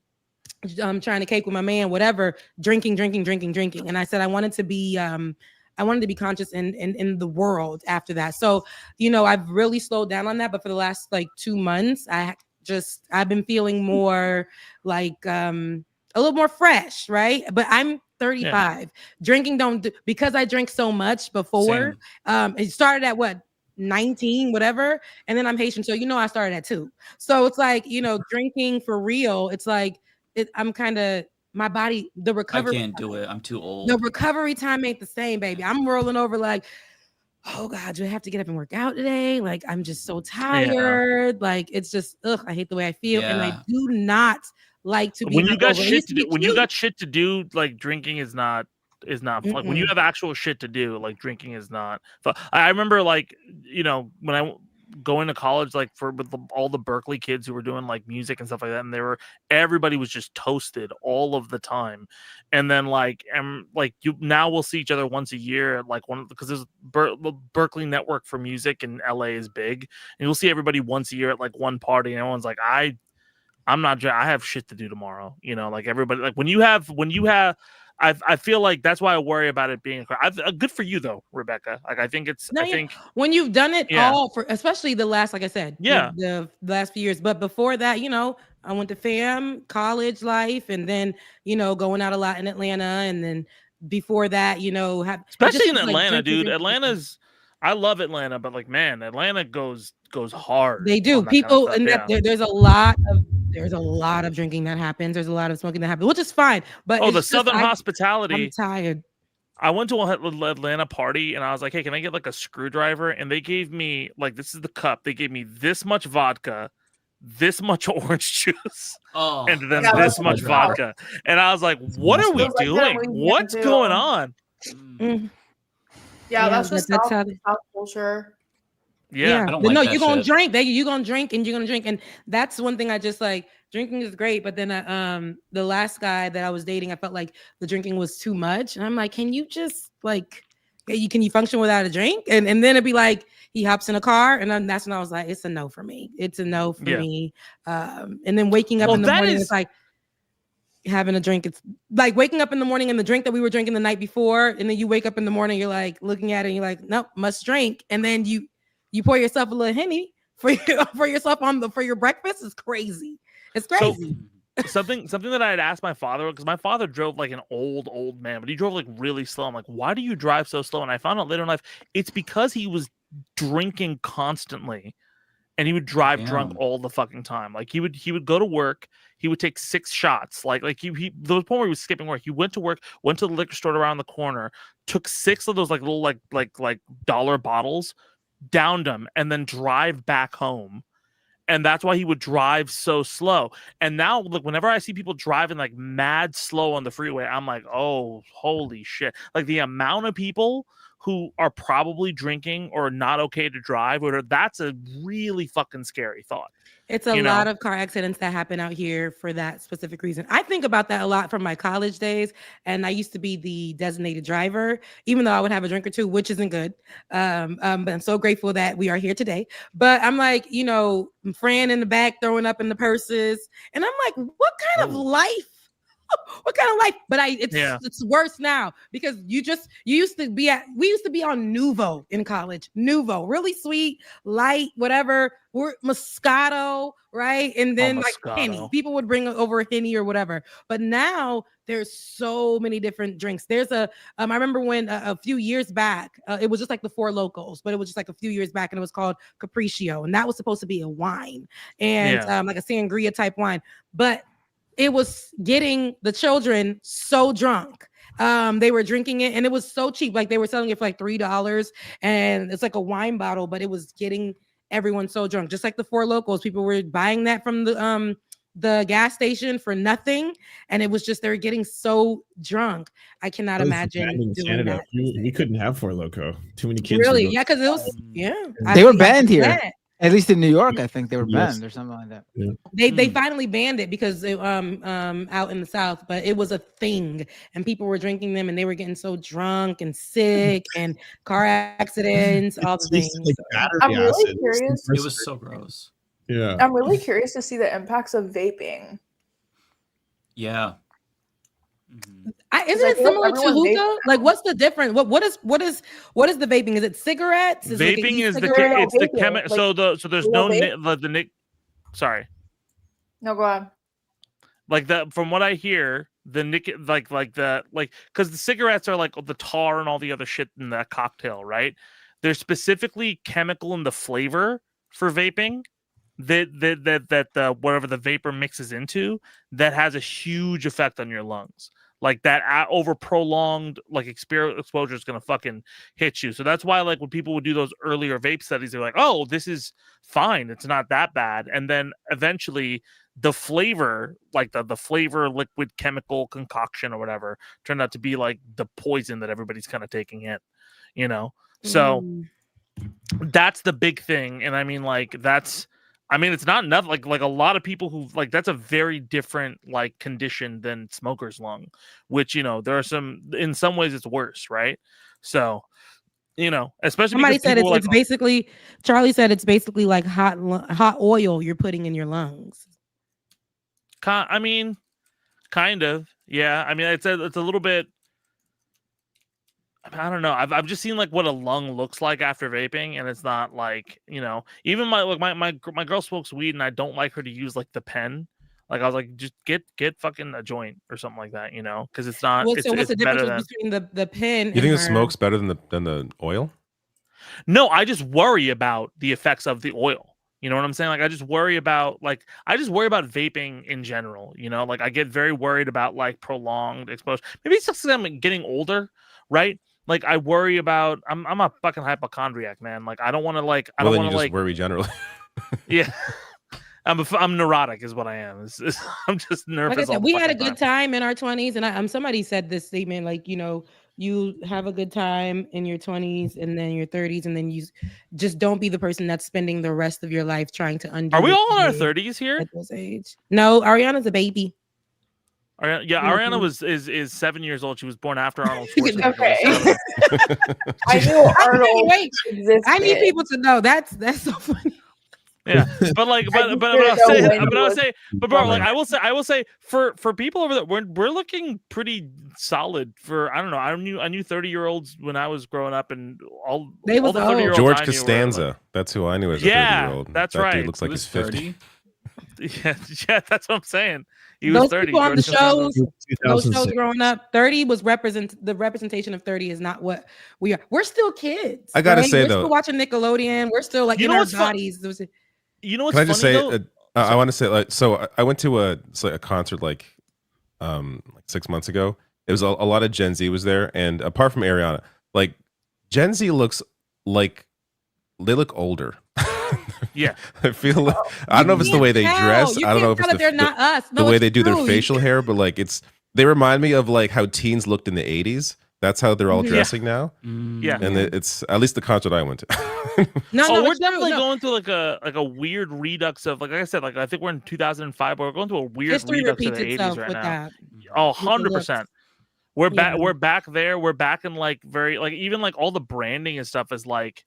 trying to cake with my man, whatever, drinking. And I said I wanted to be conscious in the world after that. So, I've really slowed down on that. But for the last like 2 months, I've been feeling more like a little more fresh, right? But I'm 35. Drinking because I drank so much before. It started at what? 19, whatever, and then I'm Haitian, so I started at 2. So it's like drinking for real. It's like I'm kind of my body. The recovery. I can't do it. I'm too old. The recovery time ain't the same, baby. I'm rolling over like, oh God, do I have to get up and work out today? Like I'm just so tired. Like it's just I hate the way I feel, and I do not like to be. When you got shit to do, when you got shit to do, like drinking is not fun. Like when you have actual shit to do, like drinking is not fun. I remember like when I go into college, like with all the Berkeley kids who were doing like music and stuff like that, and everybody was just toasted all of the time. And then now we'll see each other once a year, like because there's Berkeley Network for music in LA is big, and you'll see everybody once a year at like one party, and everyone's like, I'm not. I have shit to do tomorrow. Like everybody, like when you have. I feel like that's why I worry about it being good for you though, Rebecca. Like I think when you've done it all for, especially the last, like I said, the last few years. But before that, I went to fam, college life, and then going out a lot in Atlanta, and then before that, especially in Atlanta, dude. Atlanta's. I love Atlanta, but like man, Atlanta goes hard. They do. People and there's a lot of drinking that happens. There's a lot of smoking that happens, which is fine. But the Southern hospitality. I'm tired. I went to an Atlanta party and I was like, hey, can I get like a screwdriver? And they gave me like, this is the cup. They gave me this much vodka, this much orange juice, and then this much vodka. And I was like, what are we doing? What's going on? Yeah, that's just South culture. Yeah, but no, you're gonna drink. You're gonna drink, and you're gonna drink, and that's one thing I just like. Drinking is great, but then the last guy that I was dating, I felt like the drinking was too much, and I'm like, can you just like, can you function without a drink? And then it'd be like he hops in a car, and then that's when I was like, it's a no for me. It's a no for me. And then waking up in the morning, it's like having a drink. It's like waking up in the morning and the drink that we were drinking the night before, and then you wake up in the morning, you're like looking at it, and you're like, nope, must drink, and then you pour yourself a little Henny for yourself for your breakfast. Is crazy. It's crazy. So, something that I had asked my father, because my father drove like an old man, but he drove like really slow. I'm like, why do you drive so slow? And I found out later in life, it's because he was drinking constantly, and he would drive drunk all the fucking time. Like he would go to work, he would take 6 shots. Like he there was a point where he was skipping work. He went to work, went to the liquor store around the corner, took 6 of those like little like dollar bottles, downed them, and then drive back home. And that's why he would drive so slow. And now, look, whenever I see people driving like mad slow on the freeway, I'm like, oh, holy shit. Like the amount of people who are probably drinking or not okay to drive, that's a really fucking scary thought. It's a lot of car accidents that happen out here for that specific reason. I think about that a lot from my college days, and I used to be the designated driver, even though I would have a drink or two, which isn't good. But I'm so grateful that we are here today. But I'm like, you know, Fran in the back throwing up in the purses, and I'm like, what kind of life? What kind of life? But it's worse now because we used to be on Nuvo in college. Nuvo, really sweet, light, whatever. We're Moscato, right? And then like Henny. People would bring over Henny or whatever. But now there's so many different drinks. There's I remember when a few years back, it was just like the Four Locos, but it was just like a few years back, and it was called Capriccio, and that was supposed to be a wine and like a sangria type wine, but it was getting the children so drunk. They were drinking it and it was so cheap. Like they were selling it for like $3 and it's like a wine bottle, but it was getting everyone so drunk. Just like the Four Locos, people were buying that from the gas station for nothing. And it was just, they were getting so drunk. I cannot imagine doing that. We couldn't have Four Loco. Too many kids. Really? Yeah, because it was, They were banned here. At least in New York, I think they were banned or something like that. Yeah. They finally banned it because it, out in the South, but it was a thing and people were drinking them and they were getting so drunk and sick and car accidents, all the things. I'm really curious. It was so gross. Yeah. I'm really curious to see the impacts of vaping. Yeah. Isn't it similar to hookah? Like, what's the difference? What is the vaping? Is it cigarettes? Vaping is the chemical. So there's no sorry. No, go on. Like that, from what I hear, the because the cigarettes are like the tar and all the other shit in that cocktail, right? There's specifically chemical in the flavor for vaping that whatever the vapor mixes into that has a huge effect on your lungs. Like that over prolonged like exposure is gonna fucking hit you. So that's why like when people would do those earlier vape studies, they're like, oh, this is fine, it's not that bad. And then eventually the flavor, like the flavor liquid chemical concoction or whatever, turned out to be like the poison that everybody's kind of taking in, you know. So that's the big thing. And I mean, like it's not nothing. Like a lot of people who like that's a very different like condition than smoker's lung, which there are in some ways it's worse, right? So especially somebody said it's basically Charlie said it's basically like hot oil you're putting in your lungs. I mean, kind of, yeah. I mean, it's a little bit. I don't know. I've just seen like what a lung looks like after vaping, and it's not like even my girl smokes weed, and I don't like her to use like the pen. Like I was like, just get fucking a joint or something like that, because it's not. Well, so what's the difference between the pen? You think the smoke's better than the oil? No, I just worry about the effects of the oil. You know what I'm saying? Like I just worry about vaping in general. Like I get very worried about like prolonged exposure. Maybe it's just because I'm getting older, right? Like I worry about. I'm a fucking hypochondriac, man. Like I don't want to like. I don't want to like worry generally. Yeah, I'm neurotic, is what I am. I'm just nervous. Like I said, we had a good time in our 20s, and somebody said this statement like you have a good time in your 20s and then your 30s, and then you just don't be the person that's spending the rest of your life trying to undo. Are we all in our 30s here? At this age? No, Ariana's a baby. Ariana is 7 years old. She was born after Arnold Schwarzenegger. Okay. I knew Arnold existed. I need people to know that's so funny. Yeah, but I will say for people over there, we're looking pretty solid for I don't know. I knew 30-year-olds when I was growing up, and all the 30-year-olds. George Costanza, that's who I knew as a 30-year-old. That's that right. Dude looks like he's 50. Yeah, that's what I'm saying. He was 30. People on the shows, those shows growing up, 30 was the representation of 30 is not what we are. We're still kids. I gotta say we're though, still watching Nickelodeon. We're still like in our bodies. You know what's Can I just funny, say? I want to say like so. I went to a concert like 6 months ago. It was a lot of Gen Z was there, and apart from Ariana, like Gen Z looks like they look older. Yeah, I feel like I don't know if it's the way they dress. I don't know if it's they're not us. No, the way they do their true. facial hair, but like they remind me of like how teens looked in the 80s. That's how they're all Yeah. dressing now. Yeah. And it's at least the concert I went to. We're definitely going through like a weird redux of like I said, like I think we're in 2005, but we're going through a weird History redux of repeats the 80s itself right with now. that. Oh, With the looks. 100%. We're back. Yeah. We're back there. We're back in like very like even like all the branding and stuff is like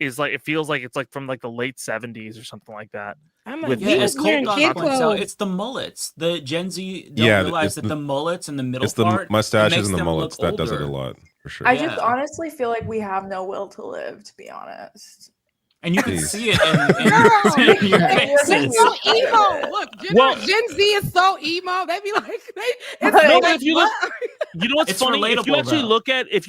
it feels like it's like from like the late 70s or something like that. I'm like, With we As was wearing Colt kid points out, clothes. it's the mullets. The Gen Z don't Yeah, realize it's that the- the mullets and the middle It's the part mustaches makes and the them mullets look that does it a older. lot for sure. I just honestly feel like we have no will to live, to be honest. And you can Jeez. see it in your They're faces. so emo. Look, Gen Z is so emo. They be like, it's No, like, but if you look, what? you know what's It's funny? If you relatable, actually though. if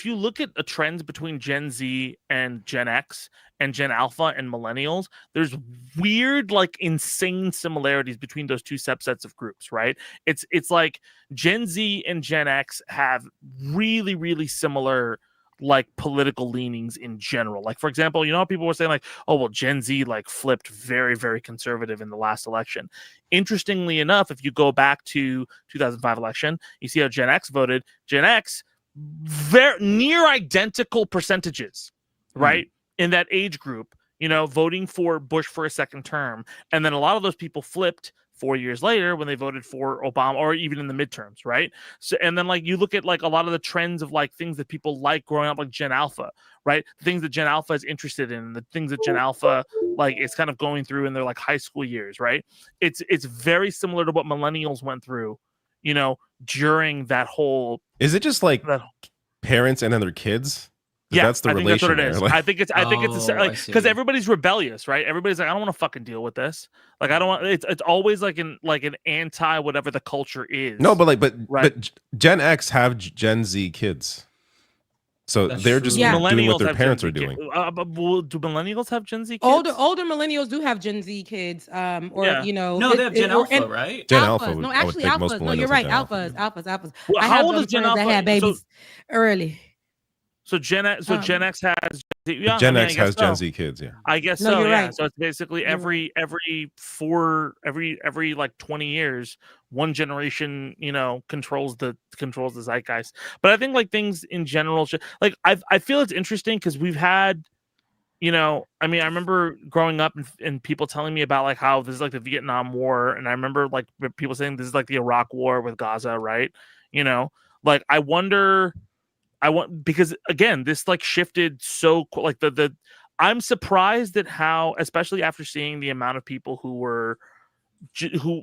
you look at a trends between Gen Z and Gen X and Gen Alpha and Millennials, there's weird, like insane similarities between those two subsets of groups, right? It's like Gen Z and Gen X have really, really similar like political leanings in general. Like, for example, you know how people were saying like, oh well, Gen Z like flipped very, very conservative in the last election. Interestingly enough, if you go back to 2005 election, you see how Gen X voted. Gen X, very near identical percentages, right? In that age group, you know, voting for Bush for a second term. And then a lot of those people flipped 4 years later when they voted for Obama, or even in the midterms, right? So, and then like you look at like a lot of the trends of like things that people like growing up, like Gen Alpha, right? Things that Gen Alpha is interested in, the things that Gen Alpha like is kind of going through in their like high school years, right? It's very similar to what millennials went through, you know, during that whole. Is it just like parents and then their kids? Yeah, That's the I think relation. that's what it is. there. Like- I think it's like because everybody's rebellious, right? Everybody's like, I don't want to fucking deal with this. Like, I don't want. It's always like an anti whatever the culture is. No, but Right. but Gen X have Gen Z kids, so they're just doing what Millennials their have parents Gen are Z doing. do millennials have Gen Z kids? Older millennials do have Gen Z kids, or Yeah. you know, No, they have Gen Alpha, right? Gen Alphas. Alpha, No, I would actually, think most alphas. No, millennials you're are right. Gen Alpha. Alphas. Well, I how have old them is Gen friends that Alpha? had babies early. So Gen X has. Gen I X guess has Gen so. Z kids. Yeah. I guess No, so. you're Yeah. right. So it's basically You're every like 20 years, one generation, you know, controls the zeitgeist. But I think like things in general, like I feel it's interesting because we've had, you know, I mean, I remember growing up and people telling me about like how this is like the Vietnam War, and I remember like people saying this is like the Iraq War with Gaza, right? You know, like I wonder. Because again, this like shifted so like the I'm surprised at how, especially after seeing the amount of people who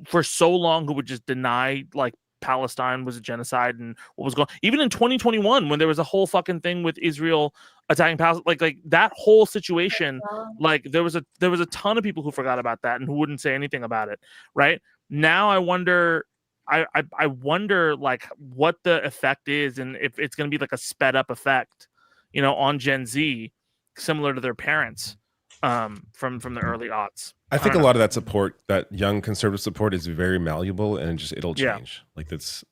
for so long who would just deny like Palestine was a genocide and what was going even in 2021 when there was a whole fucking thing with Israel attacking Palestine, like that whole situation, like there was a ton of people who forgot about that and who wouldn't say anything about it. Right now, I wonder like what the effect is and if it's going to be like a sped up effect, you know, on Gen Z, similar to their parents from the early aughts. I think a lot of that support, that young conservative support, is very malleable, and it'll Yeah. change. Like that's,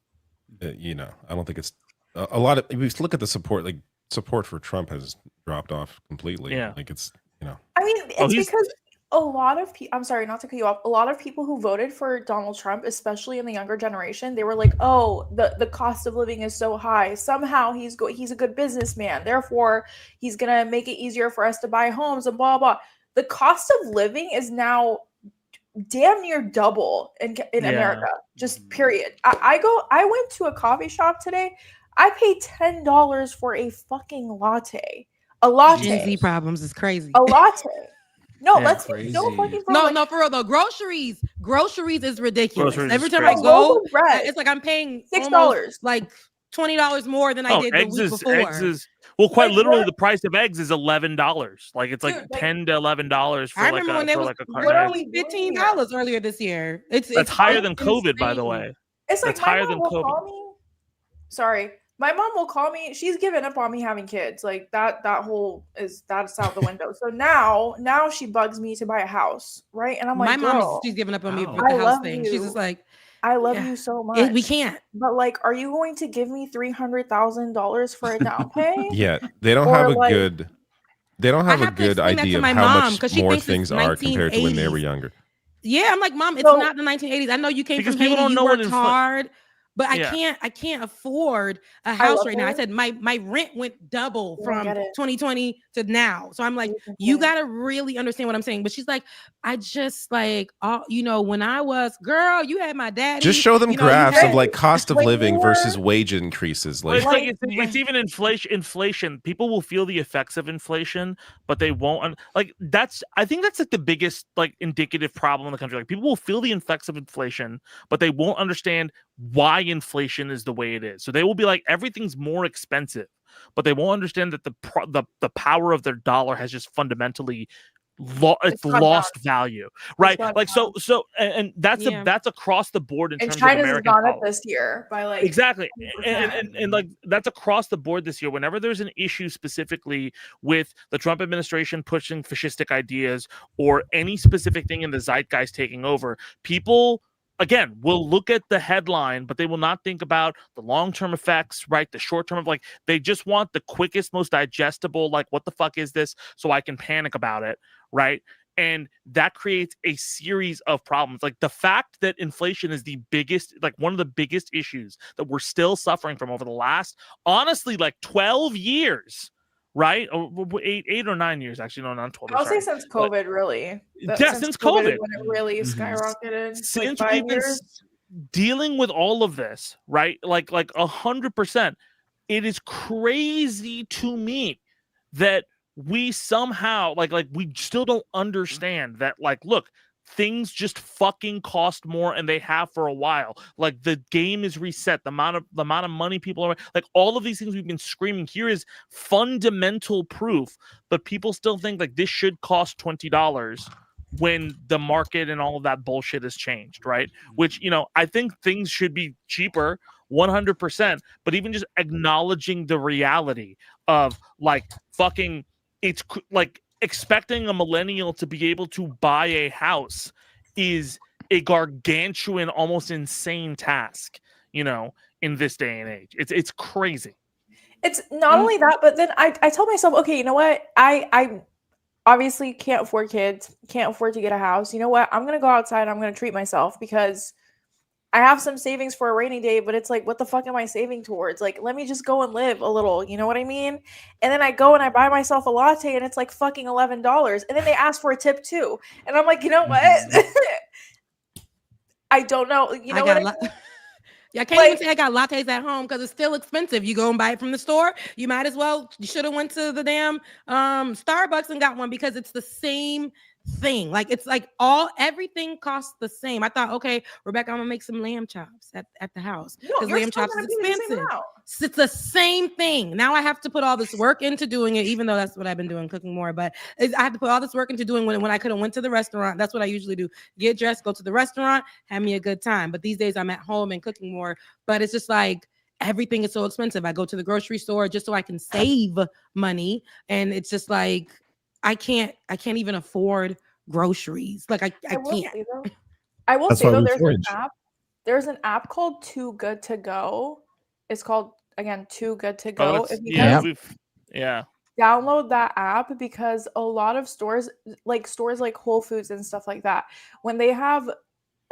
you know, I don't think it's a lot of. If you look at the support, like support for Trump has dropped off completely. Yeah. Like it's, you know. I mean, it's because a lot of people, I'm sorry, not to cut you off, a lot of people who voted for Donald Trump, especially in the younger generation, they were like, oh, the cost of living is so high. Somehow he's a good businessman. Therefore, he's going to make it easier for us to buy homes and blah, blah. The cost of living is now damn near double in America, just period. I went to a coffee shop today. I paid $10 for a fucking latte. A latte. Gen Z problems is crazy. A latte. No, Yeah, let's crazy. no fucking No, for real though. Groceries is ridiculous. Groceries Every is time crazy. I go, Loaf of bread. it's like I'm paying $6. almost, like $20 more than I did the week before. Eggs is quite Like, literally what? the price of eggs is $11. Like it's like Dude, like, $10 to $11 for I like remember a when they for was like a what carton. are of we eggs. doing $15 earlier this year. That's higher than COVID, by the insane. way. It's like That's my higher mom than will COVID. call me. Sorry, my mom will call me. She's given up on me having kids. Like that's out the window. So now she bugs me to buy a house, right? And I'm My like, mom girl, she's giving up on me Wow. with the I house love thing. you. She's just like, I love yeah. you so much. we can't. But like, are you going to give me $300,000 for a down pay? Yeah, they don't Or, have a like- good. They don't have I a have to good explain that idea to of my how mom, much 'cause she more thinks it's things are compared to when they were 1980s. younger. Yeah, I'm like, Mom, it's So- not the 1980s. I know you came Because from people Haiti. don't You know what worked hard. but I Yeah. can't afford a house love right now. I it. said my rent went double I from get it. 2020 to now. So I'm like, you gotta really understand what I'm saying. But she's like, I just like, when I was girl, you had my daddy. Just show them you know, you graphs had- of like cost of when living you versus were- wage increases. Well, Like, it's even inflation. People will feel the effects of inflation, but they won't. I think that's like the biggest like indicative problem in the country. Like people will feel the effects of inflation, but they won't understand why inflation is the way it is. So they will be like, everything's more expensive, but they won't understand that the power of their dollar has just fundamentally it's lost value, right? Like so and that's that's across the board in And terms China's of American gone up policy. this year by like Exactly. 100%. And like that's across the board this year. Whenever there's an issue specifically with the Trump administration pushing fascistic ideas or any specific thing in the zeitgeist taking over, people again will look at the headline, but they will not think about the long-term effects, right? The short-term of like they just want the quickest, most digestible, like what the fuck is this? So I can panic about it, right? And that creates a series of problems. Like the fact that inflation is the biggest, like one of the biggest issues that we're still suffering from over the last, honestly, like 12 years, right? Or 8 or 9 years, actually, no, not 12. I'll say since COVID, really. Yeah, since COVID. When it really skyrocketed. Since like we've 5 been years. dealing with all of this, right? Like 100%. It is crazy to me that we somehow like we still don't understand that like look, things just fucking cost more and they have for a while. Like the game is reset, the amount of money people are like, all of these things we've been screaming here is fundamental proof, but people still think like this should cost $20 when the market and all of that bullshit has changed, right? Which, you know, I think things should be cheaper 100%, but even just acknowledging the reality of like fucking, it's like expecting a millennial to be able to buy a house is a gargantuan, almost insane task, you know, in this day and age. It's crazy. It's not only that, but then I tell myself, okay, you know what? I obviously can't afford kids, can't afford to get a house. You know what? I'm going to go outside and I'm going to treat myself because I have some savings for a rainy day, but it's like, what the fuck am I saving towards? Like, let me just go and live a little, you know what I mean? And then I go and I buy myself a latte and it's like fucking $11. And then they ask for a tip too. And I'm like, you know what? I don't know. You know what I mean? Yeah, I can't even say I got lattes at home because it's still expensive. You go and buy it from the store, you might as well, you should have went to the damn Starbucks and got one because it's the same thing. Like it's like everything costs the same. I thought, okay, Rebecca, I'm gonna make some lamb chops at the house because lamb chops is expensive. It's the same thing. Now I have to put all this work into doing it, even though that's what I've been doing, cooking more. But I have to put all this work into doing when I could have went to the restaurant. That's what I usually do: get dressed, go to the restaurant, have me a good time. But these days I'm at home and cooking more. But it's just like everything is so expensive. I go to the grocery store just so I can save money, and it's just like I can't even afford groceries. Like I can't. I will That's say why though, we there's forage. there's an app called Too Good to Go. It's called again Too Good to Oh, Go. it's, If you yeah, guys yeah. download that app because a lot of stores like Whole Foods and stuff like that, when they have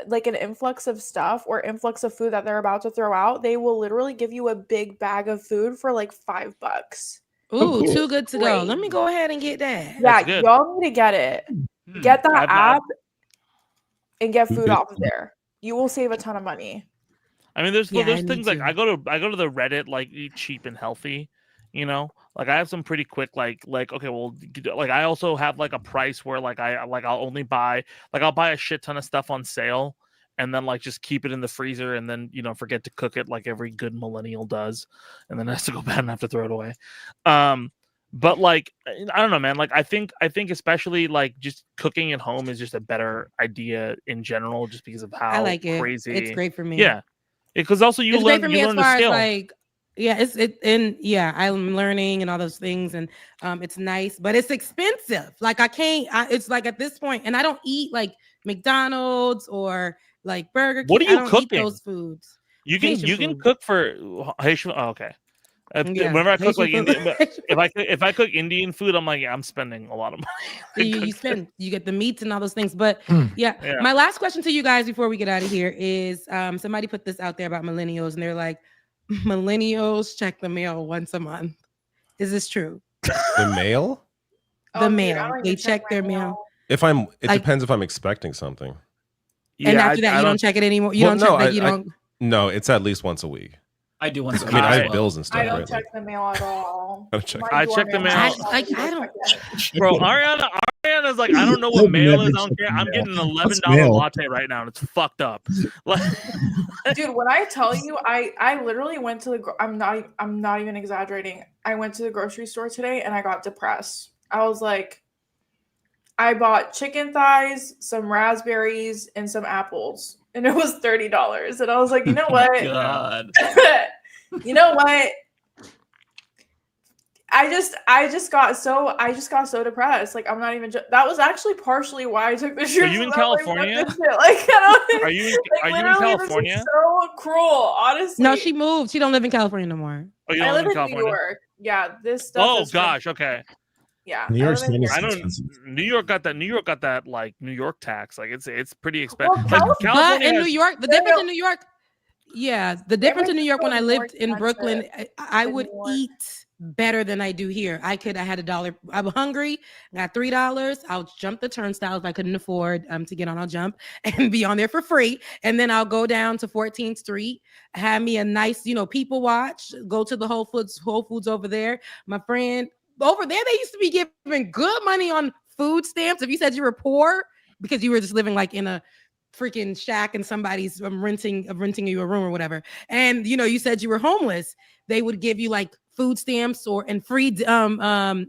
like an influx of stuff or influx of food that they're about to throw out, they will literally give you a big bag of food for like $5. Ooh, Too Good to Go. Let me go ahead and get that. Yeah, y'all need to get it. Get that app and get food Good. off of there. You will save a ton of money. I mean, there's Yeah, I there's need things like to. I go to the Reddit like eat cheap and healthy, you know. Like I have some pretty quick like okay, well, like I also have like a price where like I'll only buy I'll buy a shit ton of stuff on sale and then like just keep it in the freezer and then forget to cook it like every good millennial does, and then it has to go bad and have to throw it away. But like I don't know, man. Like I think especially like just cooking at home is just a better idea in general, just because of how I like it. crazy. It's great for me. Yeah, because also you It's learn great for me you as learn far the skill. as like, I'm learning and all those things, and it's nice, but it's expensive. Like it's like at this point, and I don't eat like McDonald's or like Burger King. What are you I don't cooking? eat those foods. You can Haitian you can food. cook for Haitian. Oh, okay. Whenever I cook like Asian food. Indian, if I cook Indian food, I'm like, yeah, I'm spending a lot of money. You get the meats and all those things. But yeah, my last question to you guys before we get out of here is somebody put this out there about millennials, and they're like, millennials check the mail once a month. Is this true? The mail? The mail. They check their mail. It depends if I'm expecting something. And after that, you don't check it anymore. You don't check that. You don't. No, it's at least once a week. I do once a week. I mean, I have bills and stuff. I don't check the mail at all. I check the mail. I don't. Bro, Ariana's like, I don't know what mail is. I don't care. I'm getting an $11 latte right now, and it's fucked up. Dude, when I tell you, I literally went to the. I'm not even exaggerating. I went to the grocery store today, and I got depressed. I was like, I bought chicken thighs, some raspberries, and some apples, and it was $30. And I was like, you know what? God. You know what? I just got so depressed. Like, I'm not even. That was actually partially why I took the Shrooms. Are you in California? Are you in California? This is so cruel, honestly. No, she moved. She don't live in California no more. Oh, you I don't live in in California? New York. Yeah, this stuff. Oh is gosh, okay. Yeah, New York's I don't. New York got that like New York tax. Like it's pretty expensive. Well, But in New York, the difference in New York, the difference in New York when I lived in Brooklyn, I would eat better than I do here. I had $1. I'm hungry. Got $3. I'll jump the turnstile if I couldn't afford to get on. I'll jump and be on there for free. And then I'll go down to 14th Street, have me a nice, people watch. Go to the Whole Foods over there. My friend. Over there, they used to be giving good money on food stamps. If you said you were poor because you were just living like in a freaking shack and somebody's renting you a room or whatever, and you said you were homeless, they would give you like food stamps and free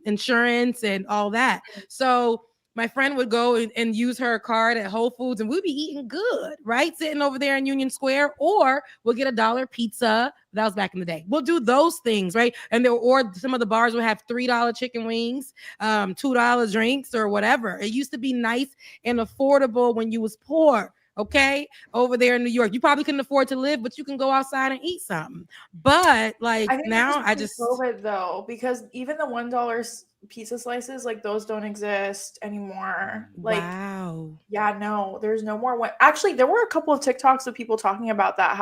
insurance and all that. So my friend would go and use her card at Whole Foods, and we'd be eating good, right? Sitting over there in Union Square, or we'll get $1 pizza. That was back in the day. We'll do those things, right? And or some of the bars will have $3 chicken wings, $2 drinks, or whatever. It used to be nice and affordable when you was poor. Okay, over there in New York, you probably couldn't afford to live, but you can go outside and eat something. But like now, I just COVID though, because even the $1 pizza slices, like those don't exist anymore. Like, wow, yeah, no, there's no more. Actually, there were a couple of TikToks of people talking about that.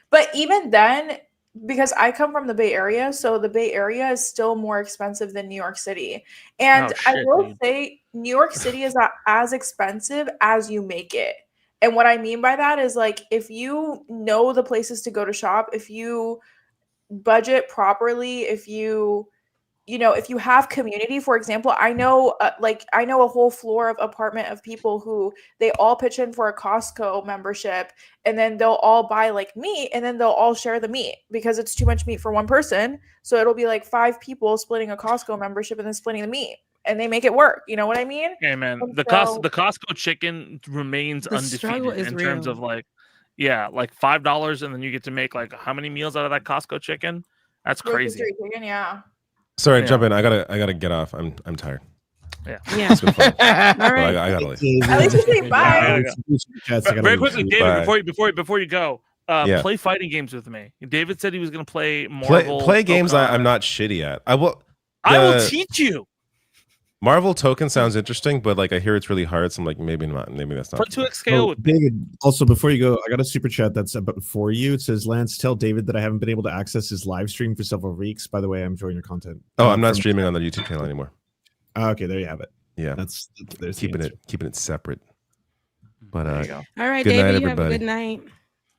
But even then, because I come from the Bay Area, so the Bay Area is still more expensive than New York City. And I will say, New York City is not as expensive as you make it. And what I mean by that is, like, if you know the places to go to shop, if you budget properly, if you have community, for example, I know a whole floor of apartment of people who they all pitch in for a Costco membership, and then they'll all buy like meat, and then they'll all share the meat because it's too much meat for one person. So it'll be like 5 people splitting a Costco membership and then splitting the meat. And they make it work. You know what I mean? Hey man, the Costco chicken remains undefeated in terms of like $5, and then you get to make like how many meals out of that Costco chicken? That's crazy. Chicken, yeah. Sorry, jump in. I gotta get off. I'm tired. Yeah. It's been fun. All right. I gotta leave. At least you say bye. Very quickly, David, Bye. before you go, play fighting games with me. David said he was gonna play Marvel. Play games I'm not shitty at. I will teach you. Marvel Token sounds interesting, but like I hear it's really hard, so I'm like, maybe not. Maybe that's not. Play 2x scale with David. Also, before you go, I got a super chat that's about for you. It says, Lance, tell David that I haven't been able to access his live stream for several weeks. By the way, I'm enjoying your content. Oh, I'm not streaming on the YouTube channel anymore. Okay, there you have it. Yeah, there's keeping it separate. But all right, good David, night, you everybody. have a good night.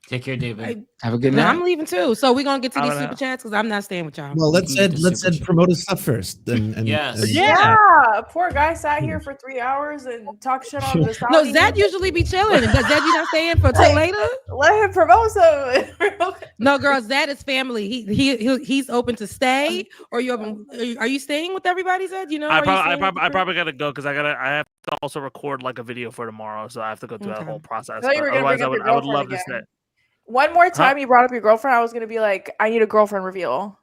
Take care, David. Have a good night. I'm leaving too, so we're gonna get to these super chats because I'm not staying with y'all. Well, let's Ed promote his stuff first. Yeah. Poor guy sat here for 3 hours and talked shit on the Saudi. No, Zed usually be chilling. Does Zed you not staying for till later? Let him promote some. No, girl, Zed is family. He's open to stay. Or are you staying with everybody, Zed? I probably gotta go because I have to also record like a video for tomorrow, so I have to go through that whole process. Otherwise, I would love to stay. One more time you brought up your girlfriend, I was gonna be like, I need a girlfriend reveal.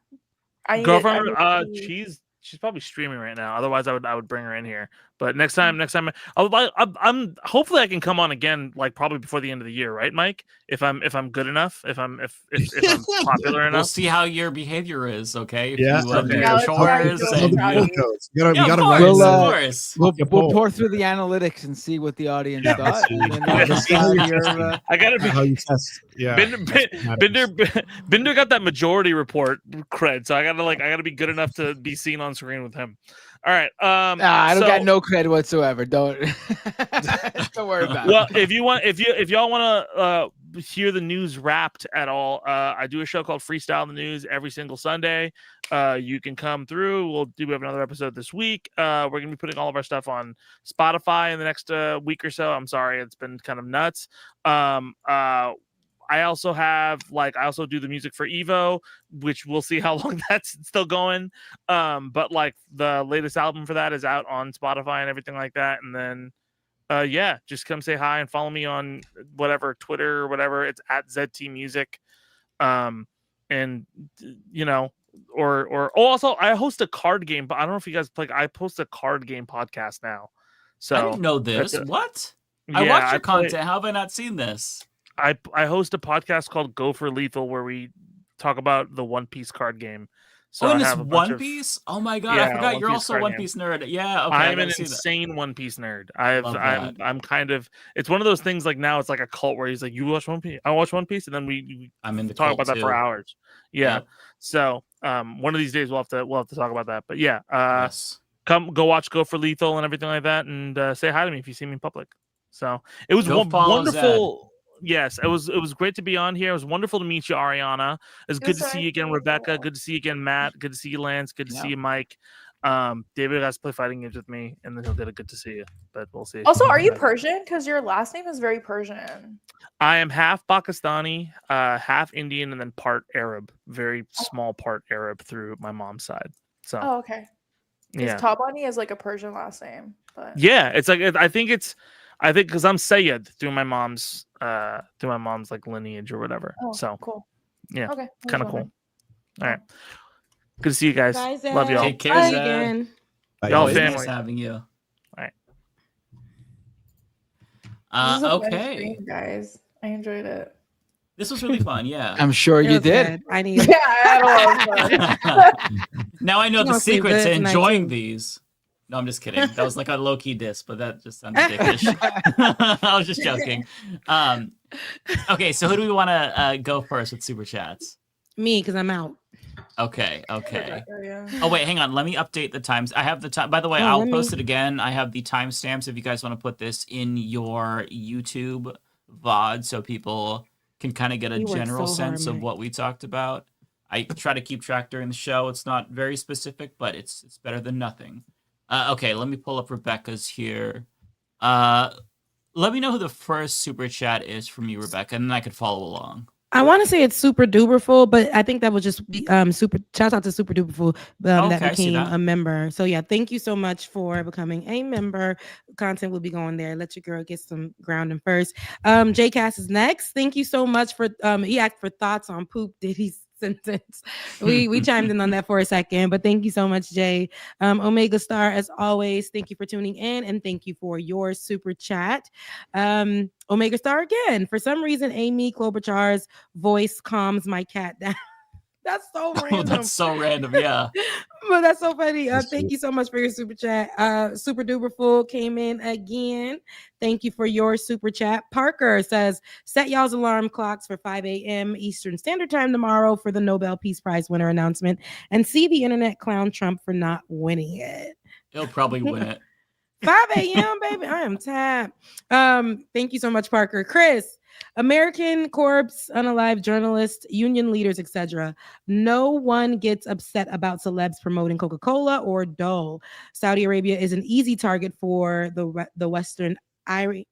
She's probably streaming right now. Otherwise, I would bring her in here. But next time, I'm hopefully I can come on again, like probably before the end of the year, right, Mike? If I'm good enough, if I'm popular enough. We'll see how your behavior is, okay? If Yeah, you do okay. your chores. We gotta run. Of course. We'll pour through the analytics and see what the audience thought. And then I gotta be how you test. Yeah, Binder got that majority report cred, so I gotta be good enough to be seen on screen with him. All right. I don't got no cred whatsoever. Don't worry about it. Well, if y'all want to hear the news wrapped at all, I do a show called Freestyle the News every single Sunday. You can come through. We have another episode this week. We're gonna be putting all of our stuff on Spotify in the next week or so. I'm sorry, it's been kind of nuts. I also do the music for Evo, which we'll see how long that's still going. But like the latest album for that is out on Spotify and everything like that. And then, just come say hi and follow me on whatever, Twitter or whatever. It's at ZT Music. Also I host a card game, but I don't know if you guys play. I post a card game podcast now. So I didn't know this. What? I watch your content. How have I not seen this? I host a podcast called Go for Lethal where we talk about the One Piece card game. So and it's One Piece? Oh my god, I forgot you're also a One Piece nerd. Yeah, okay. I'm an insane One Piece nerd. I'm kind of, it's one of those things like now it's like a cult where he's like, you watch One Piece? I watch One Piece, and then we talk about that for hours. Yeah. Yep. So one of these days we'll have to talk about that. But yeah, yes. Go watch Go for Lethal and everything like that, and say hi to me if you see me in public. So it was wonderful. Zed. Yes, it was great to be on here. It was wonderful to meet you, Ariana. It's good to see you again, Rebecca. Good to see you again, Matt. Good to see you, Lance. Good to see you, Mike. David has to play fighting games with me, and then he'll get a good to see you. But we'll see. Also, are you Persian? Because your last name is very Persian. I am half Pakistani, half Indian, and then part Arab. Very small part Arab through my mom's side. So. Oh, okay. Yeah. Tabani is like a Persian last name. But yeah, it's like I think because I'm Sayyid through my mom's like lineage or whatever. Oh, so cool. Yeah, okay, kind of cool. All right, good to see you guys. Love y'all. Take care, Zed. Y'all Always family. Nice having you. All right. This is a fun Okay. stream, guys. I enjoyed it. This was really fun. Yeah. I'm sure you did. I need. Yeah, I had a lot of fun. Now I know You the gonna sleep secret to good tonight, enjoying too. these. No, I'm just kidding. That was like a low key diss, but that just sounded dickish. I was just joking. Okay, so who do we want to go first with super chats? Me, because I'm out. Okay. Oh wait, hang on. Let me update the times. I have the time. By the way, I'll post it again. I have the timestamps if you guys want to put this in your YouTube VOD, so people can kind of get a general sense of what we talked about. I try to keep track during the show. It's not very specific, but it's better than nothing. Okay, let me pull up Rebecca's here. Let me know who the first super chat is from you, Rebecca, and then I could follow along. I want to say it's Super Duperful, but I think that was just super. Shout out to Super Duperful that became a member. So yeah, thank you so much for becoming a member. Content will be going there. Let your girl get some grounding first. J Cass is next. Thank you so much for he asked for thoughts on Poop Diddy's sentence. We chimed in on that for a second, but thank you so much, Jay. Omega Star, as always, thank you for tuning in and thank you for your super chat. Omega Star again. For some reason, Amy Klobuchar's voice calms my cat down. That's so random. Oh, that's so random, yeah. But that's so funny. Thank you so much for your super chat. Super Duper Full came in again. Thank you for your super chat. Parker says, set y'all's alarm clocks for 5 a.m. Eastern Standard Time tomorrow for the Nobel Peace Prize winner announcement and see the internet clown Trump for not winning it. He'll probably win it. 5 a.m., baby. I am tapped. Thank you so much, Parker. Chris, American corps, unalive journalists, union leaders, etc. No one gets upset about celebs promoting Coca-Cola or Doel. Saudi Arabia is an easy target for the Western IRE.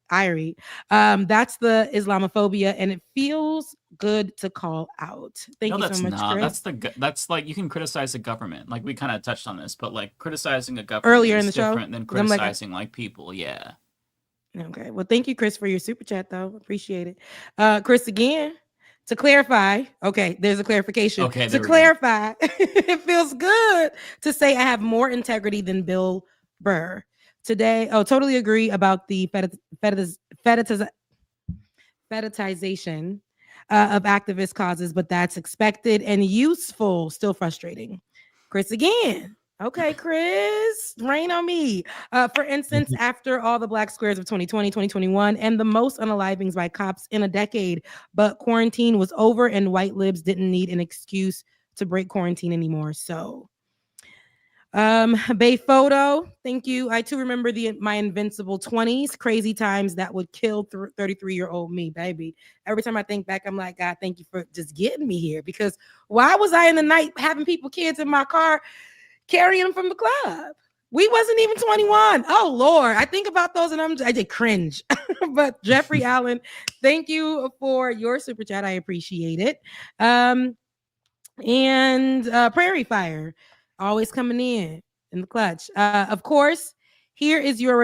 That's the Islamophobia, and it feels good to call out. Thank you so much, Chris. That's like, you can criticize the government. Like, we kind of touched on this, but like criticizing a government earlier in is the show different than criticizing like people. Yeah. Okay. Well, thank you, Chris, for your super chat, though. Appreciate it. Chris, again, to clarify, okay, there's a clarification. Okay, to clarify, it feels good to say I have more integrity than Bill Burr. today. Oh, totally agree about the fetishization of activist causes, but that's expected and useful. Still frustrating. Chris again. Okay, Chris, rain on me. For instance, after all the black squares of 2020, 2021, and the most unalivings by cops in a decade, but quarantine was over and white libs didn't need an excuse to break quarantine anymore. So, Bay Photo, thank you. I too remember my invincible 20s, crazy times that would kill 33-year-old me, baby. Every time I think back, I'm like, God, thank you for just getting me here. Because why was I in the night having kids in my car, carrying them from the club? We wasn't even 21. Oh Lord, I think about those and I did cringe. But Jeffrey Allen, thank you for your super chat. I appreciate it. And Prairie Fire, always coming in the clutch. Of course, here is your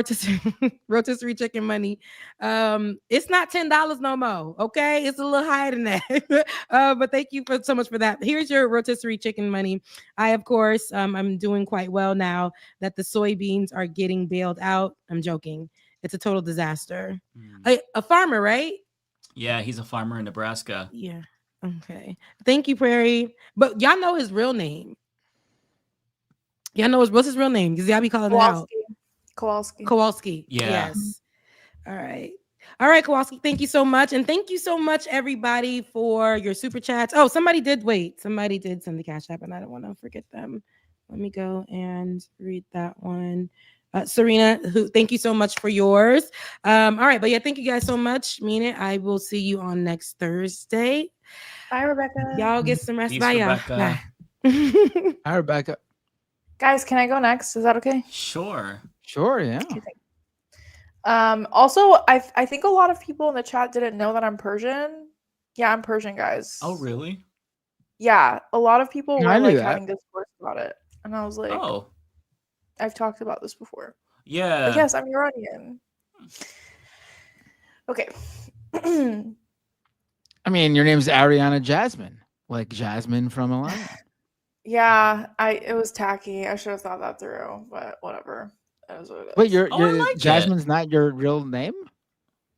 rotisserie chicken money. It's not $10 no more. Okay, it's a little higher than that. But thank you so much for that. Here's your rotisserie chicken money. I, of course, I'm doing quite well now that the soybeans are getting bailed out. I'm joking. It's a total disaster. A farmer, right? Yeah, he's a farmer in Nebraska. Yeah. Okay. Thank you, Prairie. But y'all know his real name. Y'all know what's his real name? Because y'all be calling it out. Kowalski. Yeah. Yes. All right, Kowalski. Thank you so much. And thank you so much, everybody, for your super chats. Oh, somebody did send the Cash App, and I don't want to forget them. Let me go and read that one. Serena, thank you so much for yours. All right, but yeah, thank you guys so much. Mean it. I will see you on next Thursday. Bye, Rebecca. Y'all get some rest. Peace, Bye, y'all. Rebecca. Bye. Hi, Rebecca. Guys, can I go next? Is that okay? Sure. Sure, yeah. Also, I think a lot of people in the chat didn't know that I'm Persian. Yeah, I'm Persian, guys. Oh, really? Yeah, a lot of people I were knew like that. having discourse about it, and I was like, Oh, I've talked about this before. yeah. But yes, I'm Iranian. Okay. I mean, your name's Ariana Jasmine, like Jasmine from Aladdin. Yeah, it was tacky. I should have thought that through, but whatever. That is what it is. Wait, your I like Jasmine's not your real name?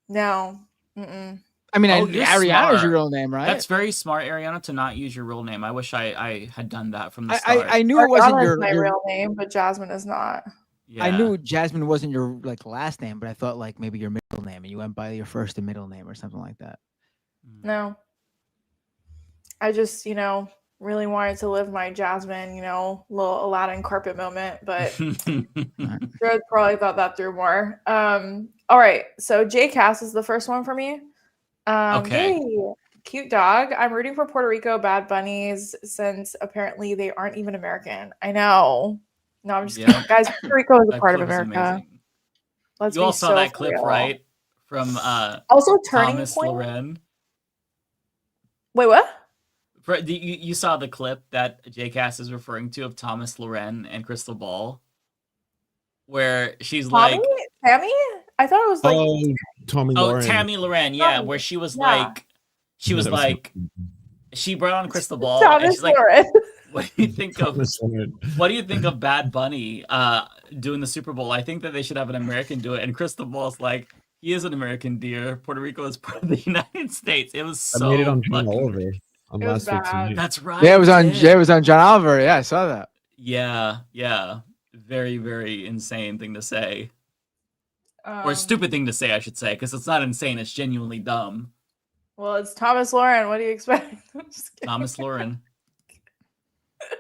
No. Mm-mm. I mean, You're Ariana's smart. your real name, right? That's very smart, Ariana, to not use your real name. I wish I had done that from the start. I knew it wasn't Ariana is your my real name, but Jasmine is not. Yeah. I knew Jasmine wasn't your last name, but I thought maybe your middle name, and you went by your first and middle name or something like that. No. I just, really wanted to live my Jasmine, little Aladdin carpet moment, but Jared probably thought that through more. All right, so J Cass is the first one for me. Okay. Yay, cute dog. I'm rooting for Puerto Rico Bad Bunnies since apparently they aren't even American. I know. No, I'm just kidding. Guys, Puerto Rico is a That part of clip is America. amazing. Let's You be all saw so that clip, real. right? From Also, Turning Thomas Point. Loren. Wait, what? You saw the clip that JCast is referring to of Thomas Loren and Crystal Ball, where she's Tammy? like, Tammy? I thought it was like Tommy oh, Lauren. Tammy Loren, yeah, Tammy, where she was yeah. like, she was That was- like, she brought on Crystal Ball, and Thomas she's like, Loren. what do you think of Thomas Lauren. what do you think of Bad Bunny doing the Super Bowl? I think that they should have an American do it. And Crystal Ball's like, he is an American, dear. Puerto Rico is part of the United States. It was so I made it on John fucking- Oliver on It was last week's bad. news. That's right. Yeah, it was on. did. Yeah, it was on John Oliver. Yeah, I saw that. Yeah. Very, very insane thing to say. Or Um, stupid thing to say, I should say, because it's not insane, it's genuinely dumb. Well, it's Thomas Loren. What do you expect? I'm just kidding. Thomas Loren.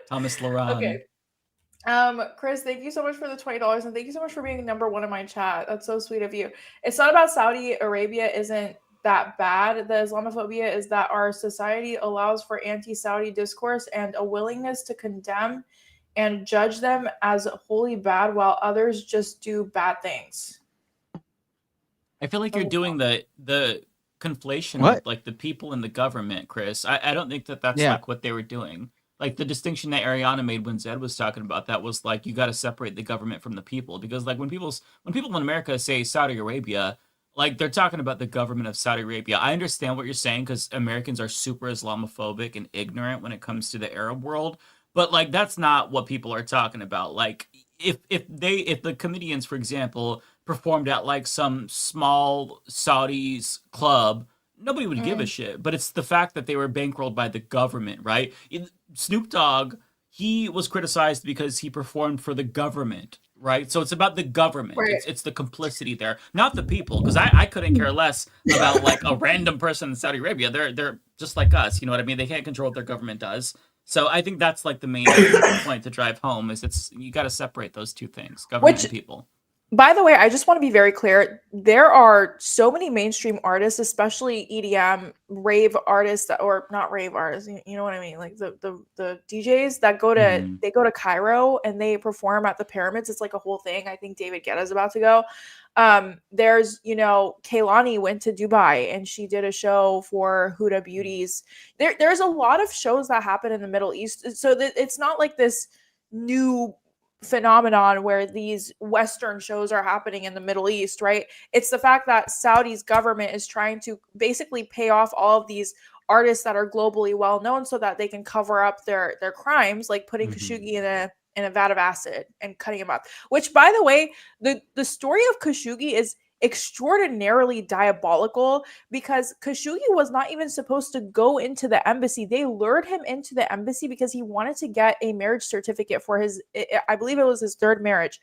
Thomas Loren. Okay. Chris, thank you so much for the $20, and thank you so much for being number one in my chat. That's so sweet of you. It's not about Saudi Arabia isn't that bad. The Islamophobia is that our society allows for anti-Saudi discourse and a willingness to condemn and judge them as wholly bad while others just do bad things. I feel like you're doing the conflation What? with like the people and the government, Chris. I don't think that that's Yeah. like what they were doing. Like the distinction that Ariana made when Zed was talking about that was like you got to separate the government from the people, because like when people in America say Saudi Arabia, like they're talking about the government of Saudi Arabia. I understand what you're saying because Americans are super Islamophobic and ignorant when it comes to the Arab world, But like that's not what people are talking about. Like if the comedians, for example, performed at like some small Saudi's club, nobody would give a shit. But it's the fact that they were bankrolled by the government, right? Snoop Dogg, he was criticized because he performed for the government, right? So it's about the government. Right. It's the complicity there, not the people. Because I couldn't care less about like a random person in Saudi Arabia. They're just like us, you know what I mean? They can't control what their government does. So I think that's like the main point to drive home is you got to separate those two things, government and people. By the way, I just want to be very clear. There are so many mainstream artists, especially EDM rave artists or not rave artists. You know what I mean? Like the DJs that go to they go to Cairo and they perform at the pyramids. It's like a whole thing. I think David Guetta's about to go. There's, Kehlani went to Dubai and she did a show for Huda Beauties. There's a lot of shows that happen in the Middle East. So that it's not like this new phenomenon where these Western shows are happening in the Middle East, right? It's the fact that Saudi's government is trying to basically pay off all of these artists that are globally well known so that they can cover up their crimes, like putting Khashoggi in a vat of acid and cutting him up. Which, by the way, the story of Khashoggi is extraordinarily diabolical because Khashoggi was not even supposed to go into the embassy. They lured him into the embassy because he wanted to get a marriage certificate for I believe it was his third marriage.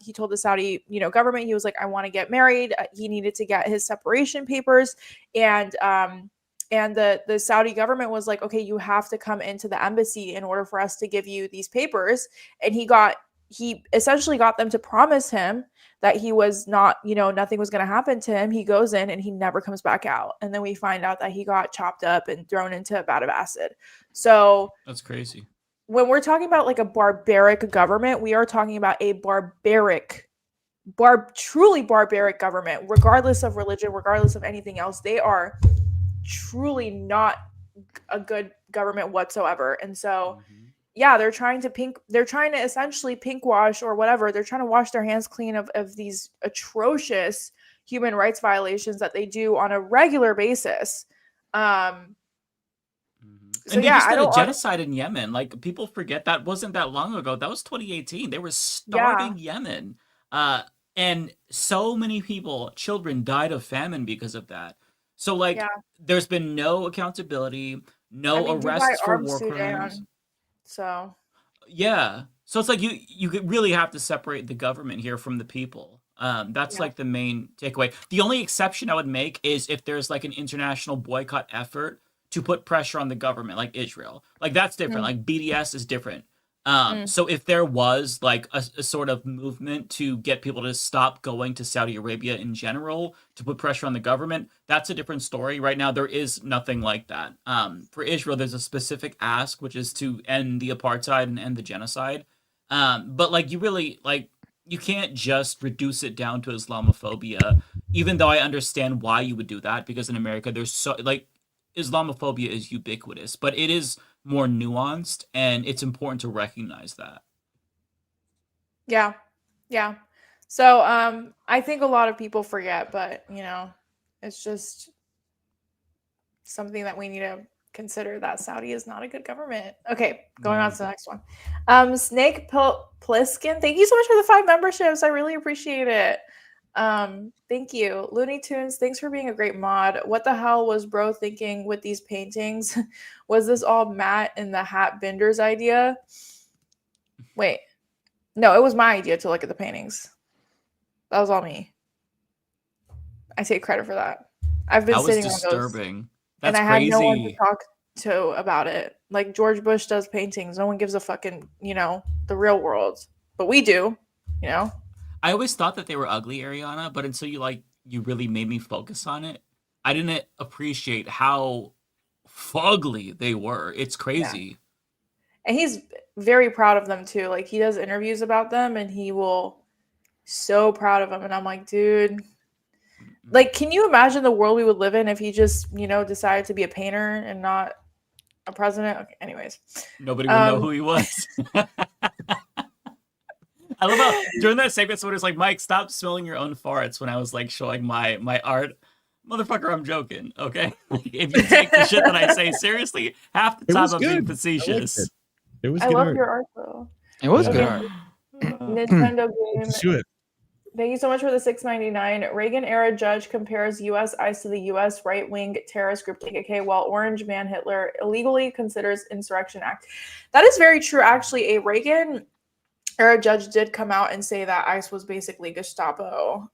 He told the Saudi, government, he was like, I want to get married. He needed to get his separation papers. And the Saudi government was like, okay, you have to come into the embassy in order for us to give you these papers. And he essentially got them to promise him that he was not, nothing was going to happen to him. He goes in and he never comes back out. And then we find out that he got chopped up and thrown into a vat of acid. So that's crazy. When we're talking about like a barbaric government, we are talking about a truly barbaric government, regardless of religion, regardless of anything else. They are truly not a good government whatsoever. And so yeah, they're trying to essentially pink wash or whatever. They're trying to wash their hands clean of these atrocious human rights violations that they do on a regular basis. And they just did a genocide in Yemen. Like people forget that wasn't that long ago. That was 2018. They were starving Yemen. And so many people, children died of famine because of that. So like there's been no accountability, no arrests for war crimes. So yeah, so it's like you really have to separate the government here from the people. That's like the main takeaway. The only exception I would make is if there's like an international boycott effort to put pressure on the government, like Israel. Like that's different. Like BDS is different. So if there was like a sort of movement to get people to stop going to Saudi Arabia in general, to put pressure on the government, that's a different story. Right now, there is nothing like that. For Israel, there's a specific ask, which is to end the apartheid and end the genocide. But like you can't just reduce it down to Islamophobia, even though I understand why you would do that, because in America, there's Islamophobia is ubiquitous, but it is more nuanced, and it's important to recognize that. Yeah. So I think a lot of people forget, but it's just something that we need to consider, that Saudi is not a good government. Okay, going on to the next one. Snake Pliskin, thank you so much for the 5 memberships. I really appreciate it. Thank you. Looney Tunes, thanks for being a great mod. What the hell was bro thinking with these paintings? Was this all Matt and the Hat Binder's idea? Wait. No, it was my idea to look at the paintings. That was all me. I take credit for that. I've been sitting on those. Disturbing. And I had no one to talk to about it. Like George Bush does paintings. No one gives a fucking, the real world. But we do, I always thought that they were ugly, Ariana, but until you really made me focus on it, I didn't appreciate how fugly they were. It's crazy. Yeah. And he's very proud of them too. Like he does interviews about them and he will so proud of them. And I'm like, dude, like, can you imagine the world we would live in if he just, decided to be a painter and not a president? Okay, anyways. Nobody would know who he was. I love how during that segment, someone was like, Mike, stop smelling your own farts when I was like showing my art. Motherfucker, I'm joking, okay? If you take the shit that I say seriously, half the time I'm being facetious. It was I good love art. your art though. It was Yeah. good Okay, art. Nintendo game. Let's do it. Thank you so much for the $6.99. Reagan era judge compares U.S. ICE to the U.S. right-wing terrorist group KKK, while Orange Man Hitler illegally considers insurrection act. That is very true. Actually, a Reagan era judge did come out and say that ICE was basically Gestapo,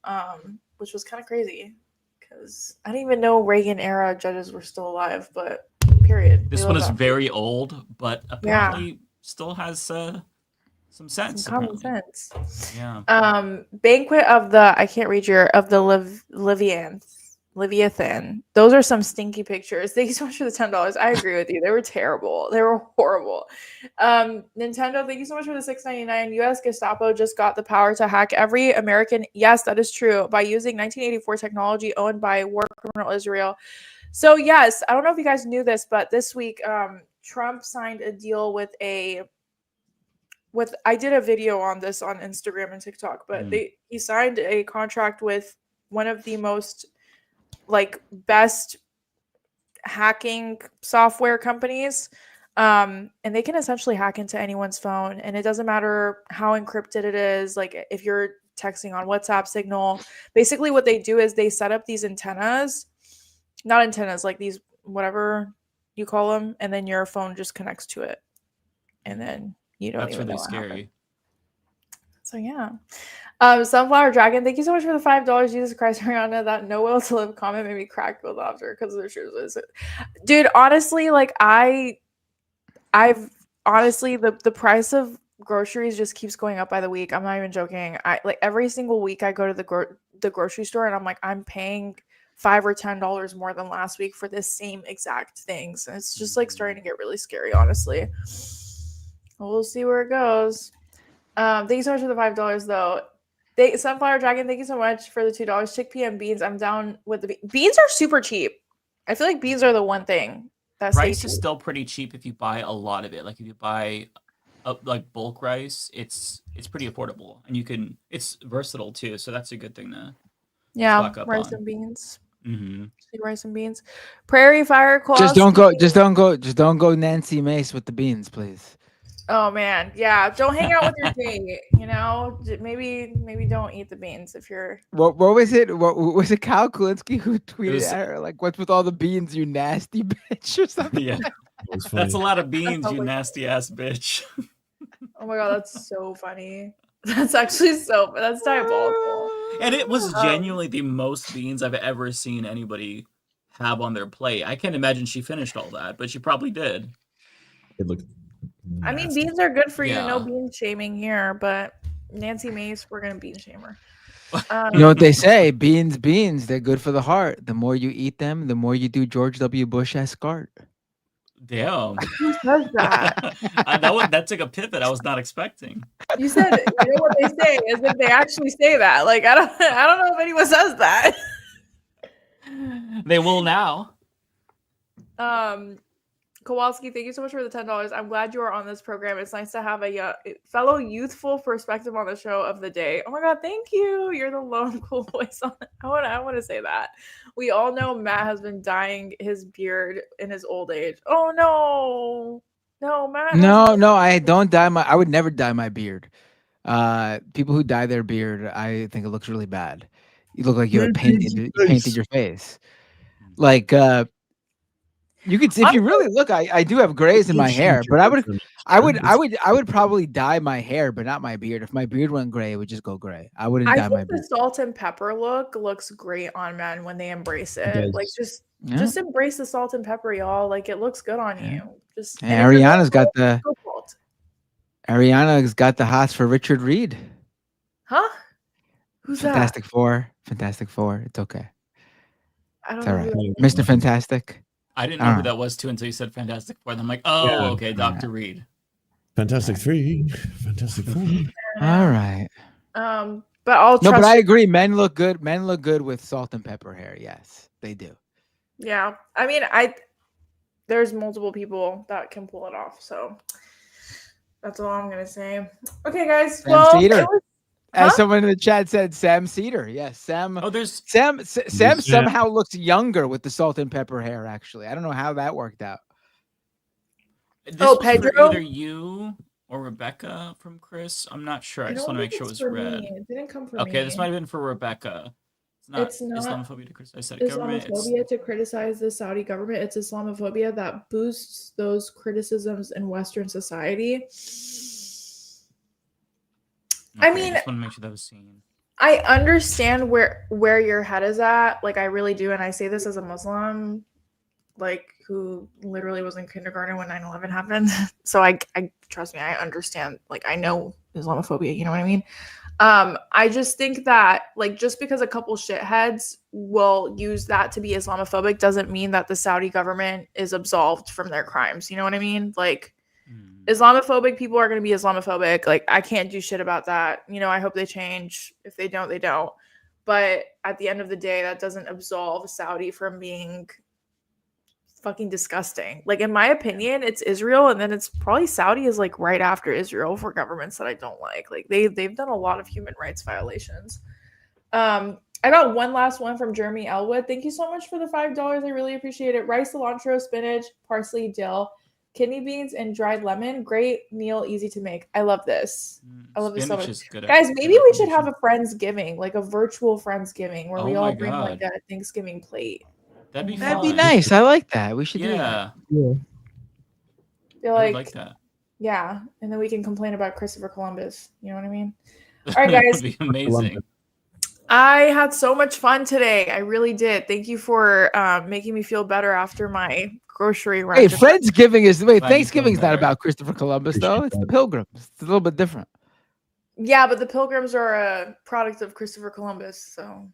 which was kind of crazy because I didn't even know Reagan era judges were still alive. But period. This We one love is that. very old, but apparently still has some sense. Some common apparently. sense. Yeah. Banquet of the I can't read your of the Leviathan. Those are some stinky pictures. Thank you so much for the $10. I agree with you. They were terrible. They were horrible. Nintendo, thank you so much for the $6.99. US Gestapo just got the power to hack every American. Yes, that is true. By using 1984 technology owned by war criminal Israel. So yes, I don't know if you guys knew this, but this week Trump signed a deal with I did a video on this on Instagram and TikTok, but he signed a contract with one of the most best hacking software companies. And they can essentially hack into anyone's phone, and it doesn't matter how encrypted it is. Like if you're texting on WhatsApp Signal, basically what they do is they set up these not antennas, like these, whatever you call them. And then your phone just connects to it. And then you don't That's even really know what scary. happened. So yeah. Sunflower Dragon, thank you so much for the $5. Jesus Christ, Ariana, that no will to live comment made me crack with laughter because of the shoes. Dude, honestly, I've honestly the price of groceries just keeps going up by the week. I'm not even joking. I every single week I go to the grocery store and I'm like, I'm paying $5 or $10 more than last week for this same exact things. And it's just starting to get really scary, honestly. We'll see where it goes. Thank you so much for the $5 though. Sunflower Dragon, thank you so much for the $2. Chickpea and beans. I'm down with the beans are super cheap. I feel like beans are the one thing that Rice is still pretty cheap if you buy a lot of it. Like if you buy bulk rice, it's pretty affordable, and it's versatile too. So that's a good thing to stock up rice on. and beans. Mm-hmm. Rice and beans. Prairie Fire Claw. Just don't go Nancy Mace with the beans, please. Oh man, yeah. Don't hang out with your date. Maybe don't eat the beans if you're. What was it? What was it? Kyle Kulinski who tweeted at her like, "What's with all the beans, you nasty bitch?" or something. Yeah, that's a lot of beans, you nasty ass bitch. Oh my god, that's so funny. That's actually that's diabolical. And it was genuinely the most beans I've ever seen anybody have on their plate. I can't imagine she finished all that, but she probably did. It looked. I mean, beans are good for you. Yeah. No bean shaming here, but Nancy Mace, we're gonna bean shame her. You know what they say? Beans, they're good for the heart. The more you eat them, the more you do George W. Bush escort. Damn. Who says that? That took a pivot I was not expecting. You said, you know what they say is that they actually say that. Like I don't know if anyone says that. They will now. Kowalski, thank you so much for the $10. I'm glad you are on this program. It's nice to have a fellow youthful perspective on the show of the day. Oh my god, thank you. You're the lone cool voice on it. I want to say that. We all know Matt has been dyeing his beard in his old age. Oh no, Matt. No, I don't dye I would never dye my beard. People who dye their beard, I think it looks really bad. You look like you have painted your face. Like you could, if you really look, I do have grays in my hair, but I would probably dye my hair, but not my beard. If my beard went gray, it would just go gray. I wouldn't dye my beard. The salt and pepper look looks great on men when they embrace it. Like just embrace the salt and pepper, y'all. Like it looks good on you. Just Ariana's got the hots for Richard Reed. Huh? Who's Fantastic Four. Fantastic Four. It's okay. I don't it's all know. right. Mr. Fantastic. I didn't know who that was too until you said Fantastic Four. And I'm like, oh, okay, Dr. Reed. Fantastic 3, Fantastic 4. All right. But I'll trust. No, but I agree. Men look good. Men look good with salt and pepper hair. Yes, they do. Yeah, I mean, there's multiple people that can pull it off. So that's all I'm gonna say. Okay, guys. Sam Cedar. As someone in the chat said, Sam Cedar. Yes, Sam. Oh, there's Sam somehow looks younger with the salt and pepper hair. Actually, I don't know how that worked out. This Oh, was for Pedro? either you or Rebecca from Chris. I'm not sure. I just want to make sure it was read. It didn't come from Okay, me. this might have been for Rebecca. It's not Islamophobia to criticize Saudi government. Islamophobia to criticize the Saudi government. It's Islamophobia that boosts those criticisms in Western society. Okay, I mean, I just want to make sure that was seen. I understand where your head is at. Like, I really do, and I say this as a Muslim, like, who literally was in kindergarten when 9/11 happened. So I trust me, I understand. Like, I know Islamophobia. You know what I mean? I just think that, like, just because a couple shitheads will use that to be Islamophobic doesn't mean that the Saudi government is absolved from their crimes. You know what I mean? Like, Islamophobic people are going to be Islamophobic. Like, I can't do shit about that. You know, I hope they change. If they don't, they don't. But at the end of the day, that doesn't absolve Saudi from being fucking disgusting. Like, in my opinion, it's Israel, and then it's probably Saudi is like right after Israel for governments that I don't like. Like, they've done a lot of human rights violations. I got one last one from Jeremy Elwood. Thank you so much for the $5. I really appreciate it. Rice, cilantro, spinach, parsley, dill, kidney beans, and dried lemon. Great meal, easy to make. I love this. I love this so much. Guys, maybe we should have a Friendsgiving, like a virtual Friendsgiving, where we all bring like a Thanksgiving plate. That'd be That'd be nice. I like that. We should do Yeah. that. Feel I would like that. Yeah, and then we can complain about Christopher Columbus. You know what I mean? All right, guys. That'd be amazing. I had so much fun today. I really did. Thank you for making me feel better after my grocery run. Hey, Friendsgiving is Thanksgiving's not about Christopher Columbus though. It's the Pilgrims. It's a little bit different. Yeah, but the Pilgrims are a product of Christopher Columbus, so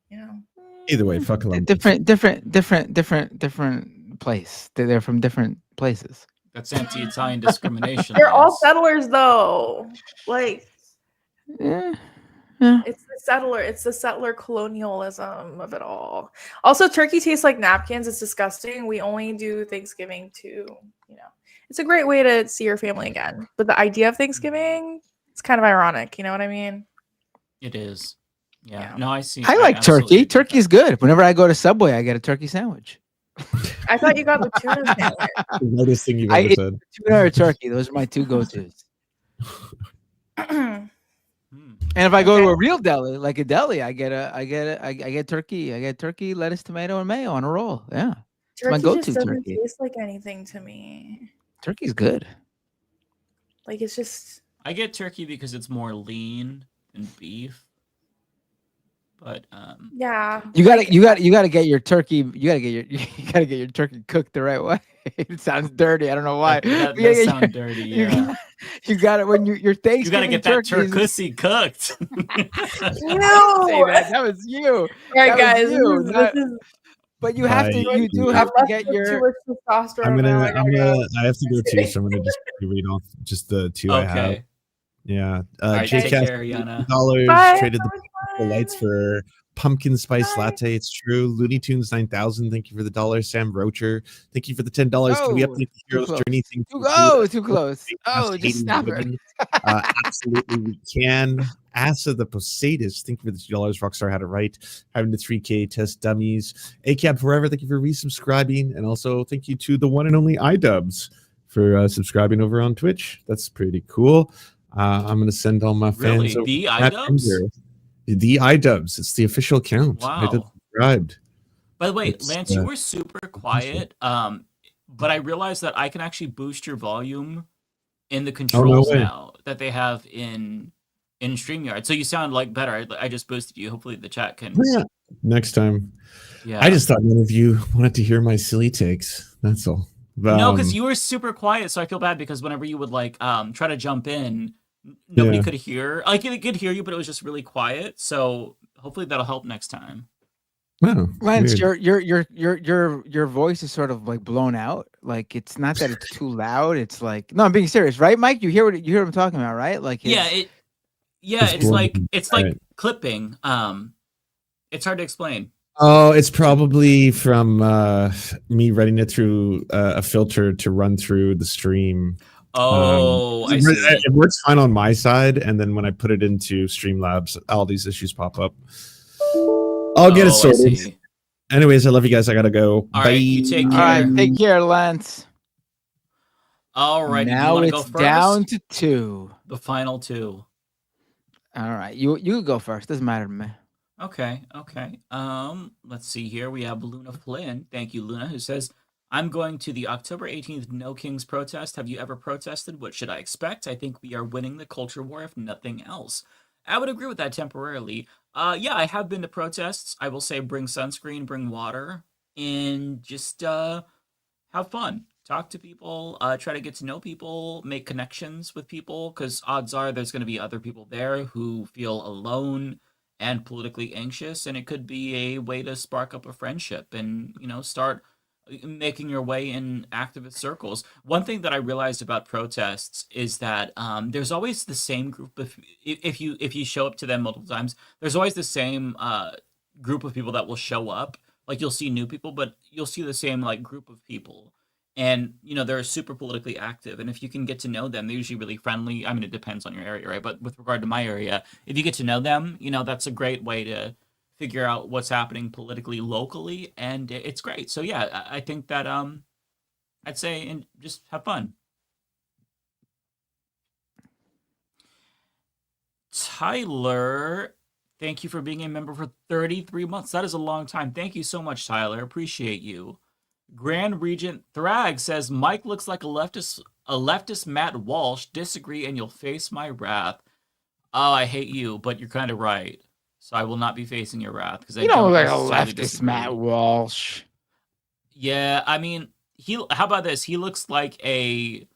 you know. Either way, fuck Columbus. Different place. They're from different places. That's anti-Italian discrimination. They're all settlers, though. Like, it's the settler colonialism of it all. Also, turkey tastes like napkins. It's disgusting. We only do Thanksgiving to, you know, it's a great way to see your family again. But the idea of Thanksgiving, it's kind of ironic. You know what I mean? It is. Yeah. No, I see. I like turkey. Turkey's good. Whenever I go to Subway, I get a turkey sandwich. I thought you got the tuna sandwich. The lightest thing you've I ever eat said. tuna or turkey. Those are my two go-tos. And if I go to a real deli, like a deli, I get turkey. I get turkey, lettuce, tomato, and mayo on a roll. Yeah, it's my Turkey go-to just doesn't turkey. taste like anything to me. Turkey's good. Like, it's just. I get turkey because it's more lean than beef. But yeah, you gotta get your turkey. You gotta get your turkey cooked the right way. It sounds dirty. I don't know why. That does sound dirty. Yeah. You got it when your Thanksgiving. You gotta get that turkey cooked. No, that was you. All right, guys. This is, but you have to. You do have to get your. I have to go too, so I'm gonna just read off just the two I have. Yeah. Right, take JCast, care, Yana. $8 traded the lights for pumpkin spice latte. It's true. Looney Tunes 9000. Thank you for the $1. Sam Rocher. Thank you for the $10. Can we update the hero's journey thing? Too close. Oh, just stop it. Absolutely, we can. Asa the Poseidus. Thank you for the $2. Rockstar had it right. Having the 3K test dummies. ACAB Forever. Thank you for resubscribing. And also thank you to the one and only iDubbbz for subscribing over on Twitch. That's pretty cool. I'm going to send all my fans. Really? The iDubbbz? The iDubbbz. It's the official account. Wow. I subscribed. By the way, Lance, you were super quiet. But I realized that I can actually boost your volume in the controls now that they have in StreamYard. So you sound like better. I just boosted you. Hopefully the chat can. Yeah. Next time. Yeah. I just thought none of you wanted to hear my silly takes. That's all. No, because you were super quiet, so I feel bad because whenever you would like try to jump in, nobody could hear. Like they could hear you, but it was just really quiet. So hopefully that'll help next time. Wow, Lance, your voice is sort of like blown out. Like it's not that it's too loud. It's like no, I'm being serious, right, Mike? You hear what I'm talking about, right? Like it's like clipping. It's hard to explain. Oh, it's probably from me running it through a filter to run through the stream. Oh, I see. It works fine on my side, and then when I put it into Streamlabs, all these issues pop up. I'll get it sorted. Anyways, I love you guys. I gotta go. All Bye. right, you take care. All right, take care, Lance. All right. Do you Now want to go it's first? down to 2. The final 2. All right, you go first. Doesn't matter to me. Okay. Let's see here. We have Luna Flynn. Thank you, Luna, who says, I'm going to the October 18th No Kings protest. Have you ever protested? What should I expect? I think we are winning the culture war, if nothing else. I would agree with that temporarily. Yeah, I have been to protests. I will say bring sunscreen, bring water, and just have fun. Talk to people, try to get to know people, make connections with people, because odds are there's going to be other people there who feel alone and politically anxious, and it could be a way to spark up a friendship and, start making your way in activist circles. One thing that I realized about protests is that there's always the same group of, if you show up to them multiple times, there's always the same group of people that will show up. Like, you'll see new people, but you'll see the same group of people. And, they're super politically active. And if you can get to know them, they're usually really friendly. I mean, it depends on your area, right? But with regard to my area, if you get to know them, that's a great way to figure out what's happening politically locally. And it's great. So, yeah, I think that I'd say and just have fun. Tyler, thank you for being a member for 33 months. That is a long time. Thank you so much, Tyler. Appreciate you. Grand Regent Thrag says, Mike looks like a leftist Matt Walsh. Disagree and you'll face my wrath. Oh, I hate you, but you're kind of right. So I will not be facing your wrath because I don't like a necessarily leftist disagree. Matt Walsh. Yeah, I mean, how about this? He looks like a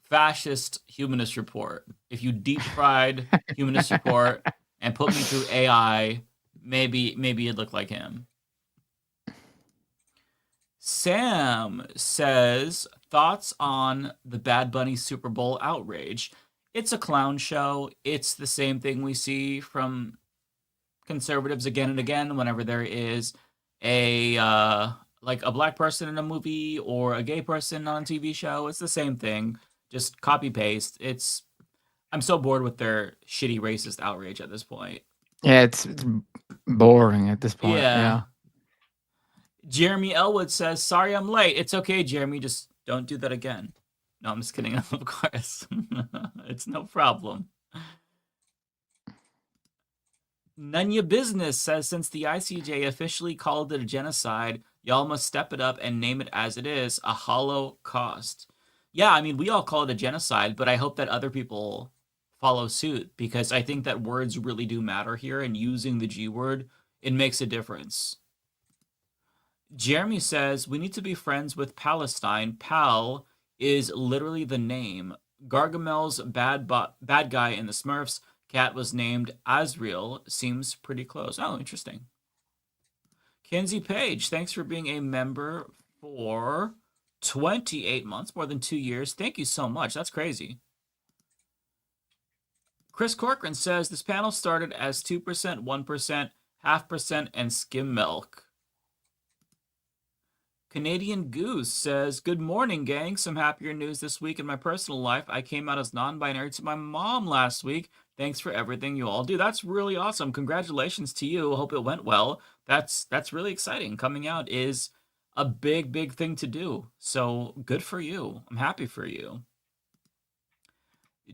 fascist Humanist Report. If you deep fried Humanist Report and put me through AI, maybe it'd look like him. Sam says, thoughts on the Bad Bunny Super Bowl outrage. It's a clown show. It's the same thing we see from conservatives again and again whenever there is a black person in a movie or a gay person on a TV show. It's the same thing. Just copy paste. I'm so bored with their shitty racist outrage at this point. Yeah, it's boring at this point. Yeah. Jeremy Elwood says, sorry I'm late. It's okay, Jeremy. Just don't do that again. No, I'm just kidding. Of course. It's no problem. None of your business says, since the ICJ officially called it a genocide, y'all must step it up and name it as it is, a Holocaust. Yeah, I mean, we all call it a genocide, but I hope that other people follow suit because I think that words really do matter here, and using the G word, it makes a difference. Jeremy says, we need to be friends with Palestine. Pal is literally the name. Gargamel's bad guy in the Smurfs. Cat was named Azrael. Seems pretty close. Oh, interesting. Kenzie Page, thanks for being a member for 28 months, more than 2 years. Thank you so much. That's crazy. Chris Corcoran says, this panel started as 2%, 1%, 0.5%, and skim milk. Canadian Goose says, good morning, gang. Some happier news this week in my personal life. I came out as non-binary to my mom last week. Thanks for everything you all do. That's really awesome. Congratulations to you. Hope it went well. That's really exciting. Coming out is a big thing to do. So good for you. I'm happy for you.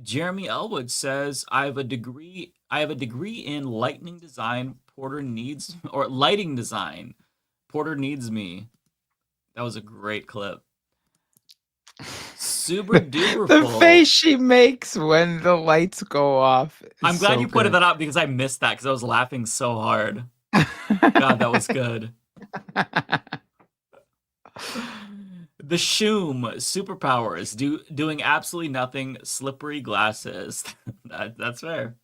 Jeremy Elwood says, I have a degree in lighting design. Porter needs me. That was a great clip. Super duper The full. face she makes when the lights go off. I'm glad you pointed that out because I missed that because I was laughing so hard. God, that was good. The Shoom superpowers doing absolutely nothing. Slippery glasses. That's fair.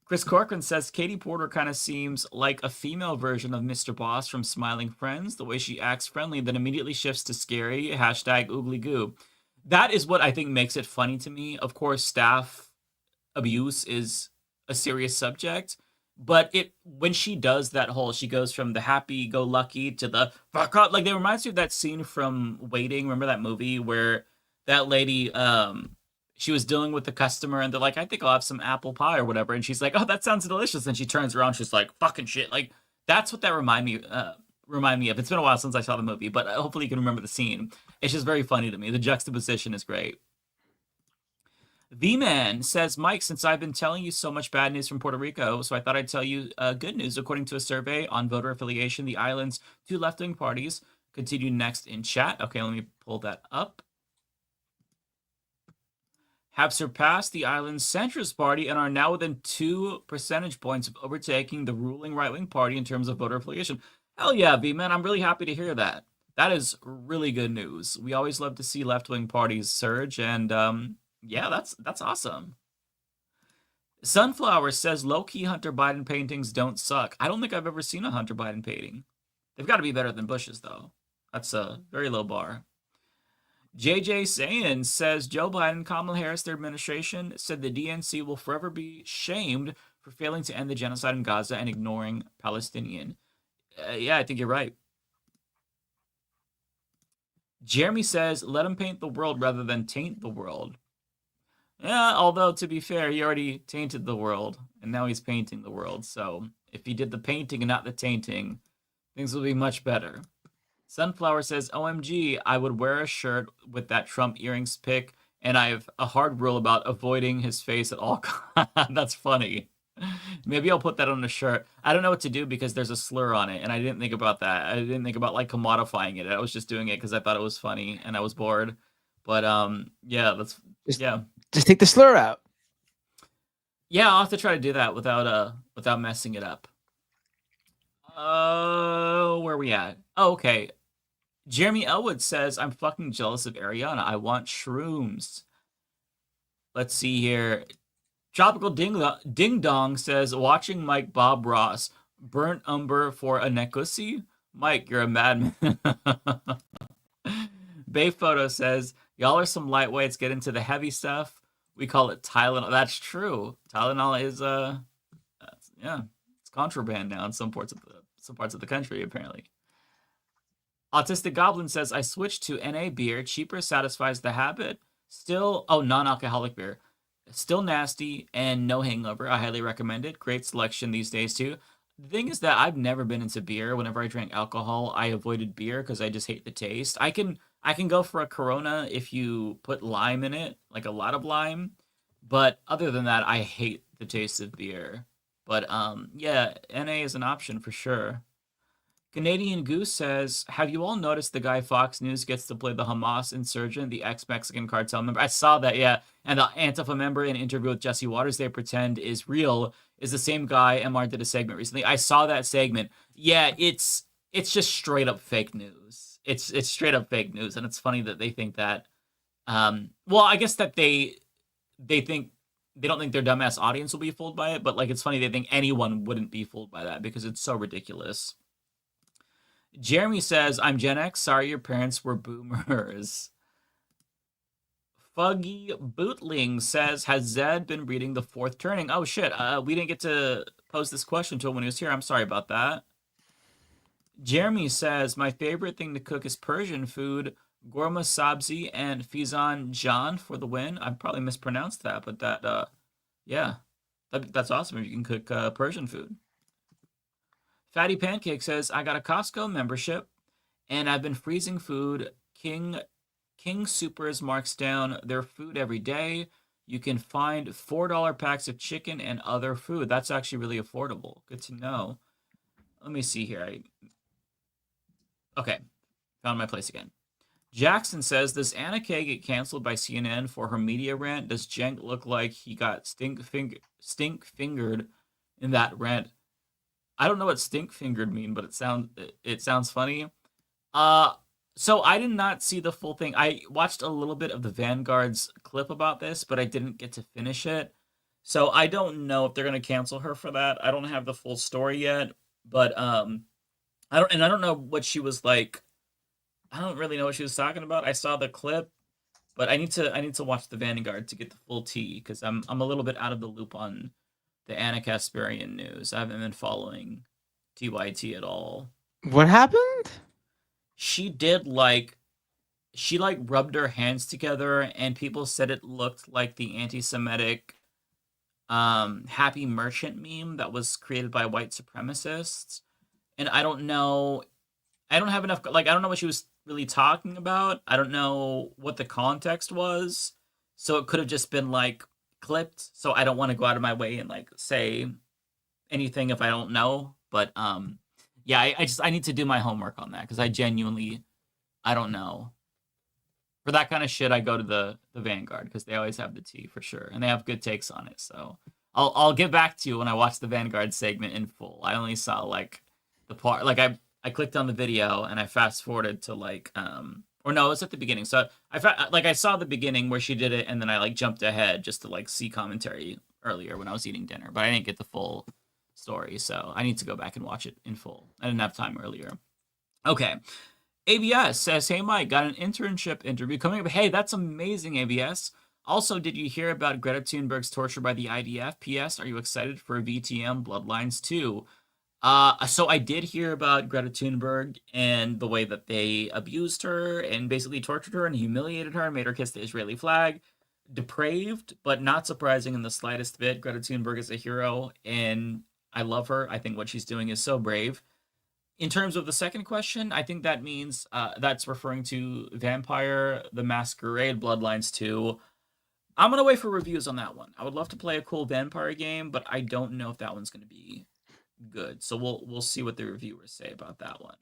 Chris Corcoran says, Katie Porter kind of seems like a female version of Mr. Boss from Smiling Friends. The way she acts friendly, then immediately shifts to scary. Hashtag oogly goo. That is what I think makes it funny to me. Of course, staff abuse is a serious subject. But when she does that whole, she goes from the happy-go-lucky to the fuck up. Like, it reminds me of that scene from Waiting. Remember that movie where that lady... she was dealing with the customer and they're like, I think I'll have some apple pie or whatever. And she's like, oh, that sounds delicious. And she turns around. She's like, fucking shit. Like, that's what that reminded remind me of. It's been a while since I saw the movie, but hopefully you can remember the scene. It's just very funny to me. The juxtaposition is great. V-Man says, Mike, since I've been telling you so much bad news from Puerto Rico, so I thought I'd tell you good news. According to a survey on voter affiliation, the island's two left-wing parties continue next in chat. Okay, let me pull that up. Have surpassed the island's centrist party and are now within 2 percentage points of overtaking the ruling right-wing party in terms of voter affiliation. Hell yeah, V-Man. I'm really happy to hear that. That is really good news. We always love to see left-wing parties surge, and yeah, that's awesome. Sunflower says low-key Hunter Biden paintings don't suck. I don't think I've ever seen a Hunter Biden painting. They've got to be better than Bush's, though. That's a very low bar. JJ Sayin says Joe Biden, Kamala Harris, their administration said the DNC will forever be shamed for failing to end the genocide in Gaza and ignoring Palestinian. Yeah, I think you're right. Jeremy says, let him paint the world rather than taint the world. Yeah, although, to be fair, he already tainted the world, and now he's painting the world. So, if he did the painting and not the tainting, things will be much better. Sunflower says, OMG, I would wear a shirt with that Trump earrings pic, and I have a hard rule about avoiding his face at all costs. That's funny. Maybe I'll put that on a shirt. I don't know what to do because there's a slur on it, and I didn't think about that. I didn't think about, like, commodifying it. I was just doing it because I thought it was funny, and I was bored. But, yeah, Just take the slur out. Yeah, I'll have to try to do that without messing it up. Where are we at? Oh, okay. Jeremy Elwood says, I'm fucking jealous of Ariana. I want shrooms. Let's see here. Tropical Ding Dong says, watching Mike Bob Ross, burnt umber for a necklace. Mike, you're a madman. Bay Photo says, y'all are some lightweights, get into the heavy stuff. We call it Tylenol. That's true. Tylenol is it's contraband now in some parts of the country, apparently. Autistic Goblin says, I switched to NA beer. Cheaper, satisfies the habit. Still, non-alcoholic beer. Still nasty and no hangover. I highly recommend it. Great selection these days, too. The thing is that I've never been into beer. Whenever I drank alcohol, I avoided beer because I just hate the taste. I can go for a Corona if you put lime in it, like a lot of lime. But other than that, I hate the taste of beer. But yeah, NA is an option for sure. Canadian Goose says, have you all noticed the guy Fox News gets to play the Hamas insurgent, the ex-Mexican cartel member? I saw that, yeah. And the Antifa member in an interview with Jesse Waters they pretend is real is the same guy. MR did a segment recently. I saw that segment. Yeah, it's just straight up fake news. It's straight up fake news, and it's funny that they think that. Well, I guess that they think they don't think their dumbass audience will be fooled by it, but like it's funny they think anyone wouldn't be fooled by that because it's so ridiculous. Jeremy says, I'm Gen X. Sorry your parents were boomers. Fuggy Bootling says, has Zed been reading The Fourth Turning? Oh, shit. We didn't get to pose this question to him when he was here. I'm sorry about that. Jeremy says, my favorite thing to cook is Persian food. Gorma Sabzi and Fizan Jan for the win. I probably mispronounced that, but that, yeah. That's awesome if you can cook Persian food. Fatty Pancake says, I got a Costco membership, and I've been freezing food. King Supers marks down their food every day. You can find $4 packs of chicken and other food. That's actually really affordable. Good to know. Let me see here. Okay, found my place again. Jackson says, does Anna Kay get canceled by CNN for her media rant? Does Cenk look like he got stink-fingered in that rant? I don't know what stink-fingered mean, but it sounds funny. So I did not see the full thing. I watched a little bit of the Vanguard's clip about this, but I didn't get to finish it. So I don't know if they're going to cancel her for that. I don't have the full story yet, but I don't know what she was like. I don't really know what she was talking about. I saw the clip, but I need to watch the Vanguard to get the full tea because I'm a little bit out of the loop on the Anna Kasparian news. I haven't been following TYT at all. What happened? She rubbed her hands together and people said it looked like the anti-Semitic Happy Merchant meme that was created by white supremacists. And I don't know I don't have enough. Like, I don't know what she was really talking about. I don't know what the context was. So it could have just been like clipped. So I don't want to go out of my way and like say anything if I don't know. But yeah, I need to do my homework on that because I don't know. For that kind of shit, I go to the Vanguard because they always have the tea for sure, and they have good takes on it. So I'll get back to you when I watch the Vanguard segment in full. I only saw like the part, like I clicked on the video and I fast forwarded to like or no, it was at the beginning. So I saw the beginning where she did it, and then I like jumped ahead just to like see commentary earlier when I was eating dinner, but I didn't get the full story, so I need to go back and watch it in full. I didn't have time earlier. Okay. ABS says, hey, Mike, got an internship interview coming up. Hey, that's amazing, ABS. Also, did you hear about Greta Thunberg's torture by the IDF? P.S. Are you excited for VTM Bloodlines 2? So I did hear about Greta Thunberg and the way that they abused her and basically tortured her and humiliated her and made her kiss the Israeli flag. Depraved, but not surprising in the slightest bit. Greta Thunberg is a hero, and I love her. I think what she's doing is so brave. In terms of the second question, I think that means that's referring to Vampire the Masquerade Bloodlines 2. I'm going to wait for reviews on that one. I would love to play a cool vampire game, but I don't know if that one's going to be good. So we'll see what the reviewers say about that one.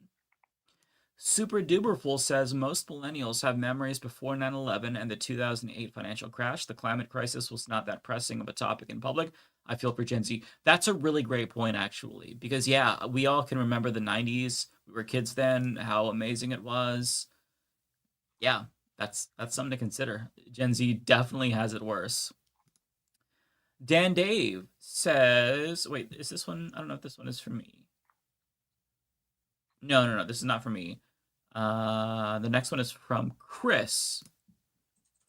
Super Duperful says, most millennials have memories before 9/11 and the 2008 financial crash. The climate crisis was not that pressing of a topic in public. I feel for Gen Z. That's a really great point, actually, because yeah, we all can remember the 90s. We were kids then, how amazing it was. Yeah, that's something to consider. Gen Z definitely has it worse. Dan Dave says, wait, is this one? I don't know if this one is for me. No, this is not for me. The next one is from Chris.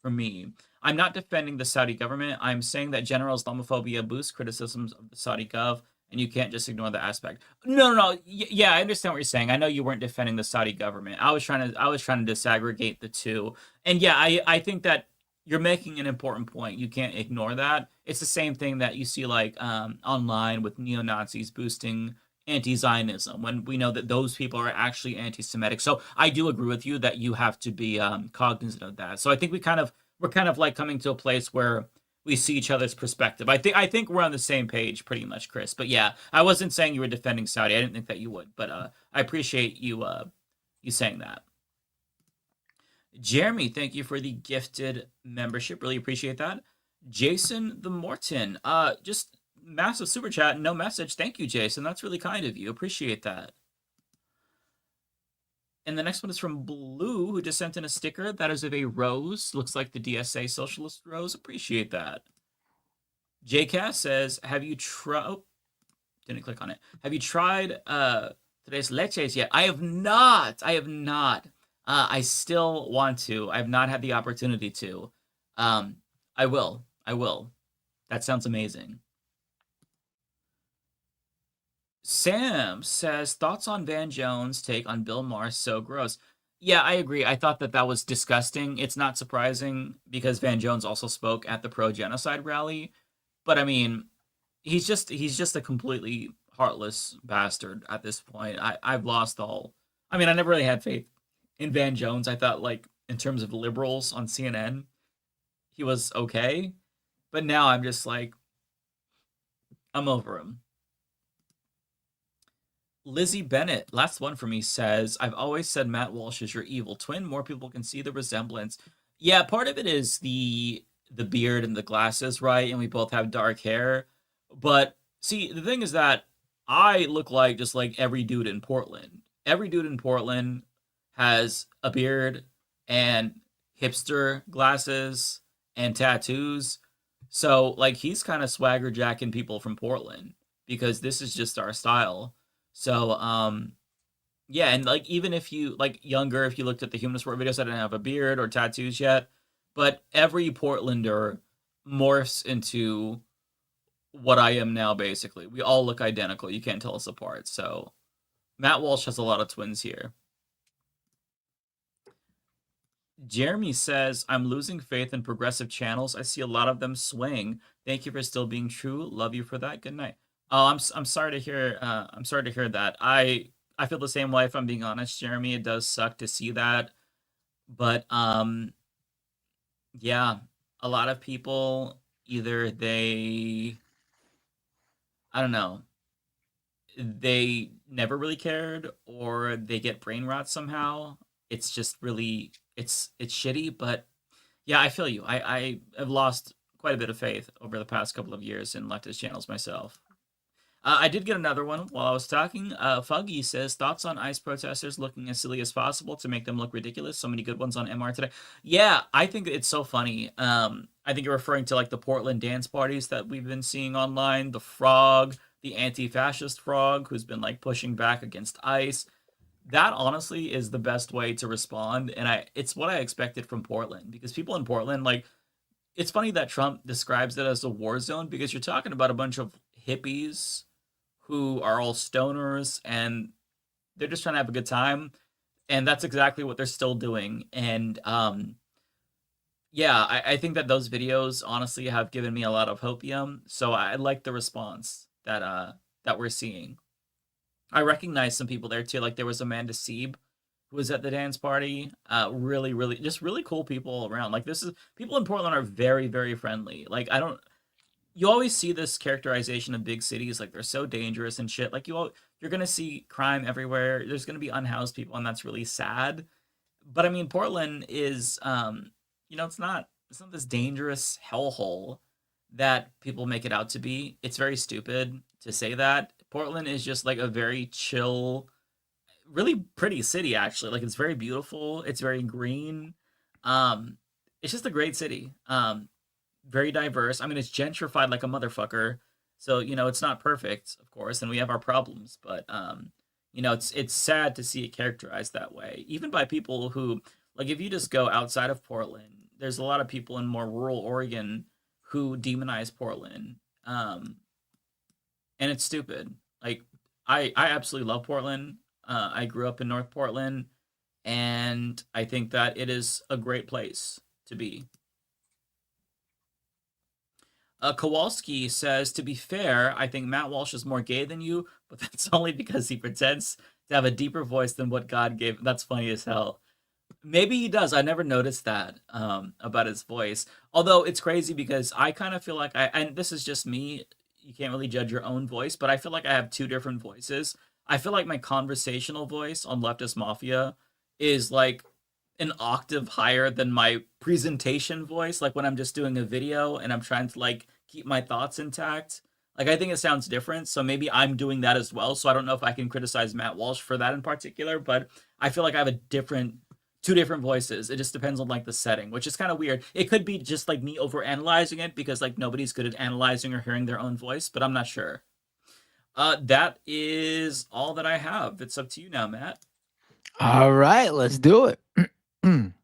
From me. I'm not defending the Saudi government. I'm saying that general Islamophobia boosts criticisms of the Saudi gov, and you can't just ignore the aspect. No. Yeah, I understand what you're saying. I know you weren't defending the Saudi government. I was trying to disaggregate the two. And yeah, I think that you're making an important point. You can't ignore that. It's the same thing that you see like online with neo-Nazis boosting anti-Zionism when we know that those people are actually anti-Semitic. So I do agree with you that you have to be cognizant of that. So I think we're kind of like coming to a place where we see each other's perspective. I think we're on the same page pretty much, Chris. But yeah, I wasn't saying you were defending Saudi. I didn't think that you would, but I appreciate you saying that. Jeremy, thank you for the gifted membership. Really appreciate that. Jason the Morton, just massive super chat, no message. Thank you, Jason. That's really kind of you. Appreciate that. And the next one is from Blue, who just sent in a sticker. That is of a rose. Looks like the DSA socialist rose. Appreciate that. JCast says, have you tried... Oh, didn't click on it. Have you tried today's leches yet? I have not. I still want to. I have not had the opportunity to. I will. That sounds amazing. Sam says, thoughts on Van Jones' take on Bill Maher's so gross. Yeah, I agree. I thought that was disgusting. It's not surprising because Van Jones also spoke at the pro-genocide rally. But I mean, he's just a completely heartless bastard at this point. I've lost all... I mean, I never really had faith in Van Jones. I thought, like, in terms of liberals on CNN, he was okay. But now I'm just like, I'm over him. Lizzie Bennett, last one for me, says, I've always said Matt Walsh is your evil twin. More people can see the resemblance. Yeah, part of it is the beard and the glasses, right? And we both have dark hair. But see, the thing is that I look like just like every dude in Portland. Every dude in Portland has a beard and hipster glasses and tattoos. So like he's kind of swagger jacking people from Portland because this is just our style. So, yeah, and like even if you like younger, if you looked at the Humanist Report videos, I didn't have a beard or tattoos yet, but every Portlander morphs into what I am now. Basically, we all look identical. You can't tell us apart. So, Matt Walsh has a lot of twins here. Jeremy says, I'm losing faith in progressive channels. I see a lot of them swing. Thank you for still being true. Love you for that. Good night. Oh, I'm sorry to hear. I'm sorry to hear that. I I feel the same way, if I'm being honest, Jeremy. It does suck to see that. But yeah, a lot of people either I don't know, they never really cared or they get brain rot somehow. It's just really it's shitty, but yeah, I feel you. I have lost quite a bit of faith over the past couple of years in leftist channels myself. I did get another one while I was talking. Fuggy says, thoughts on ICE protesters looking as silly as possible to make them look ridiculous. So many good ones on MR today. Yeah, I think it's so funny. I think you're referring to like the Portland dance parties that we've been seeing online. The frog, the anti-fascist frog, who's been like pushing back against ICE. That honestly is the best way to respond. And it's what I expected from Portland, because people in Portland, like, it's funny that Trump describes it as a war zone, because you're talking about a bunch of hippies who are all stoners and they're just trying to have a good time, and that's exactly what they're still doing. And yeah, I think that those videos honestly have given me a lot of hopium, so I like the response that we're seeing. I recognize some people there too, like there was Amanda Sieb who was at the dance party. Really just really cool people all around. Like, this is, people in Portland are very, very friendly. Like, you always see this characterization of big cities, like they're so dangerous and shit. Like, you're gonna see crime everywhere. There's gonna be unhoused people, and that's really sad. But I mean, Portland is, it's not this dangerous hellhole that people make it out to be. It's very stupid to say that. Portland is just like a very chill, really pretty city, actually. Like, it's very beautiful. It's very green. It's just a great city. Very diverse. I mean, it's gentrified like a motherfucker. So, it's not perfect, of course, and we have our problems, but it's sad to see it characterized that way. Even by people who, like, if you just go outside of Portland, there's a lot of people in more rural Oregon who demonize Portland. And it's stupid. Like, I absolutely love Portland. I grew up in North Portland, and I think that it is a great place to be. Kowalski says, to be fair, I think Matt Walsh is more gay than you, but that's only because he pretends to have a deeper voice than what God gave. That's funny as hell. Maybe he does. I never noticed that about his voice. Although it's crazy because I kind of feel like and this is just me, you can't really judge your own voice, but I feel like I have two different voices. I feel like my conversational voice on Leftist Mafia is like an octave higher than my presentation voice, like when I'm just doing a video and I'm trying to like keep my thoughts intact. Like, I think it sounds different, so maybe I'm doing that as well. So I don't know if I can criticize Matt Walsh for that in particular, but I feel like I have two different voices. It just depends on like the setting, which is kind of weird. It could be just like me over analyzing it because like nobody's good at analyzing or hearing their own voice, but I'm not sure. That is all that I have. It's up to you now, Matt. All right, let's do it. I'm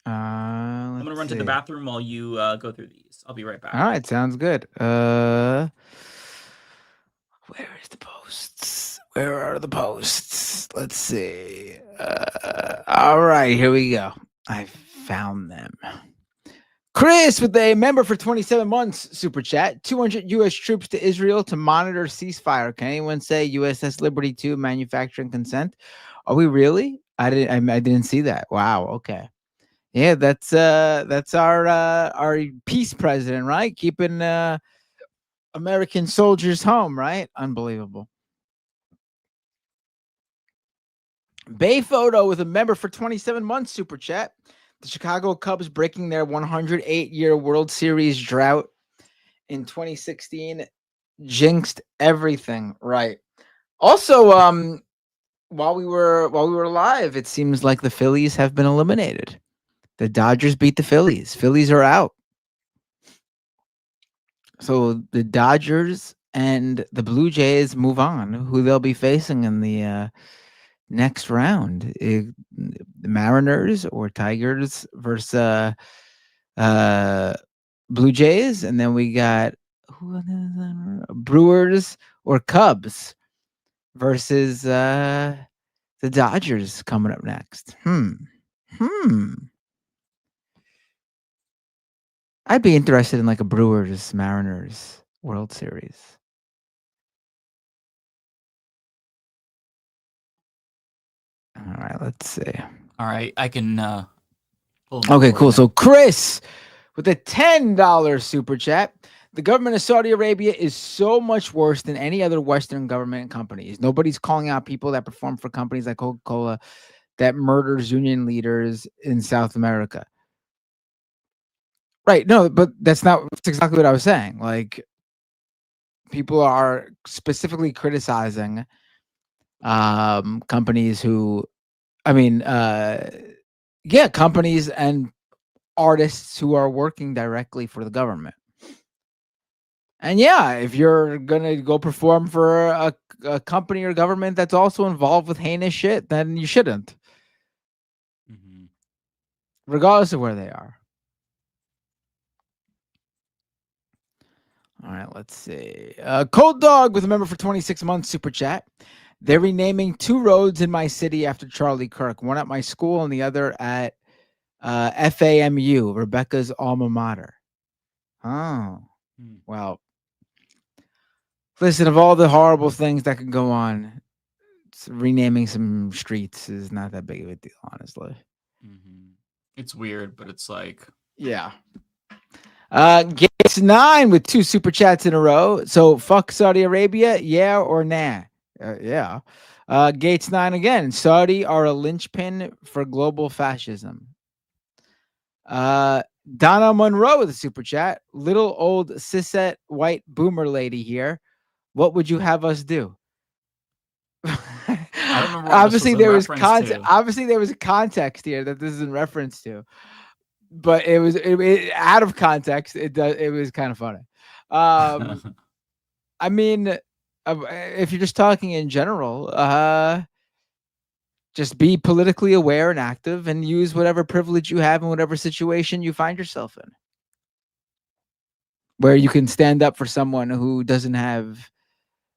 gonna run to the bathroom while you go through these. I'll be right back. All right, sounds good. Where is the posts? Where are the posts? Let's see. All right, here we go. I found them. Chris with a member for 27 months super chat. 200 U.S. troops to Israel to monitor ceasefire. Can anyone say USS Liberty 2 manufacturing consent? Are we really? I didn't see that. Wow. Okay. Yeah, that's our peace president, right? Keeping American soldiers home, right? Unbelievable. Bay Photo with a member for 27 months super chat. The Chicago Cubs breaking their 108-year World Series drought in 2016 jinxed everything, right? Also, while we were live, it seems like the Phillies have been eliminated. The Dodgers beat the Phillies. Phillies are out. So the Dodgers and the Blue Jays move on. Who they'll be facing in the next round? The Mariners or Tigers versus Blue Jays, and then we got Brewers or Cubs versus the Dodgers coming up next. I'd be interested in like a Brewers Mariners World Series. All right, let's see. All right, I can pull them up Okay, for cool. you. So Chris with a $10 super chat. The government of Saudi Arabia is so much worse than any other Western government companies. Nobody's calling out people that perform for companies like Coca-Cola that murders union leaders in South America. Right. No, but that's exactly what I was saying. Like, people are specifically criticizing companies who, companies and artists who are working directly for the government. And yeah, if you're gonna go perform for a company or government that's also involved with heinous shit, then you shouldn't, regardless of where they are. All right, let's see. Cold Dog with a member for 26 months super chat. They're renaming 2 roads in my city after Charlie Kirk, one at my school and the other at FAMU, Rebecca's alma mater. Oh, well. Listen, of all the horrible things that could go on, renaming some streets is not that big of a deal, honestly. It's weird, but it's like, yeah. Gates 9 with 2 super chats in a row. So fuck Saudi Arabia, yeah or nah? Yeah. Gates 9 again. Saudi are a linchpin for global fascism. Donna Monroe with a super chat. Little old cishet white boomer lady here. What would you have us do? I don't remember. Obviously, there was context. Obviously, there was a context here that this is in reference to, but it was out of context. It was kind of funny. I mean, if you're just talking in general, just be politically aware and active, and use whatever privilege you have in whatever situation you find yourself in, where you can stand up for someone who doesn't have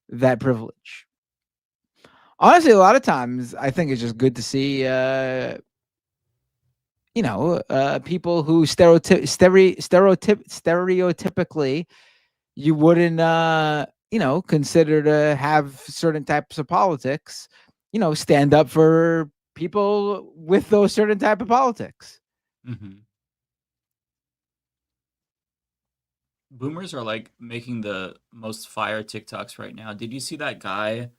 that privilege. Honestly, a lot of times I think it's just good to see, people who stereotypically you wouldn't, consider to have certain types of politics, stand up for people with those certain type of politics. Boomers are like making the most fire TikToks right now. Did you see that guy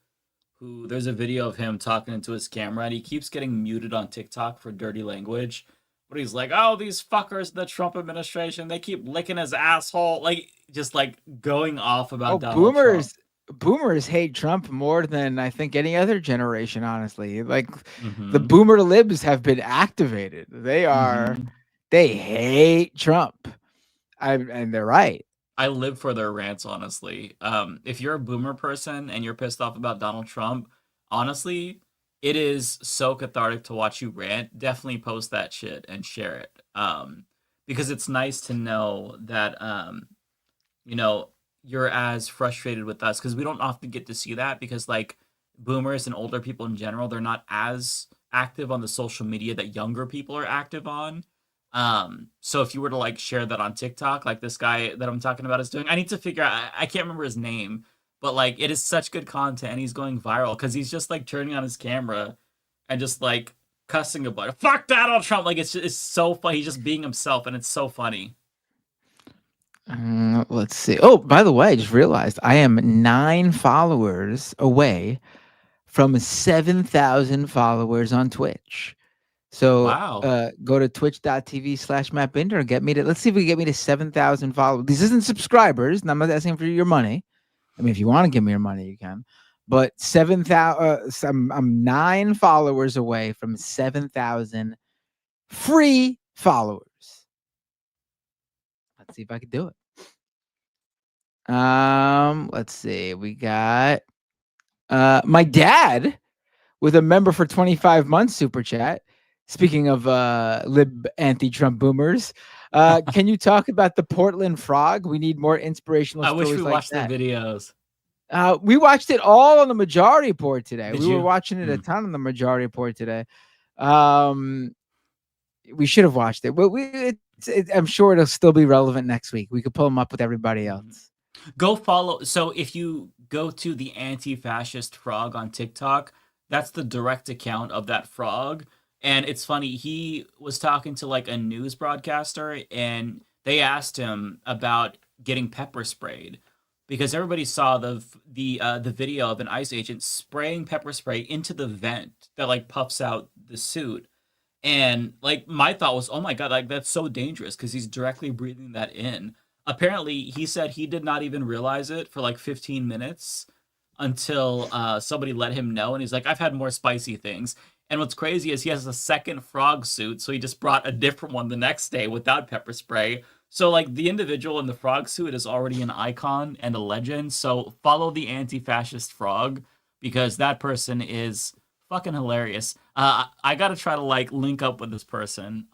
who there's a video of him talking into his camera and he keeps getting muted on TikTok for dirty language? But he's like, oh, these fuckers in the Trump administration, they keep licking his asshole. Like, just like going off about Donald Trump. Boomers hate Trump more than I think any other generation, honestly. Like, the boomer libs have been activated. They hate Trump. And they're right. I live for their rants, honestly. If you're a boomer person and you're pissed off about Donald Trump, honestly, it is so cathartic to watch you rant. Definitely post that shit and share it. Because it's nice to know that, you're as frustrated with us, because we don't often get to see that, because like boomers and older people in general, they're not as active on the social media that younger people are active on. So if you were to like share that on TikTok, like this guy that I'm talking about is doing, I need to figure out, I can't remember his name, but like it is such good content and he's going viral because he's just like turning on his camera and just like cussing about it. Fuck Donald Trump. Like it's so funny. He's just being himself and it's so funny. Let's see. Oh, by the way, I just realized I am 9 followers away from 7,000 followers on Twitch. So wow. Go to twitch.tv/MattBinder. Let's see if we can get me to 7,000 followers. This isn't subscribers, and I'm not asking for your money. I mean, if you want to give me your money, you can. But 7,000, I'm 9 followers away from 7,000 free followers. Let's see if I can do it. Let's see. We got my dad with a member for 25 months super chat. Speaking of lib anti-Trump boomers, can you talk about the Portland frog? We need more inspirational stories. I wish we like watched that. the videos. We watched it all on the Majority Report today. Did we you? were watching it a ton on the Majority Report today. We should have watched it, but I'm sure it'll still be relevant next week. We could pull them up with everybody else. Go follow. So if you go to the anti-fascist frog on TikTok, That's the direct account of that frog. And it's funny, he was talking to like a news broadcaster, and they asked him about getting pepper sprayed because everybody saw the video of an ICE agent spraying pepper spray into the vent that like puffs out the suit. And like my thought was, oh my god, like that's so dangerous because he's directly breathing that in. Apparently, he said he did not even realize it for like 15 minutes until somebody let him know, and he's like, I've had more spicy things. And what's crazy is he has a second frog suit, so he just brought a different one the next day without pepper spray. So like the individual in the frog suit is already an icon and a legend. So follow the anti-fascist frog because that person is fucking hilarious. I gotta try to like link up with this person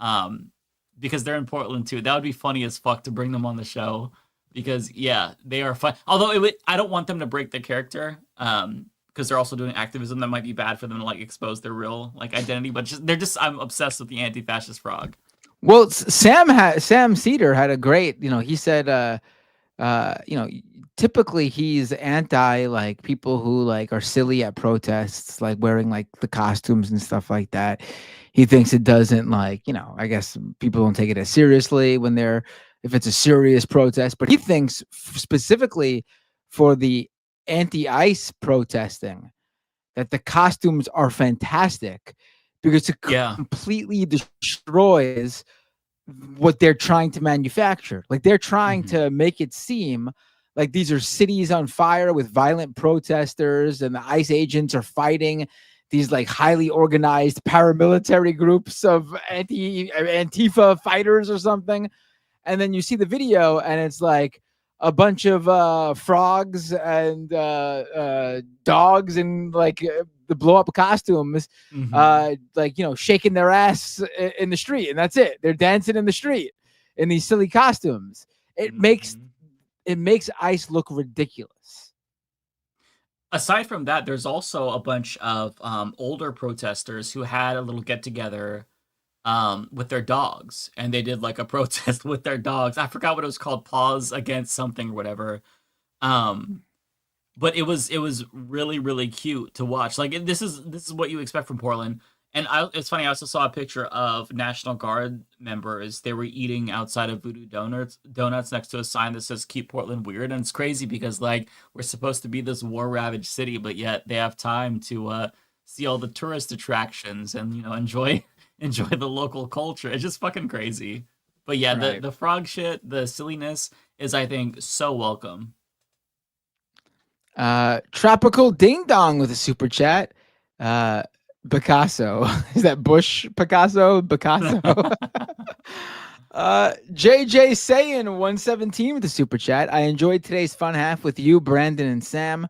because they're in Portland too. That would be funny as fuck to bring them on the show because yeah, they are fun. Although I don't want them to break their character because they're also doing activism that might be bad for them to like expose their real like identity. But I'm obsessed with the anti-fascist frog. Well, Sam Cedar had a great, he said, typically he's anti like people who like are silly at protests, like wearing like the costumes and stuff like that. He thinks it doesn't like, I guess people don't take it as seriously if it's a serious protest, but he thinks specifically for the anti-ICE protesting that the costumes are fantastic because it completely destroys what they're trying to manufacture. Like they're trying to make it seem like these are cities on fire with violent protesters and the ICE agents are fighting these like highly organized paramilitary groups of Antifa fighters or something. And then you see the video and it's like a bunch of frogs and dogs and like the blow up costumes, shaking their ass in the street, and that's it. They're dancing in the street in these silly costumes. It makes ICE look ridiculous. Aside from that, there's also a bunch of older protesters who had a little get together with their dogs, and they did like a protest with their dogs. I forgot what it was called, Pause Against something or whatever. But it was really, really cute to watch. Like this is what you expect from Portland. And it's funny, I also saw a picture of National Guard members. They were eating outside of Voodoo Donuts next to a sign that says "Keep Portland Weird." And it's crazy because like we're supposed to be this war-ravaged city, but yet they have time to see all the tourist attractions and enjoy the local culture. It's just fucking crazy. But yeah, right. the frog shit, the silliness is, I think, so welcome. Tropical Ding Dong with a super chat. Picasso. Is that Bush Picasso? Picasso. JJ Sayin 117 with the super chat. I enjoyed today's fun half with you, Brandon, and Sam.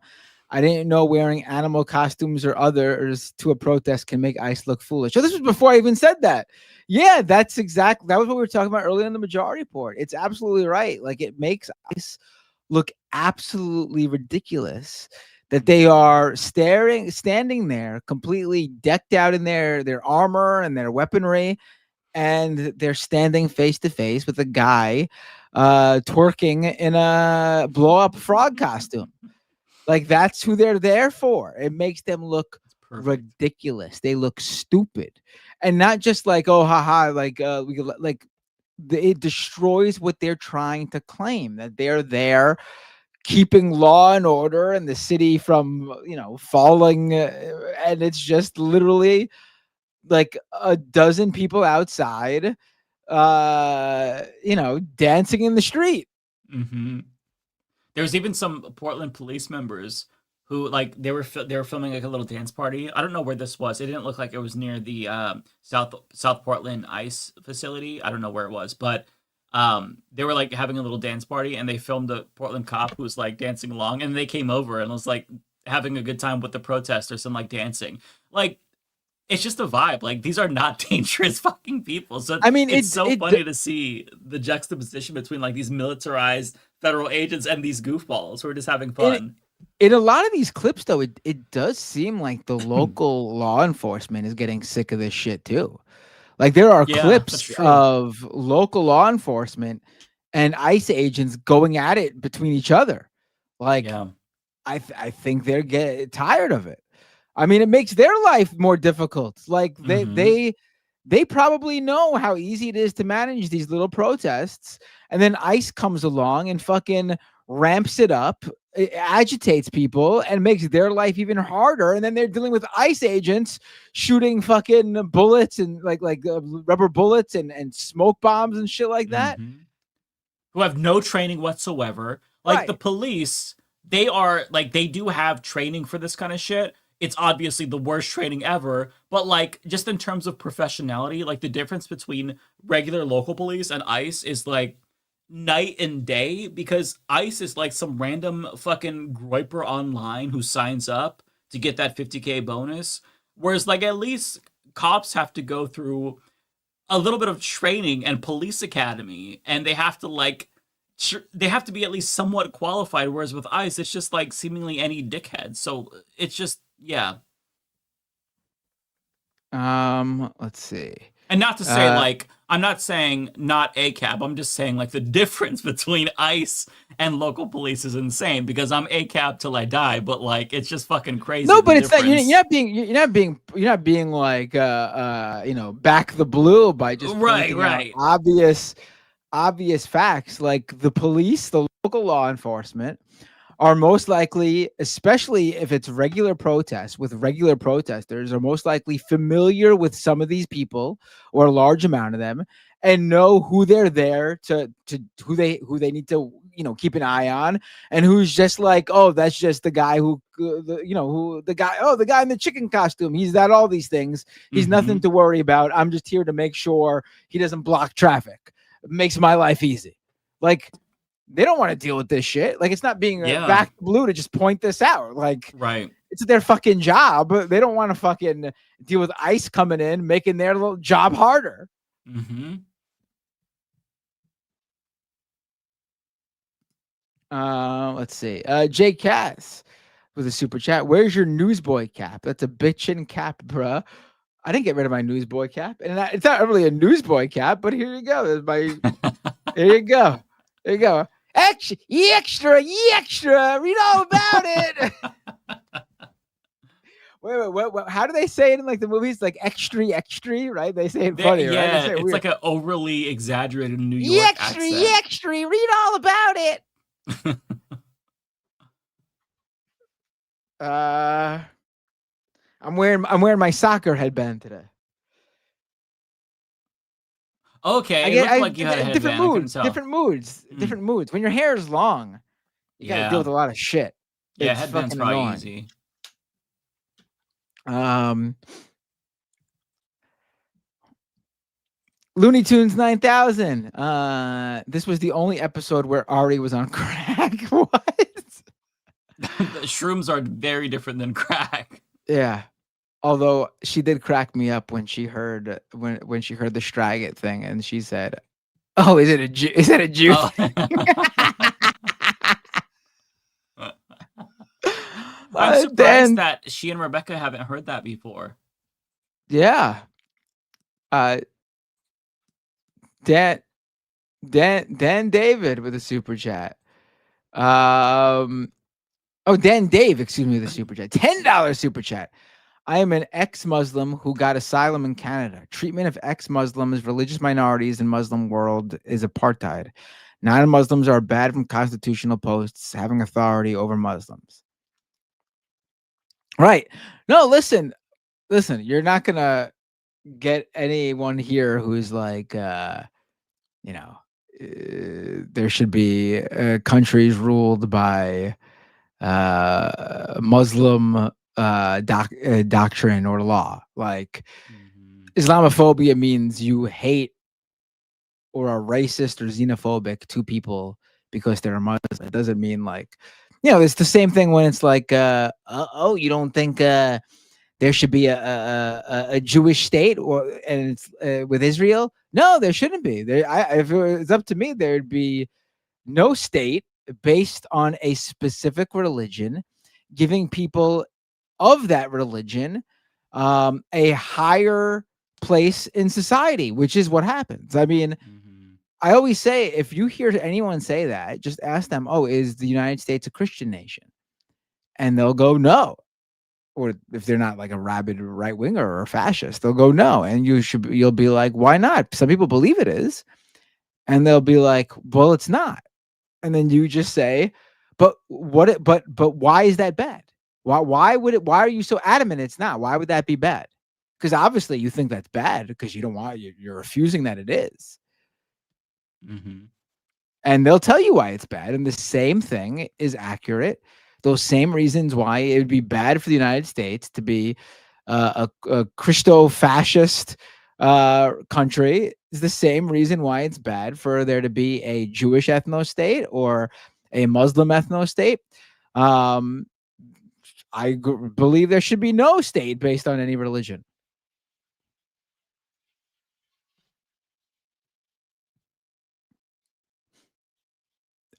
I didn't know wearing animal costumes or others to a protest can make ICE look foolish. So this was before I even said that. Yeah, that was what we were talking about earlier in the Majority Report. It's absolutely right. Like it makes ICE look absolutely ridiculous that they are standing there completely decked out in their armor and their weaponry, and they're standing face to face with a guy twerking in a blow up frog costume. Like that's who they're there for. It makes them look ridiculous. They look stupid, and not just like it destroys what they're trying to claim, that they're there keeping law and order in the city from falling, and it's just literally like a dozen people outside dancing in the street. Mm-hmm. There's even some Portland police members who like they were filming like a little dance party. I don't know where this was. It didn't look like it was near the South Portland ICE facility. I don't know where it was, but they were like having a little dance party, and they filmed a Portland cop who was like dancing along, and they came over and was like having a good time with the protesters and like dancing. Like it's just a vibe. Like these are not dangerous fucking people. So I mean, it's so funny to see the juxtaposition between like these militarized federal agents and these goofballs who are just having fun. In a lot of these clips, though, it does seem like the local law enforcement is getting sick of this shit too. Like there are clips of local law enforcement and ICE agents going at it between each other. Like I think they're getting tired of it. I mean, it makes their life more difficult. Like Mm-hmm. they probably know how easy it is to manage these little protests, and then ICE comes along and fucking ramps it up, it agitates people, and makes their life even harder. And then they're dealing with ICE agents shooting fucking bullets and like rubber bullets and smoke bombs and shit like that. Mm-hmm. Who have no training whatsoever. Like the police, they are like they do have training for this kind of shit. It's obviously the worst training ever, but like just in terms of professionality, like the difference between regular local police and ICE is like night and day, because ICE is like some random fucking groiper online who signs up to get that 50K bonus, whereas like at least cops have to go through a little bit of training and police academy, and they have to like they have to be at least somewhat qualified, whereas with ICE it's just like seemingly any dickhead. So it's just Let's see. And not to say like I'm not saying not ACAB, I'm just saying like the difference between ICE and local police is insane, because I'm ACAB till I die, but like it's just fucking crazy. No, but it's not, you're not being like back the blue by just pointing out obvious facts. Like the police, the local law enforcement are most likely, especially if it's regular protests with regular protesters, are most likely familiar with some of these people or a large amount of them, and know who they're there to who they need to keep an eye on, and who's just like, oh, that's just the guy the guy in the chicken costume. He's that all these things. He's nothing to worry about. I'm just here to make sure he doesn't block traffic. It makes my life easy. Like, they don't want to deal with this shit. Like, it's not being back blue to just point this out. Like, it's their fucking job. They don't want to fucking deal with ICE coming in, making their little job harder. Mm-hmm. Let's see. Jay Cass with a super chat. Where's your newsboy cap? That's a bitchin' cap, bruh. I didn't get rid of my newsboy cap, and it's not really a newsboy cap, but here you go. There's my. There you go. There you go. Extra, read all about it. Wait, what? How do they say it in like the movies? Like extra, right? They say it funny, right? Yeah, It it's weird. like an overly exaggerated New York accent. Read all about it. I'm wearing my soccer headband today. Okay, it looked like you had a different headband. Different moods. When your hair is long, you gotta deal with a lot of shit. Yeah, It's headband's fucking probably annoying. easy. Looney Tunes 9000. This was the only episode where Ari was on crack. What? Shrooms are very different than crack. Yeah. Although she did crack me up when she heard when she heard the Straggett thing, and she said, "Oh, is it a Jew? Is that a Jew?" Oh. I'm surprised that she and Rebecca haven't heard that before. Yeah. Dan David with a super chat. Dan Dave, excuse me, the super chat. $10 super chat. I am an ex-Muslim who got asylum in Canada. Treatment of ex-Muslims, religious minorities in Muslim world is apartheid. Non-Muslims are banned from constitutional posts, having authority over Muslims. Right. No, listen, you're not going to get anyone here who's like, there should be countries ruled by Muslim doctrine or law. Like, Islamophobia means you hate or are racist or xenophobic to people because they're a Muslim. It doesn't mean like, it's the same thing when it's like, you don't think there should be a Jewish state and it's with Israel? No, there shouldn't be. If it was up to me, there'd be no state based on a specific religion, giving people of that religion a higher place in society, which is what happens. I mean, I always say, if you hear anyone say that, just ask them, is the United States a Christian nation? And they'll go, no. or if they're not like a rabid right winger or a fascist, they'll go no, and you'll be like, why not? Some people believe it is, and they'll be like, well, it's not, and then you just say, but why is that bad? Why are you so adamant it's not? Why would that be bad? Because obviously you think that's bad because you're refusing that it is. Mm-hmm. And they'll tell you why it's bad. And the same thing is accurate. Those same reasons why it would be bad for the United States to be a Christo-fascist country is the same reason why it's bad for there to be a Jewish ethno-state or a Muslim ethno-state. I believe there should be no state based on any religion.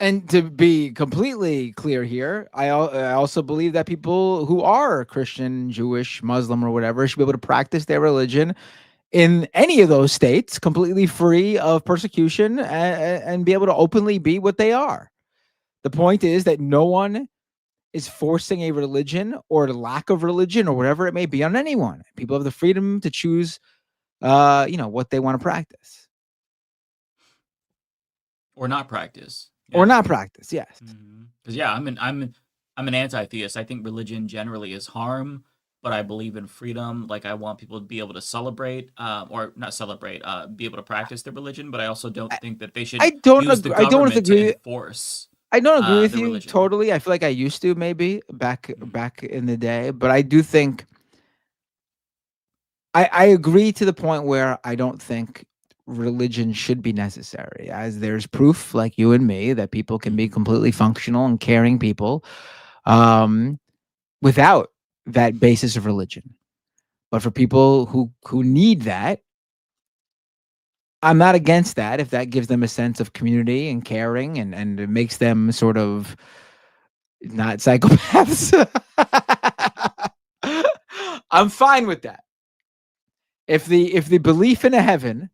And to be completely clear here, I also believe that people who are Christian, Jewish, Muslim, or whatever should be able to practice their religion in any of those states, completely free of persecution, and be able to openly be what they are. The point is that no one is forcing a religion or the lack of religion or whatever it may be on anyone. People have the freedom to choose, what they want to practice. Or not practice. Or not practice, yes. Because I'm an anti-theist. I think religion generally is harm, but I believe in freedom. Like, I want people to be able to celebrate, or not celebrate, be able to practice their religion. But I also don't think that they should use the government to enforce. I don't agree with you religion. totally. I feel like I used to maybe back in the day, but I do think I agree to the point where I don't think religion should be necessary, as there's proof, like you and me, that people can be completely functional and caring people without that basis of religion. But for people who need that, I'm not against that if that gives them a sense of community and caring, and it makes them sort of not psychopaths. I'm fine with that. If the belief in a heaven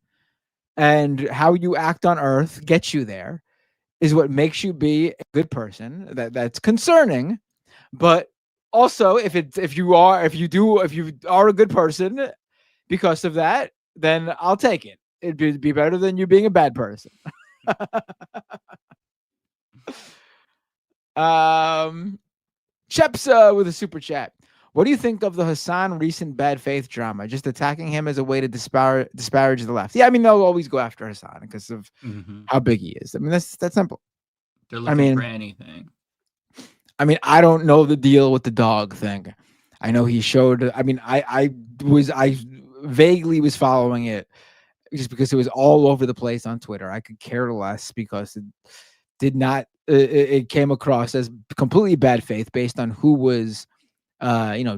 and how you act on earth gets you there is what makes you be a good person, that's concerning. But also if you are a good person because of that, then I'll take it. It'd be better than you being a bad person. Cheps with a super chat. What do you think of the Hassan recent bad faith drama? Just attacking him as a way to disparage the left. Yeah, I mean, they'll always go after Hassan because of how big he is. I mean, that's simple. They're looking for anything. I mean, I don't know the deal with the dog thing. I know he showed. I mean, I vaguely was following it just because it was all over the place on Twitter. I could care less because it did not. It came across as completely bad faith based on who was,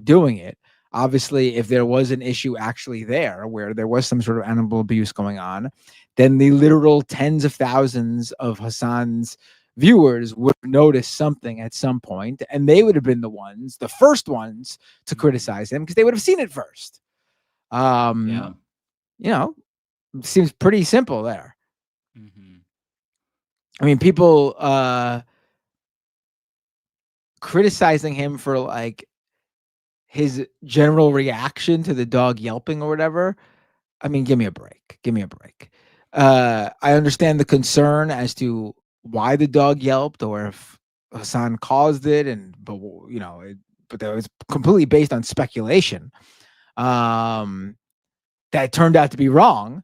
doing it. Obviously, if there was an issue actually there where there was some sort of animal abuse going on, then the literal tens of thousands of Hassan's viewers would notice something at some point, and they would have been the first ones to criticize him because they would have seen it first. Seems pretty simple there. I mean, people criticizing him for like his general reaction to the dog yelping or whatever. I mean, give me a break. I understand the concern as to why the dog yelped or if Hassan caused it, but that was completely based on speculation. That turned out to be wrong.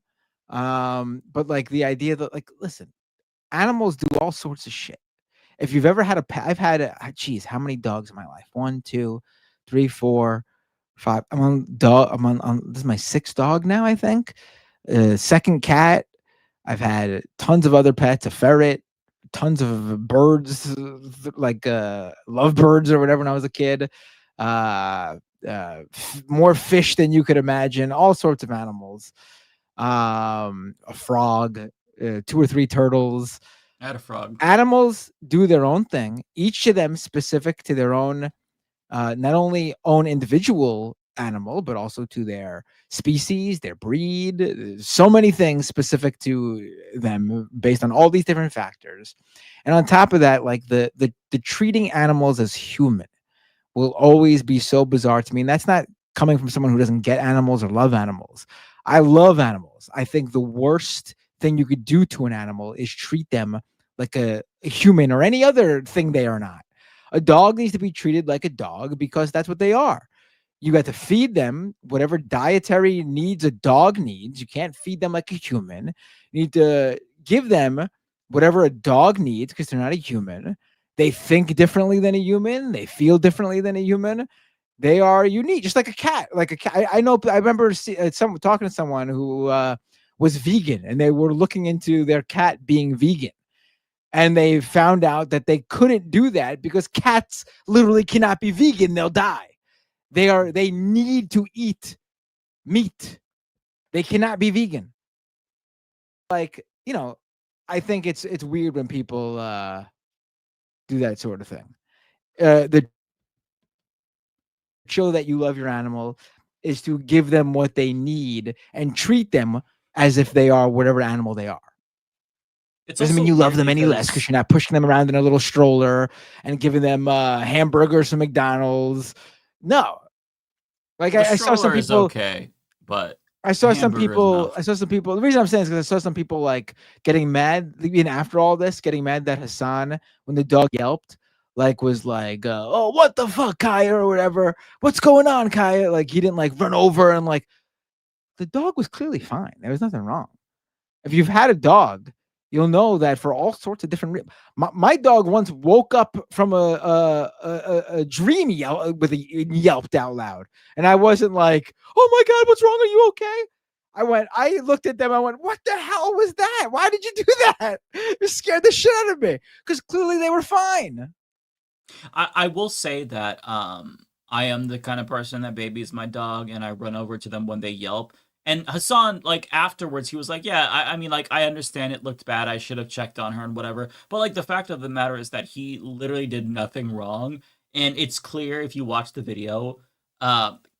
But like the idea that, like, listen, animals do all sorts of shit. If you've ever had a pet, I've had how many dogs in my life? 1, 2, 3, 4, 5. I'm on this is my 6th dog now, I think. Second cat. I've had tons of other pets, a ferret, tons of birds, like lovebirds or whatever when I was a kid. More fish than you could imagine, all sorts of animals. A frog, 2 or 3 turtles. I had a frog. Animals do their own thing, each of them specific to their own, not only own individual animal, but also to their species, their breed. So many things specific to them based on all these different factors. And on top of that, like the treating animals as human will always be so bizarre to me. And that's not coming from someone who doesn't get animals or love animals. I love animals. I think the worst thing you could do to an animal is treat them like a human or any other thing they are not. A dog needs to be treated like a dog because that's what they are. You got to feed them whatever dietary needs a dog needs. You can't feed them like a human. You need to give them whatever a dog needs because they're not a human. They think differently than a human. They feel differently than a human. They are unique, just like a cat. Like a cat. I know. I remember talking to someone who was vegan, and they were looking into their cat being vegan, and they found out that they couldn't do that because cats literally cannot be vegan; they'll die. They need to eat meat. They cannot be vegan. Like, you know, I think it's weird when people do that sort of thing. The show that you love your animal is to give them what they need and treat them as if they are whatever animal they are. It doesn't mean you love them any less because you're not pushing them around in a little stroller and giving them hamburgers from McDonald's. No. Like I saw some people. Is okay, but I saw some people. The reason I'm saying is because I saw some people like getting mad, even after all this, getting mad that Hassan, when the dog yelped, like was like, "Oh, what the fuck, Kaya," or whatever. What's going on, Kaya? Like he didn't like run over and like the dog was clearly fine. There was nothing wrong. If you've had a dog, you'll know that for all sorts of different reasons. My dog once woke up from a dream yelped out loud. And I wasn't like, oh my God, what's wrong? Are you okay? I looked at them. I went, what the hell was that? Why did you do that? It scared the shit out of me because clearly they were fine. I will say that I am the kind of person that babies my dog and I run over to them when they yelp. And Hassan, like, afterwards, he was like, yeah, I mean, like, I understand it looked bad. I should have checked on her and whatever. But, like, the fact of the matter is that he literally did nothing wrong. And it's clear if you watch the video,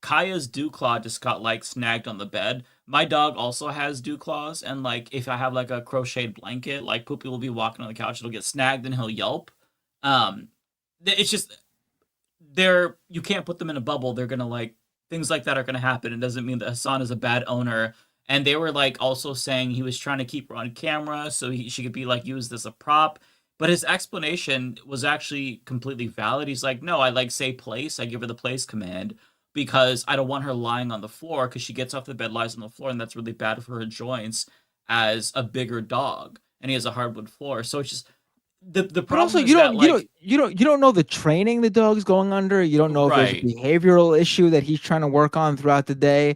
Kaya's dew claw just got, like, snagged on the bed. My dog also has dew claws. And, like, if I have, like, a crocheted blanket, like, Poopy will be walking on the couch, it'll get snagged and he'll yelp. It's just, you can't put them in a bubble. They're going to, like, things like that are going to happen. It doesn't mean that Hassan is a bad owner. And they were like also saying he was trying to keep her on camera so she could be like used as a prop. But his explanation was actually completely valid. He's like, no, I like say place. I give her the place command because I don't want her lying on the floor because she gets off the bed, lies on the floor, and that's really bad for her joints as a bigger dog. And he has a hardwood floor. So it's just the problem. But also, you don't know the training the dog's going under. You don't know if there's a behavioral issue that he's trying to work on throughout the day.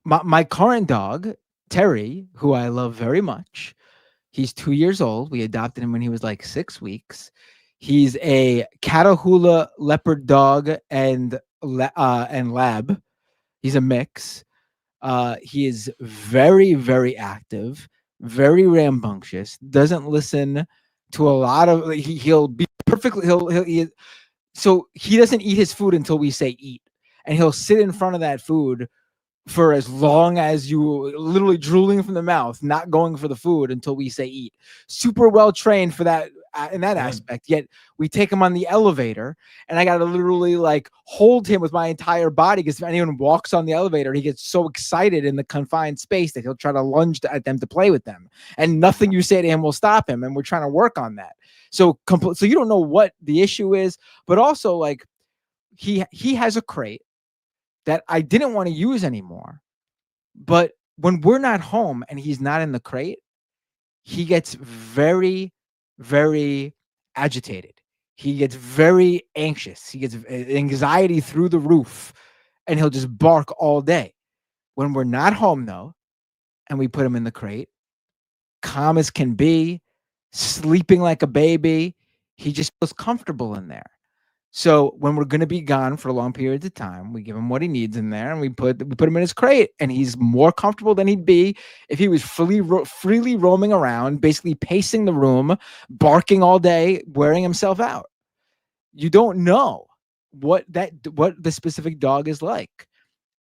My current dog, Terry, who I love very much, he's 2 years old. We adopted him when he was like 6 weeks. He's a Catahoula leopard dog and lab. He's a mix. He is very, very active, very rambunctious. Doesn't listen to a lot of. He'll be perfectly. So he doesn't eat his food until we say eat, and he'll sit in front of that food for as long as you literally drooling from the mouth, not going for the food until we say eat. Super well trained for that in that aspect. Yet we take him on the elevator and I got to literally like hold him with my entire body because if anyone walks on the elevator, he gets so excited in the confined space that he'll try to lunge at them to play with them. And nothing you say to him will stop him. And we're trying to work on that. So you don't know what the issue is, but also like he has a crate that I didn't want to use anymore. But when we're not home and he's not in the crate, he gets very, very agitated. He gets very anxious. He gets anxiety through the roof and he'll just bark all day. When we're not home though, and we put him in the crate, calm as can be, sleeping like a baby, he just feels comfortable in there. So when we're going to be gone for long periods of time, we give him what he needs in there and we put him in his crate and he's more comfortable than he'd be if he was freely roaming around, basically pacing the room, barking all day, wearing himself out. You don't know what the specific dog is like.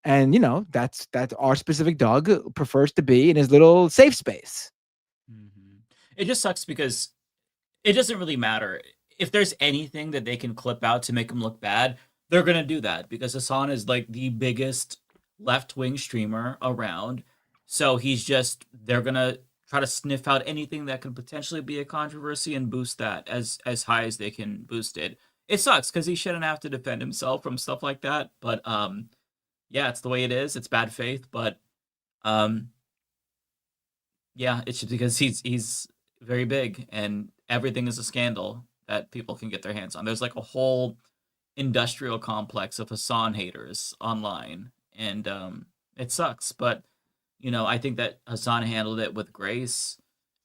And, you know, that's our specific dog prefers to be in his little safe space. Mm-hmm. It just sucks because it doesn't really matter. If there's anything that they can clip out to make him look bad, they're gonna do that because Hassan is like the biggest left-wing streamer around. So they're gonna try to sniff out anything that could potentially be a controversy and boost that as high as they can boost it. It sucks because he shouldn't have to defend himself from stuff like that. But yeah, it's the way it is. It's bad faith, but yeah, it's just because he's very big and everything is a scandal that people can get their hands on. There's like a whole industrial complex of Hassan haters online, and it sucks. But I think that Hassan handled it with grace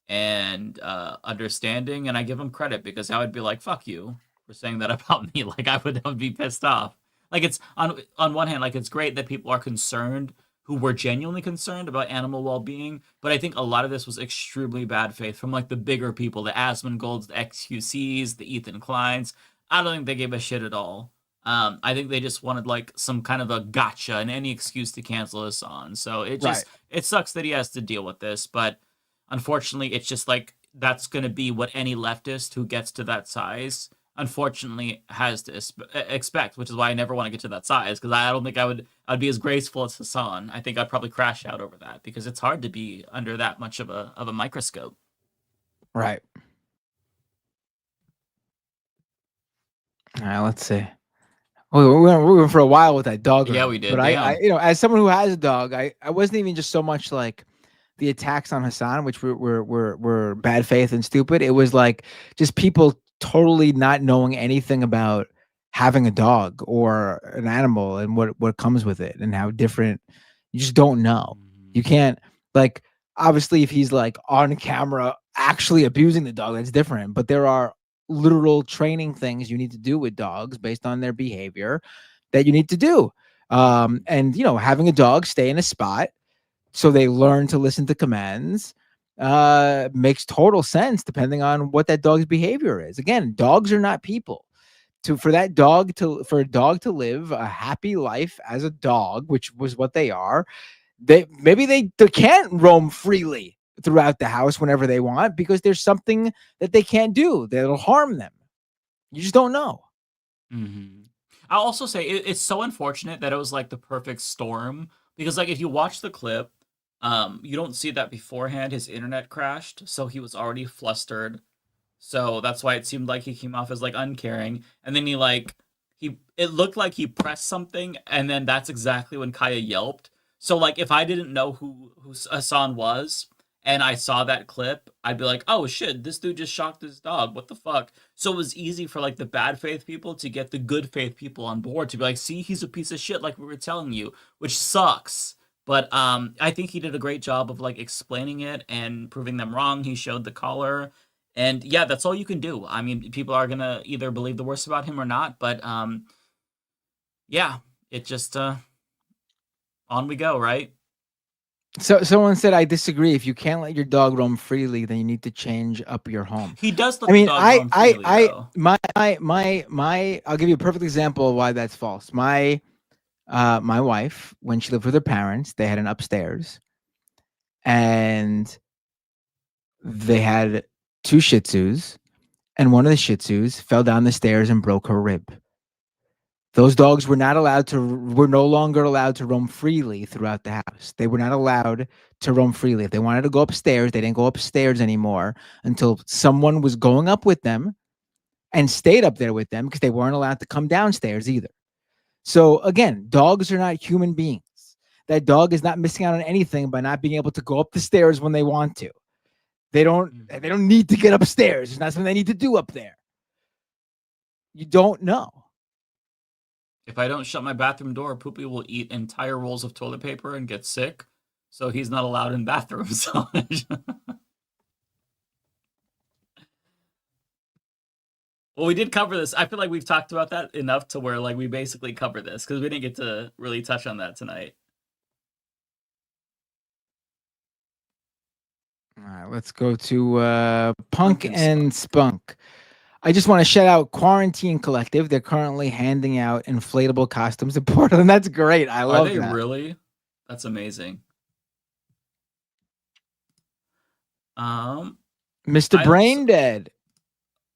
and understanding, and I give him credit because I would be like, "Fuck you" for saying that about me. Like I would be pissed off. Like it's on one hand, like it's great that people are concerned who were genuinely concerned about animal well-being, but I think a lot of this was extremely bad faith from like the bigger people, the Asmongoulds, the XQCs, the Ethan Kleins. I don't think they gave a shit at all. I think they just wanted like some kind of a gotcha and any excuse to cancel Hassan. So it sucks that he has to deal with this, but unfortunately, it's just like that's going to be what any leftist who gets to that size unfortunately has to expect, which is why I never want to get to that size because I don't think I'd be as graceful as Hassan. I think I'd probably crash out over that because it's hard to be under that much of a microscope. Right. All right, let's see. We went for a while with that dog. Yeah, we did. But I as someone who has a dog, I wasn't even just so much like the attacks on Hassan, which were bad faith and stupid. It was like just people totally not knowing anything about having a dog or an animal and what comes with it and how different. You just don't know. You can't, like, obviously if he's like on camera actually abusing the dog, that's different. But there are literal training things you need to do with dogs based on their behavior that you need to do. And having a dog stay in a spot so they learn to listen to commands makes total sense depending on what that dog's behavior is. Again, dogs are not people. For a dog to live a happy life as a dog, which was what they are, they can't roam freely throughout the house whenever they want because there's something that they can't do that'll harm them. You just don't know. Mm-hmm. I'll also say it's so unfortunate that it was like the perfect storm because like if you watch the clip, you don't see that beforehand his internet crashed, so he was already flustered. So that's why it seemed like he came off as like uncaring, and then it looked like he pressed something, and then that's exactly when Kaya yelped. So like if I didn't know who Hassan was and I saw that clip, I'd be like, oh shit, this dude just shocked his dog. What the fuck? So it was easy for like the bad faith people to get the good faith people on board to be like, see, he's a piece of shit like we were telling you, which sucks. But I think he did a great job of like explaining it and proving them wrong. He showed the collar. And yeah, that's all you can do. I mean, people are going to either believe the worst about him or not. But yeah, it just on we go, right? So someone said, I disagree. If you can't let your dog roam freely, then you need to change up your home. He does let the dog roam freely, though. I'll give you a perfect example of why that's false. My wife, when she lived with her parents, they had an upstairs and they had 2 Shih Tzus, and one of the Shih Tzus fell down the stairs and broke her rib. Those dogs were no longer allowed to roam freely throughout the house. They were not allowed to roam freely. If they wanted to go upstairs, they didn't go upstairs anymore until someone was going up with them and stayed up there with them because they weren't allowed to come downstairs either. So again, dogs are not human beings. That dog is not missing out on anything by not being able to go up the stairs when they want to. They don't need to get upstairs. It's not something they need to do up there. You don't know. If I don't shut my bathroom door, Poopy will eat entire rolls of toilet paper and get sick. So he's not allowed in bathrooms. Well, we did cover this. I feel like we've talked about that enough to where like we basically covered this because we didn't get to really touch on that tonight. All right, let's go to Punk and Spunk. I just want to shout out Quarantine Collective. They're currently handing out inflatable costumes in Portland. That's great. I love that. Are they really? That's amazing. Mr. Braindead.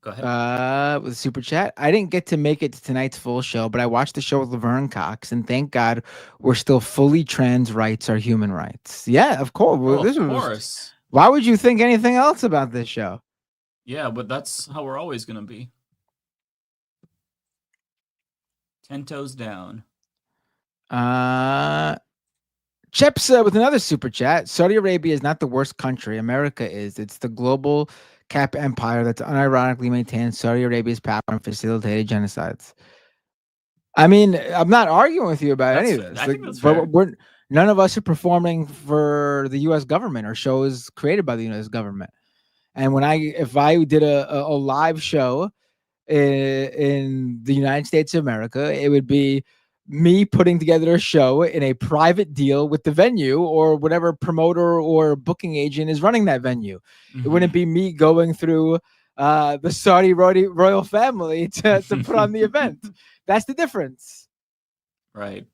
Go ahead. With a super chat. I didn't get to make it to tonight's full show, but I watched the show with Laverne Cox, and thank God we're still fully trans rights are human rights. Yeah, of course. Oh, This of was- course. Why would you think anything else about this show? Yeah, but that's how we're always gonna be. 10 toes down. Chips with another super chat. Saudi Arabia is not the worst country. America is. It's the global cap empire that's unironically maintained Saudi Arabia's power and facilitated genocides. I mean, I'm not arguing with you about any of this. I think that's but fair. none of us are performing for the U.S. government or shows created by the U.S. government. And if I did a live show in the United States of America, it would be me putting together a show in a private deal with the venue or whatever promoter or booking agent is running that venue. It wouldn't be me going through the Saudi royal family to put on the event. That's the difference. Right.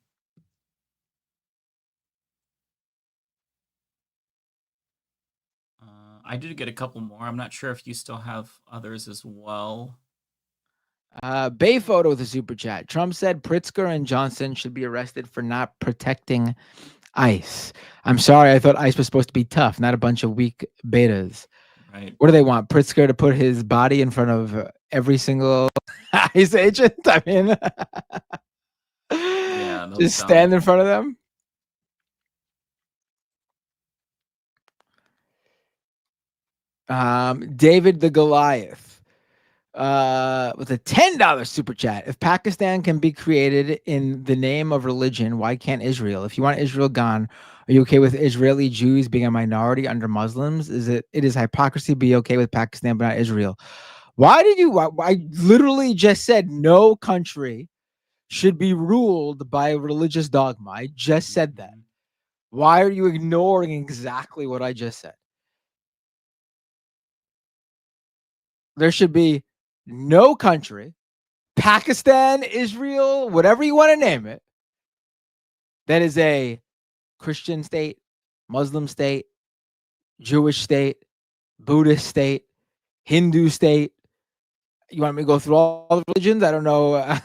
I did get a couple more. I'm not sure if you still have others as well. Bay Photo with a super chat. Trump said Pritzker and Johnson should be arrested for not protecting ICE. I'm sorry, I thought ICE was supposed to be tough, not a bunch of weak betas. Right. What do they want? Pritzker to put his body in front of every single ICE agent? I mean, Yeah, just stand in front of them. David the Goliath with a $10 super chat. If Pakistan can be created in the name of religion, why can't Israel? If you want Israel gone, are you okay with Israeli Jews being a minority under Muslims? It is hypocrisy to be okay with Pakistan but not Israel. Why I literally just said no country should be ruled by religious dogma. I just said that. Why are you ignoring exactly what I just said? There should be no country, Pakistan, Israel, whatever you want to name it, that is a Christian state, Muslim state, Jewish state, Buddhist state, Hindu state. You want me to go through all the religions? I don't know.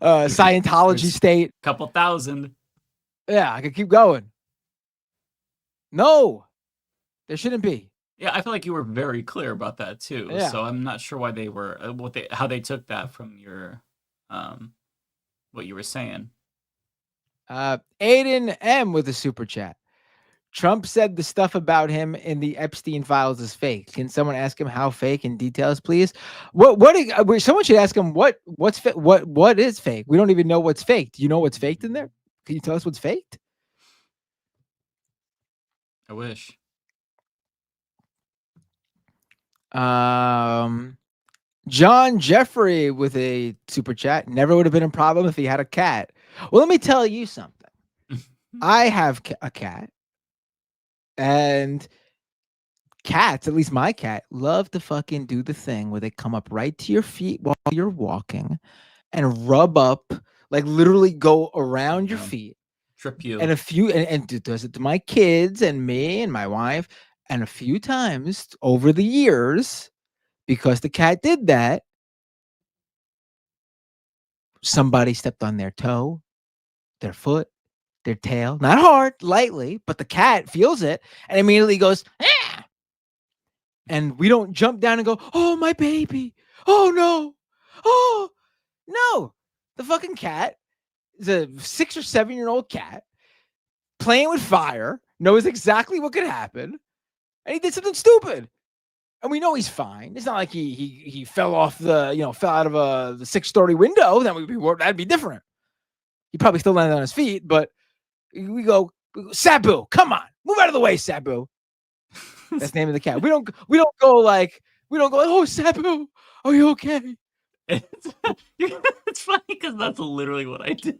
Scientology state. Couple thousand. Yeah, I could keep going. No, there shouldn't be. Yeah, I feel like you were very clear about that too. Yeah. So I'm not sure why they were how they took that from your what you were saying. Aiden M with a super chat. Trump said the stuff about him in the Epstein files is fake. Can someone ask him how fake in details, please? Someone should ask him what is fake. We don't even know what's fake. Do you know what's faked in there? Can you tell us what's faked? I wish. John Jeffrey with a super chat. Never would have been a problem if he had a cat. Well, let me tell you something. I have a cat, and cats, at least my cat, love to fucking do the thing where they come up right to your feet while you're walking and rub up, like literally go around your feet. Trip you. And and does it to my kids and me and my wife. And a few times over the years, because the cat did that, somebody stepped on their toe, their foot, their tail. Not hard, lightly, but the cat feels it and immediately goes, ah! And we don't jump down and go, oh, my baby. Oh, no. Oh, no. The fucking cat is a 6 or 7-year-old cat playing with fire, knows exactly what could happen. And he did something stupid. And we know he's fine. It's not like he fell off fell out of the 6-story window. That'd be different. He probably still landed on his feet, but we go, Sabu, come on, move out of the way, Sabu. That's the name of the cat. We don't go, oh, Sabu, are you okay? It's funny because that's literally what I do.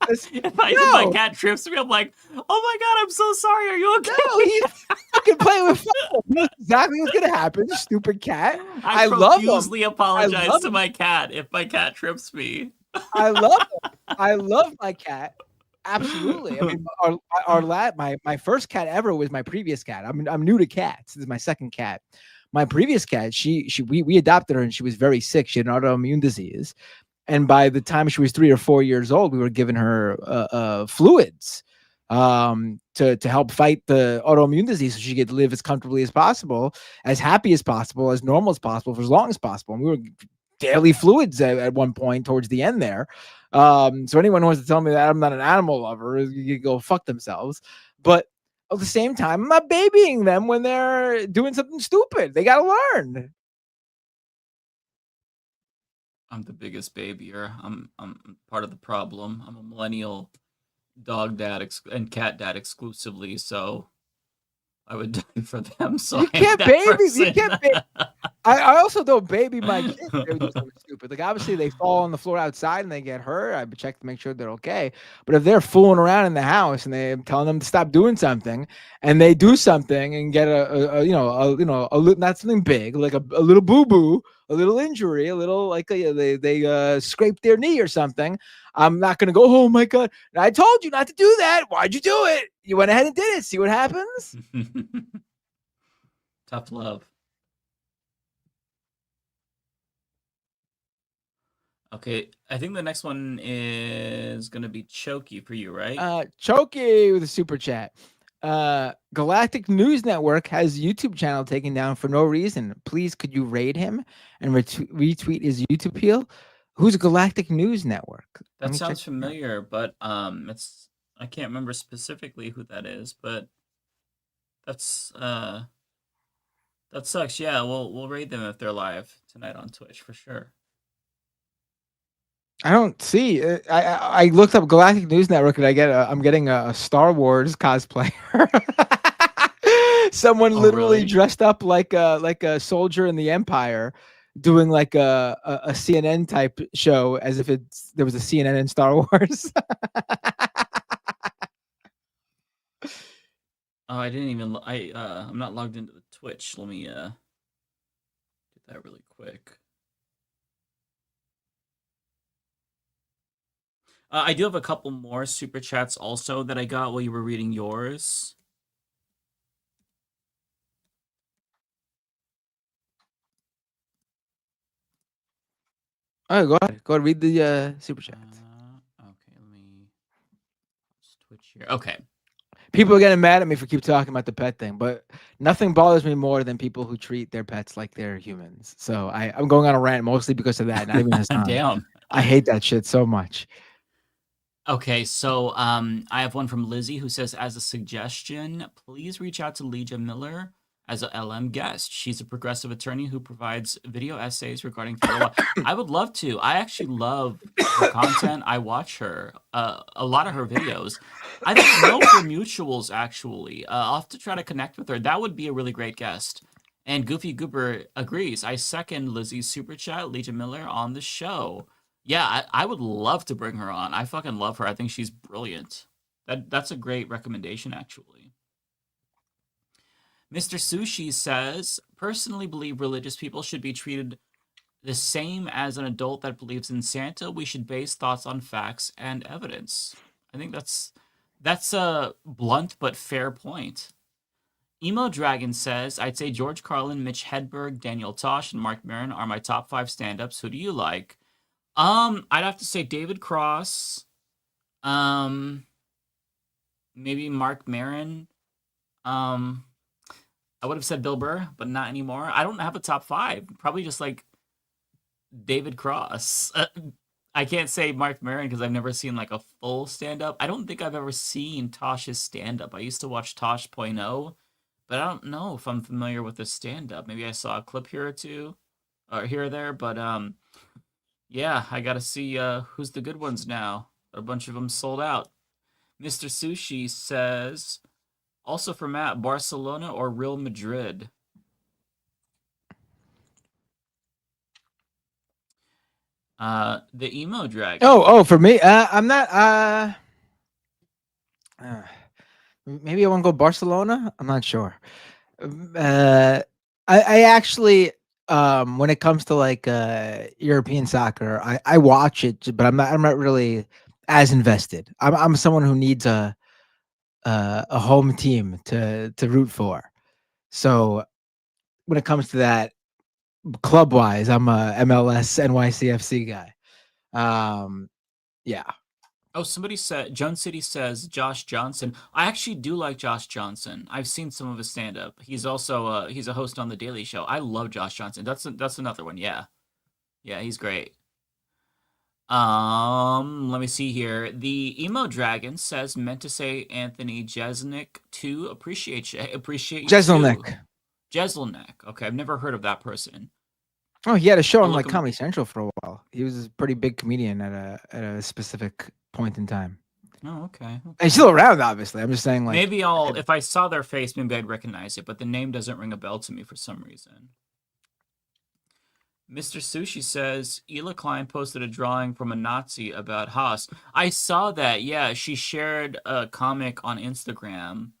If my cat trips me, I'm like, oh my God, I'm so sorry. Are you okay? No, he's fucking playing with fire. That's exactly what's going to happen, stupid cat. I love him. profusely apologize to my cat if my cat trips me. I love him. I love my cat. Absolutely. I mean, my first cat ever was my previous cat. I'm new to cats. This is my second cat. my previous cat, we adopted her and she was very sick. She had an autoimmune disease. And by the time she was 3 or 4 years old, we were giving her fluids to help fight the autoimmune disease so she could live as comfortably as possible, as happy as possible, as normal as possible for as long as possible. And we were daily fluids at one point towards the end there. So anyone who wants to tell me that I'm not an animal lover, you go fuck themselves. But at the same time, I'm not babying them when they're doing something stupid. They got to learn. I'm the biggest babyer. I'm part of the problem. I'm a millennial dog dad and cat dad exclusively, so I would die for them. So you can't baby. You can't baby. I also don't baby my kids. They do something stupid. Like obviously they fall on the floor outside and they get hurt. I check to make sure they're okay. But if they're fooling around in the house and they're telling them to stop doing something, and they do something and get not something big, like a little boo boo, a little injury, a little like they scraped their knee or something, I'm not gonna go, oh my god, I told you not to do that. Why'd you do it? You went ahead and did it. See what happens? Tough love. Okay, I think the next one is gonna be Choky for you, right? Choky with a super chat. Galactic News Network has YouTube channel taken down for no reason. Please, could you raid him and retweet his YouTube appeal? Who's Galactic News Network? That sounds familiar, but it's I can't remember specifically who that is, but that's that sucks. Yeah, we'll raid them if they're live tonight on Twitch for sure. I don't see. I looked up Galactic News Network and I'm getting a Star Wars cosplayer. Someone literally really? dressed up like a soldier in the Empire, doing like a CNN type show as if there was a CNN in Star Wars. Oh, I didn't even. I'm not logged into the Twitch. Let me get that really quick. I do have a couple more super chats also that I got while you were reading yours. Oh, go ahead. Go ahead. Read the super chats. Okay, let me Twitch here. Okay. People are getting mad at me for keep talking about the pet thing, but nothing bothers me more than people who treat their pets like they're humans. So I'm going on a rant mostly because of that. Not even Hassan. Damn. I hate that shit so much. Okay, so I have one from Lizzie who says, as a suggestion, please reach out to Legia Miller as a LM guest. She's a progressive attorney who provides video essays regarding federal law. I would love to. I actually love her content. I watch her, a lot of her videos. I don't know for mutuals, actually. I'll have to try to connect with her. That would be a really great guest. And Goofy Goober agrees. I second Lizzie's super chat, Legia Miller, on the show. Yeah, I would love to bring her on. I fucking love her. I think she's brilliant. That's a great recommendation, actually. Mr. Sushi says, personally believe religious people should be treated the same as an adult that believes in Santa. We should base thoughts on facts and evidence. I think that's a blunt but fair point. Emo Dragon says, I'd say George Carlin, Mitch Hedberg, Daniel Tosh, and Mark Maron are my top 5 stand-ups. Who do you like? I'd have to say David Cross. Maybe Mark Maron. I would have said Bill Burr, but not anymore. I don't have a top 5. Probably just like David Cross. I can't say Mark Maron because I've never seen like a full stand-up. I don't think I've ever seen Tosh's stand-up. I used to watch Tosh.0, but I don't know if I'm familiar with the stand-up. Maybe I saw a clip here or two, or here or there, but yeah, I gotta see who's the good ones now. A bunch of them sold out. Mr. Sushi says, also for Matt, Barcelona or Real Madrid? The Emo Dragon. Oh, for me, I'm not. Maybe I want to go Barcelona. I'm not sure. I actually, when it comes to like European soccer, I watch it, but I'm not really as invested. I'm someone who needs a home team to root for. So when it comes to that, club wise, I'm a MLS NYCFC guy. Yeah. Oh, somebody said Jones City says Josh Johnson. I actually do like Josh Johnson. I've seen some of his stand up. He's also he's a host on the Daily Show. I love Josh Johnson. That's another one. Yeah. Yeah, he's great. Let me see here. The Emo Dragon says meant to say Anthony Jeselnik to appreciate you too. Jeselnik. Okay, I've never heard of that person. Oh, he had a show I'll on look like him- Comedy Central for a while. He was a pretty big comedian at a specific point in time. Oh, okay. And he's still around, obviously. I'm just saying, like, maybe if I saw their face, maybe I'd recognize it, but the name doesn't ring a bell to me for some reason. Mr. Sushi says Ela Klein posted a drawing from a Nazi about Haas. I saw that. Yeah, she shared a comic on Instagram.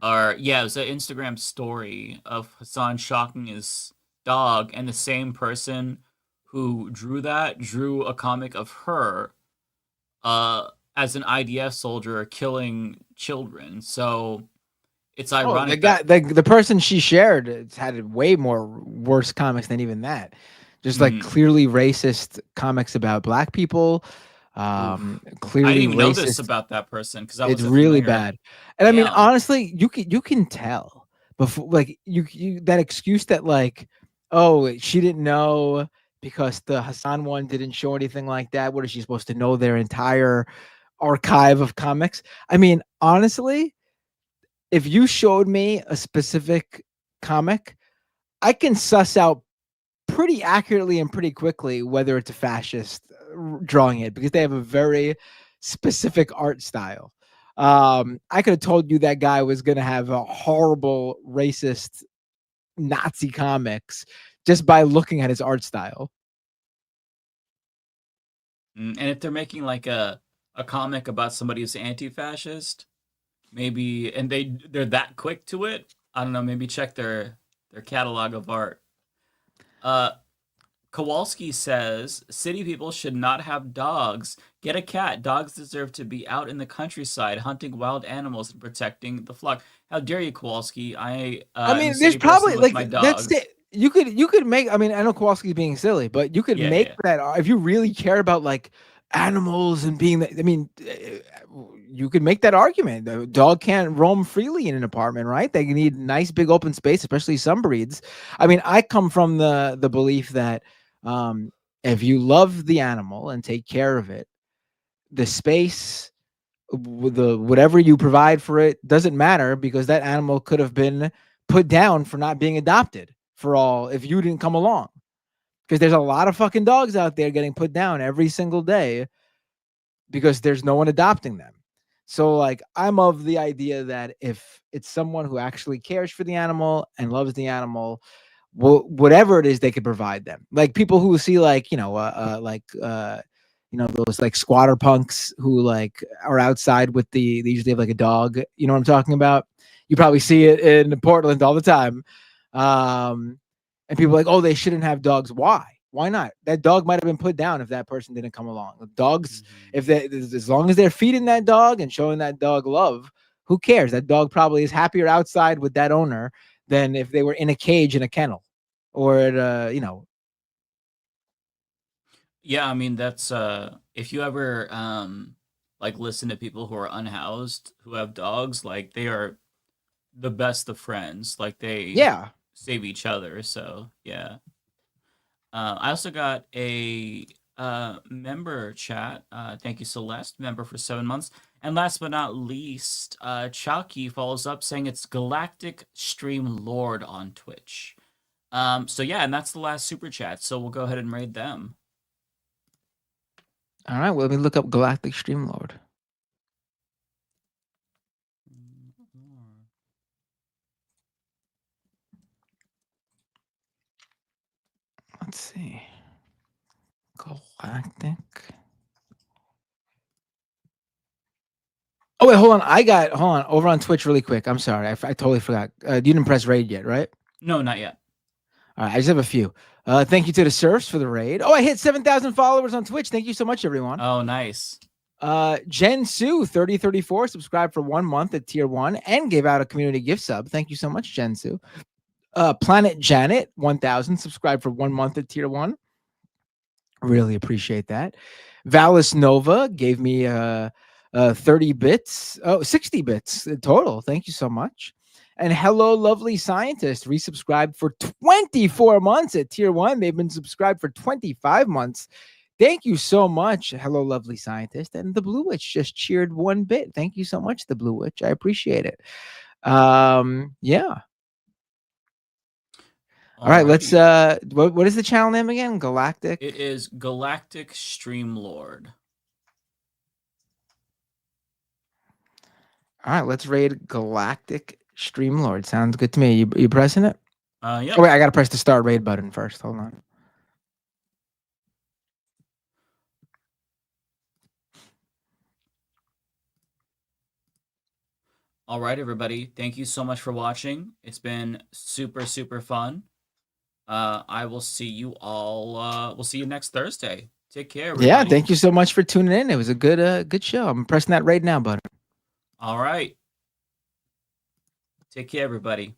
It was an Instagram story of Hassan shocking his dog, and the same person who drew a comic of her as an IDF soldier killing children. So it's ironic. The person she shared had way more worse comics than even that. Just like clearly racist comics about black people. Clearly I didn't even know racist. this about that person because It's really bad. And I mean, honestly, you can tell before, like you that excuse that like, oh, she didn't know because the Hassan one didn't show anything like that. What is she supposed to know their entire archive of comics? I mean, honestly, if you showed me a specific comic, I can suss out pretty accurately and pretty quickly whether it's a fascist drawing it, because they have a very specific art style. I could have told you that guy was going to have a horrible racist Nazi comics just by looking at his art style. And if they're making like a comic about somebody who's anti-fascist, maybe, and they're that quick to it, I don't know, maybe check their catalog of art. Kowalski says city people should not have dogs. Get a cat. Dogs deserve to be out in the countryside hunting wild animals and protecting the flock. How dare you, Kowalski? I mean, there's probably like my that's dogs. it. You could make. I mean, I know Kowalski's being silly, but you could make that if you really care about like animals and being. I mean, you could make that argument. The dog can't roam freely in an apartment, right? They need nice big open space, especially some breeds. I mean, I come from the belief that if you love the animal and take care of it, the space, whatever you provide for it doesn't matter, because that animal could have been put down for not being adopted for all if you didn't come along. Because there's a lot of fucking dogs out there getting put down every single day because there's no one adopting them. So like, I'm of the idea that if it's someone who actually cares for the animal and loves the animal, whatever it is, they could provide them. Like people who see like, those like squatter punks who like are outside with they usually have like a dog. You know what I'm talking about? You probably see it in Portland all the time. And people are like, oh, they shouldn't have dogs. Why? Why not? That dog might have been put down if that person didn't come along. Dogs, as long as they're feeding that dog and showing that dog love, who cares? That dog probably is happier outside with that owner than if they were in a cage in a kennel or at Yeah, I mean, that's if you ever like listen to people who are unhoused who have dogs, like they are the best of friends. Like they save each other. So yeah. I also got a member chat. Thank you, Celeste, member for 7 months. And last but not least, Chalky follows up saying it's Galactic Stream Lord on Twitch. So yeah, and that's the last super chat. So we'll go ahead and raid them. All right, well, let me look up Galactic Streamlord. Let's see. Galactic. Oh, wait, hold on. Over on Twitch really quick. I'm sorry. I totally forgot. You didn't press raid yet, right? No, not yet. All right, I just have a few. Thank you to the Serfs for the raid. Oh, I hit 7,000 followers on Twitch. Thank you so much, everyone. Oh, nice. Jen Sue 3034 subscribed for 1 month at tier 1 and gave out a community gift sub. Thank you so much, Jen Sue. Planet Janet 1000 subscribed for 1 month at tier 1. Really appreciate that. Valis Nova gave me 30 bits. Oh, 60 bits total. Thank you so much. And Hello Lovely Scientist resubscribed for 24 months at tier 1. They've been subscribed for 25 months. Thank you so much, Hello Lovely Scientist. And the Blue Witch just cheered 1 bit. Thank you so much, the Blue Witch. I appreciate it. Yeah. All right, let's what is the channel name again? Galactic. It is Galactic Streamlord. All right, let's raid Galactic Streamlord. Sounds good to me. You pressing it? Yeah. Oh, wait, I gotta press the start raid button first. Hold on. All right, everybody. Thank you so much for watching. It's been super, super fun. I will see you all. We'll see you next Thursday. Take care, everybody. Yeah, thank you so much for tuning in. It was a good show. I'm pressing that right now button. All right. Take care, everybody.